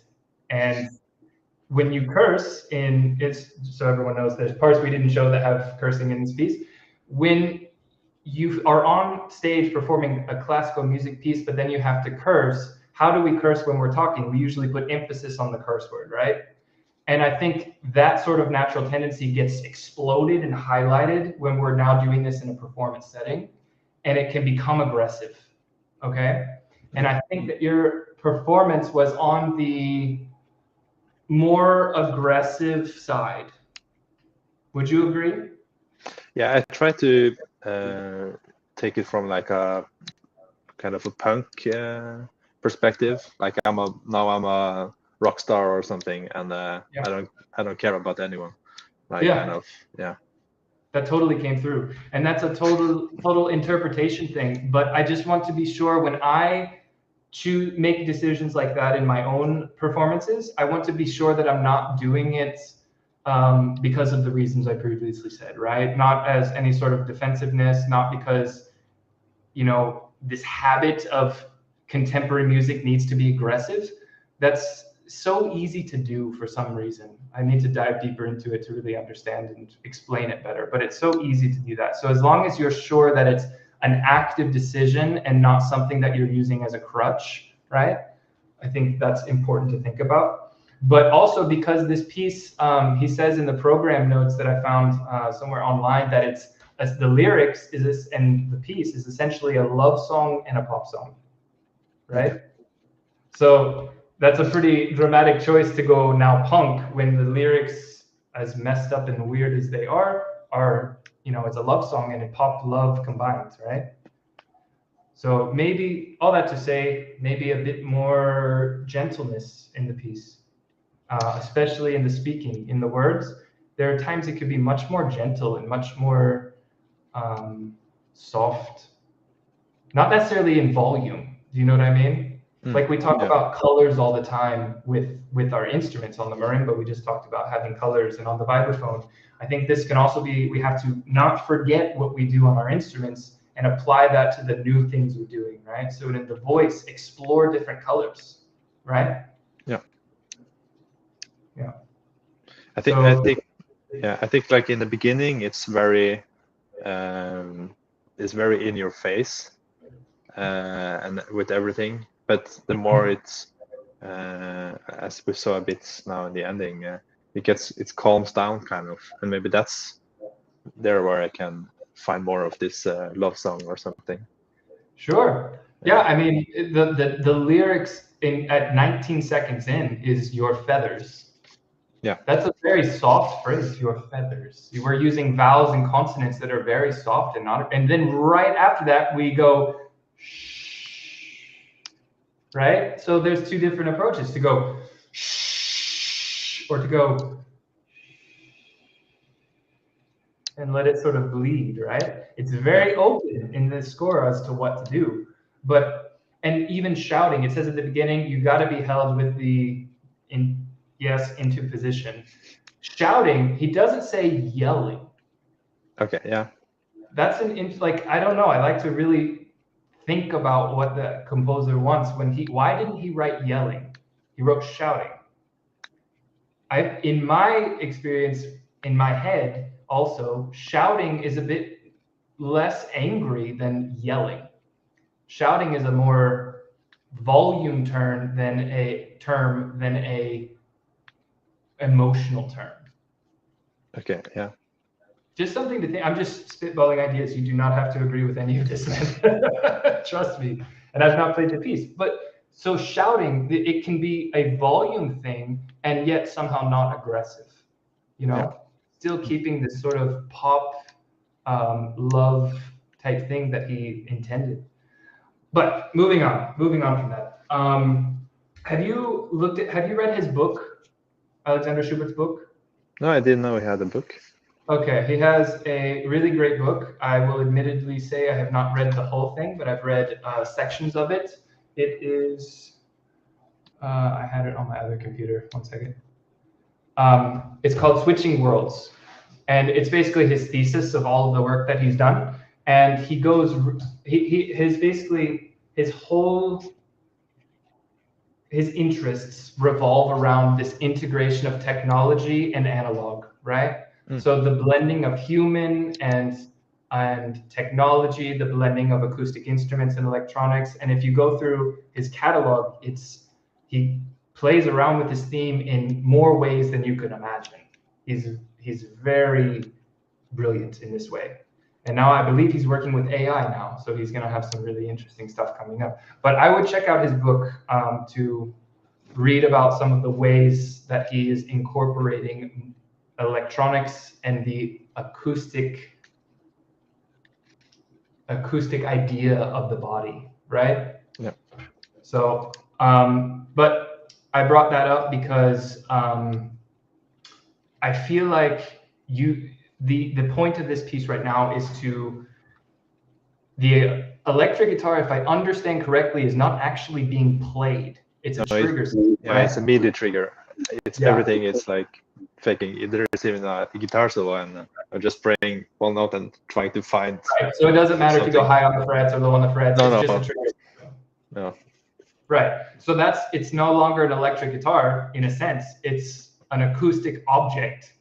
S2: And when you curse so everyone knows there's parts we didn't show that have cursing in this piece. When you are on stage performing a classical music piece, but then you have to curse, how do we curse when we're talking? We usually put emphasis on the curse word, right? And I think that sort of natural tendency gets exploded and highlighted when we're now doing this in a performance setting, and it can become aggressive, okay? And I think that your performance was on the more aggressive side. Would you agree?
S11: Yeah, I try to take it from like a kind of a punk perspective. Like I'm a rock star or something, and I don't care about anyone. Like kind of, yeah.
S2: That totally came through, and that's a total interpretation thing. But I just want to be sure when I make decisions like that in my own performances, I want to be sure that I'm not doing it because of the reasons I previously said, right? Not as any sort of defensiveness, not because, this habit of contemporary music needs to be aggressive. That's so easy to do for some reason. I need to dive deeper into it to really understand and explain it better, but it's so easy to do that. So as long as you're sure that it's an active decision and not something that you're using as a crutch, right? I think that's important to think about. But also because this piece, he says in the program notes that I found somewhere online that the lyrics and the piece is essentially a love song and a pop song, right? So that's a pretty dramatic choice to go now punk when the lyrics, as messed up and weird as they are, it's a love song and a pop love combined, right? So maybe, all that to say, maybe a bit more gentleness in the piece, especially in the speaking, in the words. There are times it could be much more gentle and much more soft, not necessarily in volume. Do you know what I mean? Like we talk about colors all the time with our instruments. On the marimba, we just talked about having colors, and on the vibraphone, I think this can also be, we have to not forget what we do on our instruments and apply that to the new things we're doing, right? So in the voice, explore different colors, right?
S11: Yeah.
S2: Yeah.
S11: I think like in the beginning, it's very in your face, and with everything. But the more it's, as we saw a bit now in the ending, it calms down kind of, and maybe that's there where I can find more of this love song or something.
S2: Sure. Yeah, I mean the lyrics at 19 seconds in is your feathers.
S11: Yeah.
S2: That's a very soft phrase, your feathers. We're using vowels and consonants that are very soft and then right after that we go shh, right? So there's two different approaches, to go shh or to go and let it sort of bleed, right? It's very open in this score as to what to do. And even shouting, it says at the beginning, you got to be held with into position. Shouting, he doesn't say yelling.
S11: Okay, yeah.
S2: That's I don't know. I like to really think about what the composer wants why didn't he write yelling? He wrote shouting. In my experience, in my head, also, shouting is a bit less angry than yelling. Shouting is a more volume term than a emotional term.
S11: Okay, yeah.
S2: Just something to think. I'm just spitballing ideas. You do not have to agree with any of this, man. Trust me. And I've not played the piece. But so shouting, it can be a volume thing and yet somehow not aggressive. Still keeping this sort of pop love type thing that he intended. But moving on from that. Have you read his book, Alexander Schubert's book?
S11: No, I didn't know he had a book.
S2: Okay, he has a really great book. I will admittedly say I have not read the whole thing, but I've read sections of it. It is, I had it on my other computer, 1 second. It's called Switching Worlds. And it's basically his thesis of all of the work that he's done. And he goes, his interests revolve around this integration of technology and analog, right? So the blending of human and technology, the blending of acoustic instruments and electronics. And if you go through his catalog, he plays around with this theme in more ways than you could imagine. He's very brilliant in this way. And now I believe he's working with AI now, so he's going to have some really interesting stuff coming up. But I would check out his book to read about some of the ways that he is incorporating electronics and the acoustic idea of the body, right?
S11: Yeah.
S2: So, but I brought that up because I feel like the point of this piece right now is the electric guitar, if I understand correctly, is not actually being played. It's a trigger.
S11: Yeah, it's a MIDI trigger. It's everything. It's like faking. There is even a guitar solo, and I'm just playing one note and trying to find.
S2: Right. So it doesn't matter if you go high on the frets or low on the frets.
S11: No,
S2: it's just a trigger.
S11: No.
S2: Right. So it's no longer an electric guitar in a sense. It's an acoustic object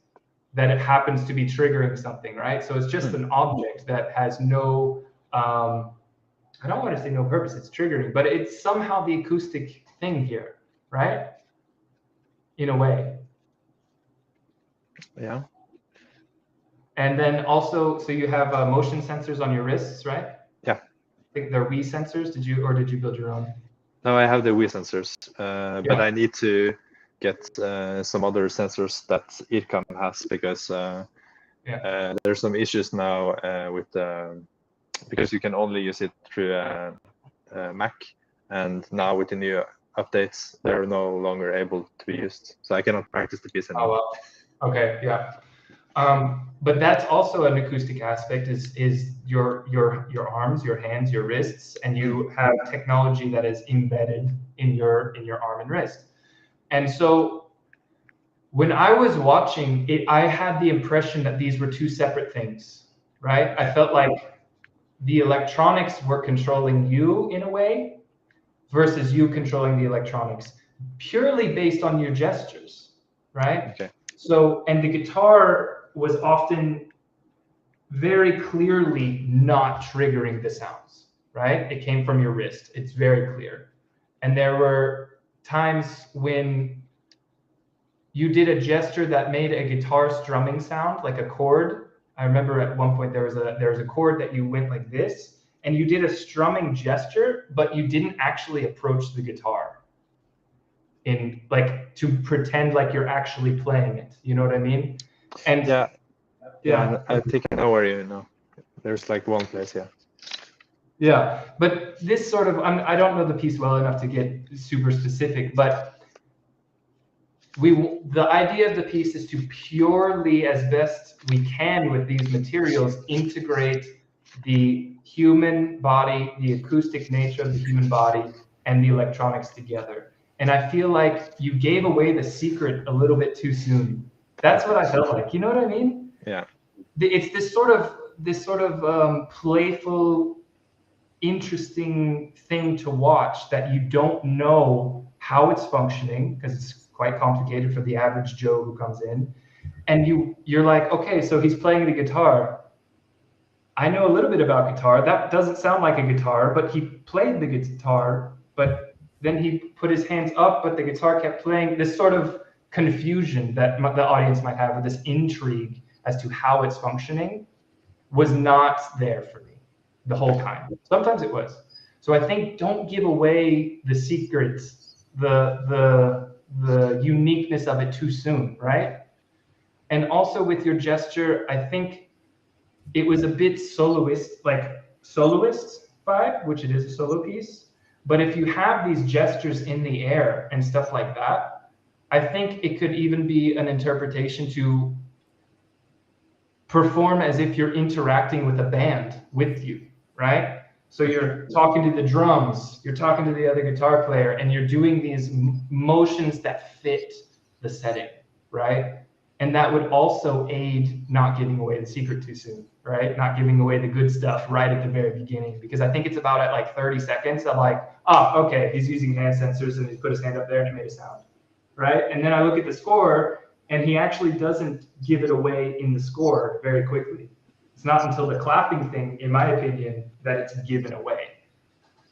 S2: that it happens to be triggering something, right? So it's just an object that has no, I don't want to say no purpose, it's triggering, but it's somehow the acoustic thing here, right? In a way.
S11: Yeah.
S2: And then also, so you have motion sensors on your wrists, right?
S11: Yeah.
S2: I think they're Wii sensors. Did you build your own?
S11: No, I have the Wii sensors, but I need to get some other sensors that IRCAM has because there's some issues now with because you can only use it through Mac, and now with the new updates, they're no longer able to be used. So I cannot practice the piece anymore.
S2: Oh, well. Okay, yeah. But that's also an acoustic aspect is your arms, your hands, your wrists, and you have technology that is embedded in your arm and wrist. And so when I was watching it, I had the impression that these were two separate things, right? I felt like the electronics were controlling you in a way versus you controlling the electronics purely based on your gestures, right?
S11: Okay.
S2: So, and the guitar was often very clearly not triggering the sounds, right? It came from your wrist. It's very clear. And there were times when you did a gesture that made a guitar strumming sound, like a chord. I remember at one point there was a chord that you went like this, and you did a strumming gesture, but you didn't actually approach the guitar in like to pretend like you're actually playing it. You know what I mean? And
S11: yeah, I think I know where you know. There's like one place, yeah.
S2: Yeah, but this sort of, I don't know the piece well enough to get super specific, but the idea of the piece is to purely, as best we can with these materials, integrate the human body, the acoustic nature of the human body, and the electronics together. And I feel like you gave away the secret a little bit too soon. That's what I felt like. You know what I mean?
S11: Yeah.
S2: It's this sort of playful, interesting thing to watch that you don't know how it's functioning because it's quite complicated for the average Joe who comes in, and you're like, okay, so he's playing the guitar. I know a little bit about guitar. That doesn't sound like a guitar, but he played the guitar, but then he put his hands up, but the guitar kept playing. This sort of confusion that the audience might have, or this intrigue as to how it's functioning, was not there for me the whole time. Sometimes it was. So I think don't give away the secrets, the uniqueness of it too soon, right? And also with your gesture, I think it was a bit soloist vibe, which it is a solo piece. But if you have these gestures in the air and stuff like that, I think it could even be an interpretation to perform as if you're interacting with a band with you, right? So you're talking to the drums, you're talking to the other guitar player, and you're doing these motions that fit the setting, right? And that would also aid not giving away the secret too soon, right? Not giving away the good stuff right at the very beginning, because I think it's about at like 30 seconds, I'm like, oh, okay, he's using hand sensors and he put his hand up there and it made a sound, right? And then I look at the score and he actually doesn't give it away in the score very quickly. It's not until the clapping thing, in my opinion, that it's given away.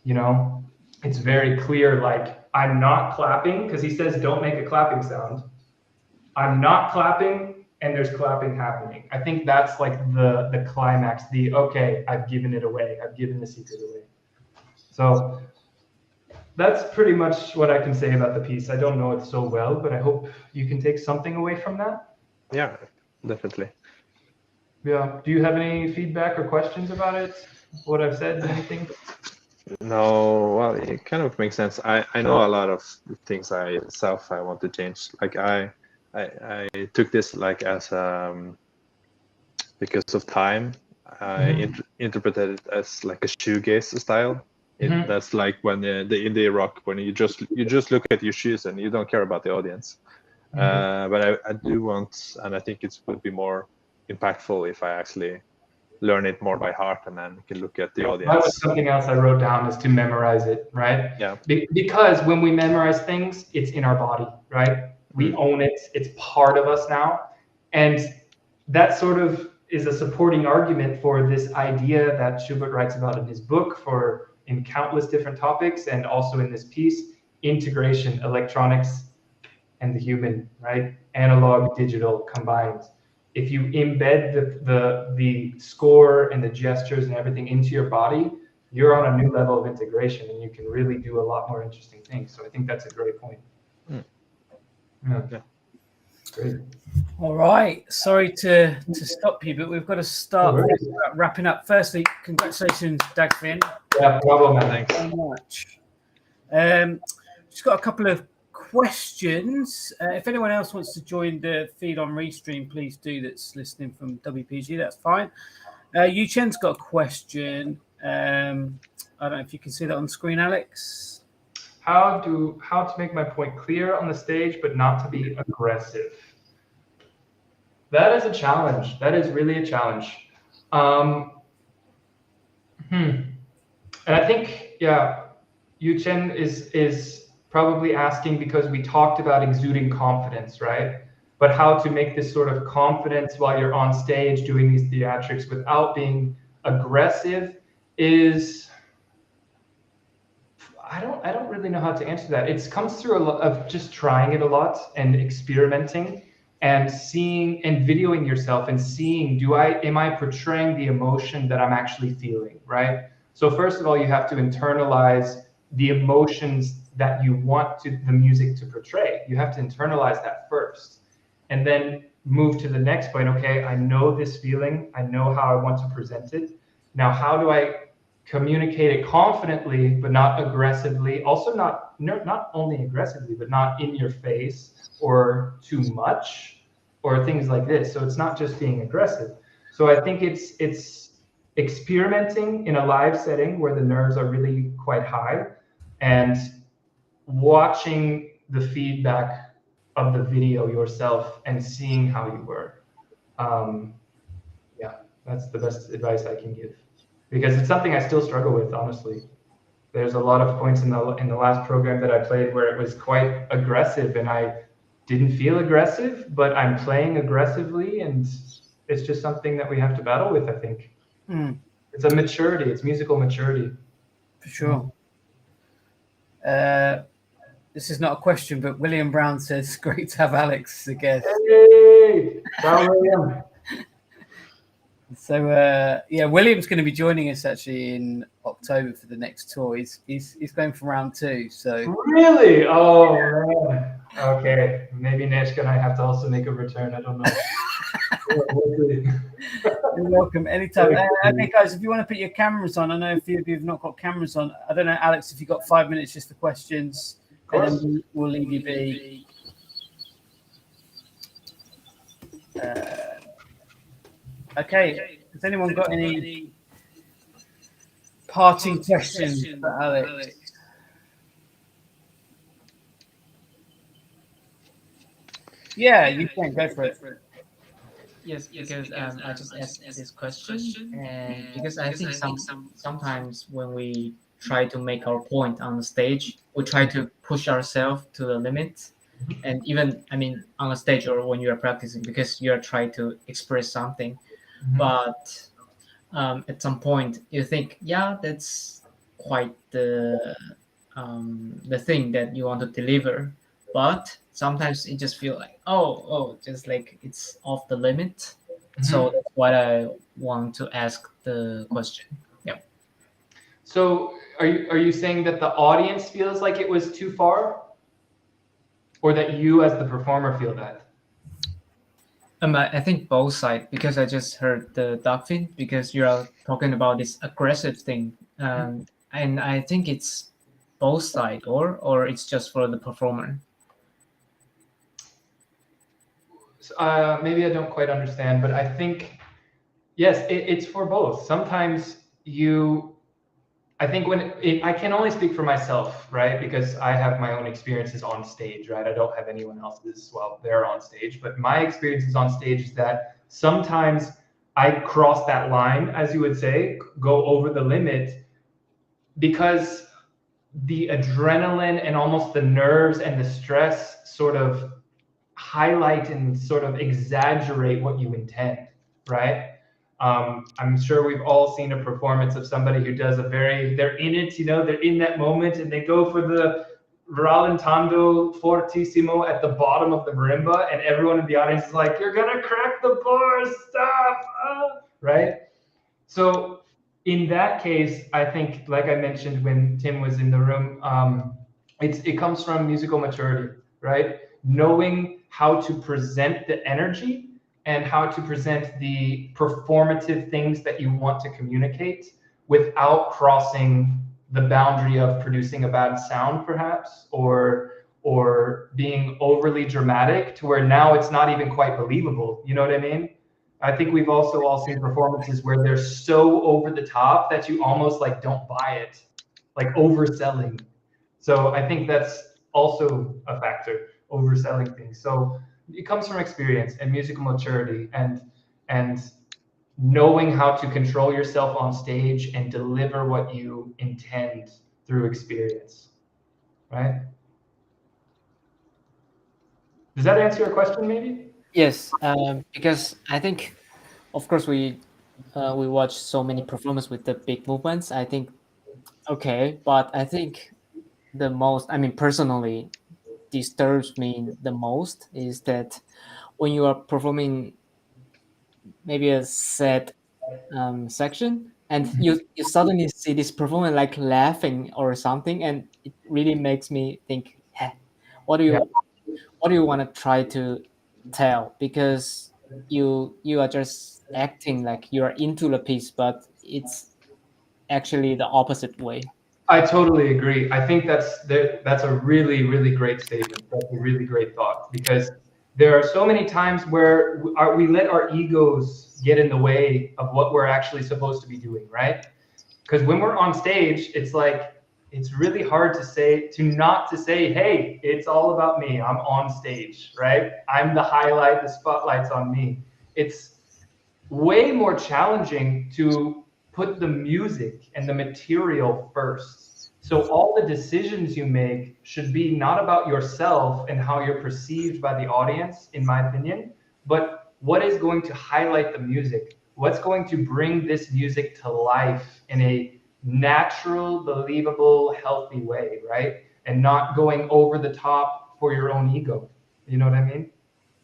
S2: You know, it's very clear, like, I'm not clapping, because he says don't make a clapping sound. I'm not clapping, and there's clapping happening. I think that's like the climax, okay, I've given it away. I've given the secret away. So that's pretty much what I can say about the piece. I don't know it so well, but I hope you can take something away from that.
S11: Yeah, definitely.
S2: Yeah. Do you have any feedback or questions about it? What I've said, anything?
S11: No, well, it kind of makes sense. I know a lot of things I want to change. Like I took this like as because of time. I interpreted it as like a shoegaze style. That's like when the indie rock, when you just look at your shoes and you don't care about the audience. But I do want, and I think it would be more impactful if I actually learn it more by heart and then can look at the audience.
S2: That was something else I wrote down, is to memorize it, right?
S11: Yeah.
S2: Because when we memorize things, it's in our body, right? We own it. It's part of us now. And that sort of is a supporting argument for this idea that Schubert writes about in his book, in countless different topics, and also in this piece, integration, electronics and the human, right? Analog, digital combined. If you embed the score and the gestures and everything into your body, you're on a new level of integration, and you can really do a lot more interesting things. So I think that's a great point. Yeah. Great.
S1: All right. Sorry to stop you, but we've got to start wrapping up. Firstly, congratulations, Dagfinn.
S2: Yeah, bravo, man.
S1: Thanks so much. Just got a couple of questions. If anyone else wants to join the feed on Restream, please do. That's listening from WPG, that's fine. Yuchen's got a question. I don't know if you can see that on screen, Alex.
S2: How to make my point clear on the stage, but not to be aggressive. That is a challenge. That is really a challenge. And I think, yeah, Yuchen is probably asking because we talked about exuding confidence, right? But how to make this sort of confidence while you're on stage doing these theatrics without being aggressive is, I don't really know how to answer that. It comes through a lot of just trying it a lot and experimenting and seeing and videoing yourself and seeing, am I portraying the emotion that I'm actually feeling, right? So first of all, you have to internalize the emotions that you want the music to portray. You have to internalize that first, and then move to the next point. Okay, I know this feeling. I know how I want to present it. Now, how do I communicate it confidently, but not aggressively? Also, not only aggressively, but not in your face or too much or things like this. So it's not just being aggressive. So I think it's experimenting in a live setting where the nerves are really quite high, and watching the feedback of the video yourself and seeing how you were. Yeah, that's the best advice I can give, because it's something I still struggle with, honestly. There's a lot of points in the last program that I played where it was quite aggressive and I didn't feel aggressive, but I'm playing aggressively, and it's just something that we have to battle with, I think. It's a maturity, it's musical maturity.
S1: For sure. This is not a question, but William Brown says, great to have Alex as a guest.
S2: Hey, ciao, William.
S1: So, yeah, William's going to be joining us actually in October for the next tour. He's going for round 2. So
S2: really? Oh, man. Okay. Maybe Neshka and I have to also make a return. I don't know.
S1: You're welcome anytime. Okay, guys, if you want to put your cameras on, I know a few of you have not got cameras on. I don't know, Alex, if you've got 5 minutes just for questions, and then we'll leave you be. Okay, has anyone got any parting questions for Alex? Yeah, you can go for it.
S13: Yes, because I just asked this question, and because I think sometimes when we try to make our point on the stage, we try to push ourselves to the limit, and even on a stage or when you are practicing, because you are trying to express something, but at some point you think, yeah, that's quite the thing that you want to deliver, but sometimes it just feel like just like it's off the limit. So that's what I want to ask the question. Yeah.
S2: So are you saying that the audience feels like it was too far, or that you as the performer feel that?
S13: I think both sides, because I just heard the doctrine, because you are talking about this aggressive thing, and I think it's both sides, or it's just for the performer.
S2: Maybe I don't quite understand, but I think, yes, it's for both. Sometimes I think I can only speak for myself, right? Because I have my own experiences on stage, right? I don't have anyone else's while they're on stage, but my experiences on stage is that sometimes I cross that line, as you would say, go over the limit, because the adrenaline and almost the nerves and the stress sort of highlight and sort of exaggerate what you intend, right? I'm sure we've all seen a performance of somebody who does they're in it, they're in that moment, and they go for the rallentando fortissimo at the bottom of the marimba, and everyone in the audience is like, you're gonna crack the bars, stop, right? So in that case, I think, like I mentioned when Tim was in the room, it comes from musical maturity, right? Knowing how to present the energy and how to present the performative things that you want to communicate without crossing the boundary of producing a bad sound, perhaps, or being overly dramatic to where now it's not even quite believable. You know what I mean? I think we've also all seen performances where they're so over the top that you almost like don't buy it, like overselling. So I think that's also a factor, overselling things. So it comes from experience and musical maturity and knowing how to control yourself on stage and deliver what you intend through experience, right? Does that answer your question, maybe?
S13: Yes, because I think, of course, we watch so many performances with the big movements. I think, okay, but I think the most, personally, disturbs me the most is that when you are performing maybe a sad section, and you suddenly see this performer like laughing or something, and it really makes me think, hey, what do you want to try to tell? Because you are just acting like you are into the piece, but it's actually the opposite way.
S2: I totally agree. I think that's a really, really great statement. That's a really great thought, because there are so many times where we let our egos get in the way of what we're actually supposed to be doing, right? Because when we're on stage, it's like, it's really hard to say, hey, it's all about me. I'm on stage, right? I'm the highlight, the spotlight's on me. It's way more challenging to put the music and the material first. So all the decisions you make should be not about yourself and how you're perceived by the audience, in my opinion, but what is going to highlight the music? What's going to bring this music to life in a natural, believable, healthy way, right? And not going over the top for your own ego. You know what I mean?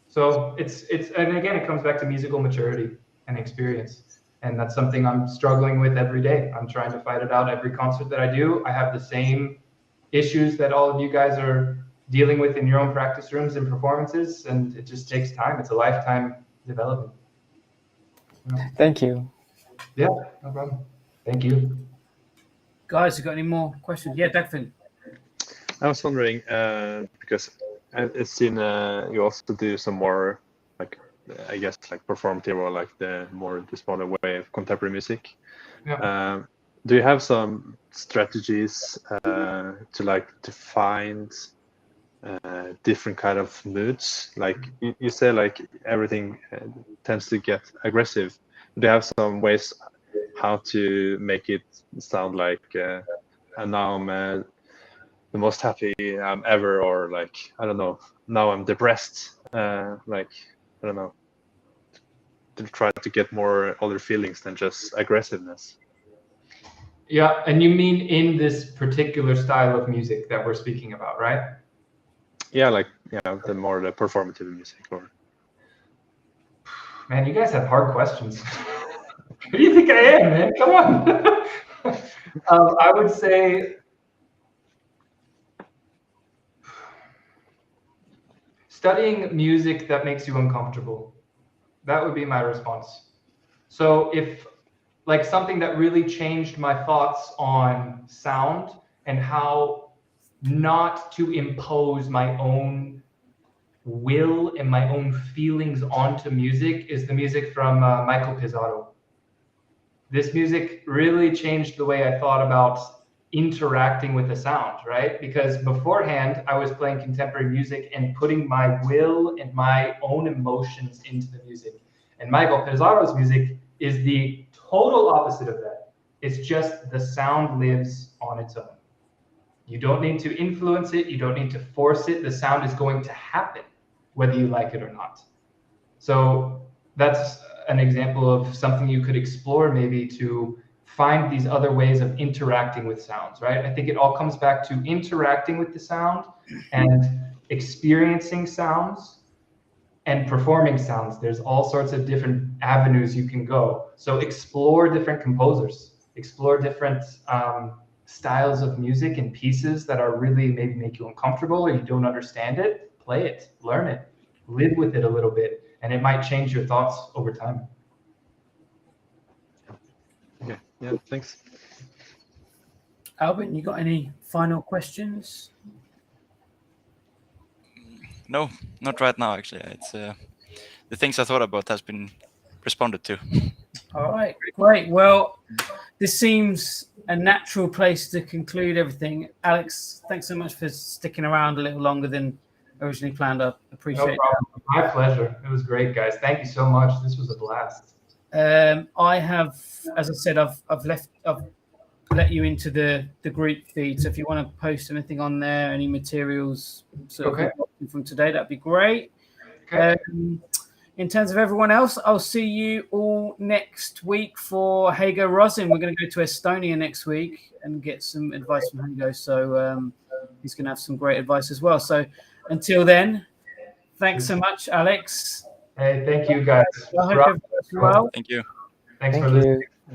S2: So and again, it comes back to musical maturity and experience. And that's something I'm struggling with every day. I'm trying to fight it out every concert that I do. I have the same issues that all of you guys are dealing with in your own practice rooms and performances, and it just takes time. It's a lifetime development.
S13: Thank you.
S2: Yeah, no problem. Thank you.
S1: Guys, you got any more questions? Yeah, Dagfinn.
S11: I was wondering, because I've seen you also do some more like I guess like performative or like the smaller way of contemporary music.
S2: Yeah.
S11: Do you have some strategies to find different kind of moods? Like you say, like everything tends to get aggressive. Do you have some ways how to make it sound like and now I'm the most happy I'm ever, or like I don't know, now I'm depressed, like I don't know, to try to get more other feelings than just aggressiveness?
S2: Yeah, and you mean in this particular style of music that we're speaking about, right?
S11: Yeah, like the more the performative music. Or
S2: man, you guys have hard questions. Who do you think I am, man? Come on. I would say studying music that makes you uncomfortable. That would be my response. So if like something that really changed my thoughts on sound and how not to impose my own will and my own feelings onto music is the music from Michael Pizarro. This music really changed the way I thought about interacting with the sound, right? Because beforehand, I was playing contemporary music and putting my will and my own emotions into the music. And Michael Pizarro's music is the total opposite of that. It's just the sound lives on its own. You don't need to influence it. You don't need to force it. The sound is going to happen, whether you like it or not. So that's an example of something you could explore, maybe to find these other ways of interacting with sounds, right? I think it all comes back to interacting with the sound and experiencing sounds and performing sounds. There's all sorts of different avenues you can go. So explore different composers, explore different styles of music and pieces that are really maybe make you uncomfortable or you don't understand it. Play it, learn it, live with it a little bit, and it might change your thoughts over time.
S11: Okay, yeah, thanks.
S1: Albin, you got any final questions?
S10: No, not right now. Actually, it's the things I thought about has been responded to.
S1: All right, great. Well, this seems a natural place to conclude everything. Alex, thanks so much for sticking around a little longer than originally planned. I appreciate it.
S2: My pleasure. It was great, guys. Thank you so much. This was a blast.
S1: I have, as I said, I've let you into the group feed. So if you want to post anything on there, any materials from today, that'd be great.
S2: Okay.
S1: In terms of everyone else, I'll see you all next week for Hago Rosin. We're going to go to Estonia next week and get some advice from Hago. So he's going to have some great advice as well. So until then, thanks so much, Alex.
S2: Hey, thank you, guys.
S1: I hope everyone's well.
S10: Thank you.
S2: Thanks for listening.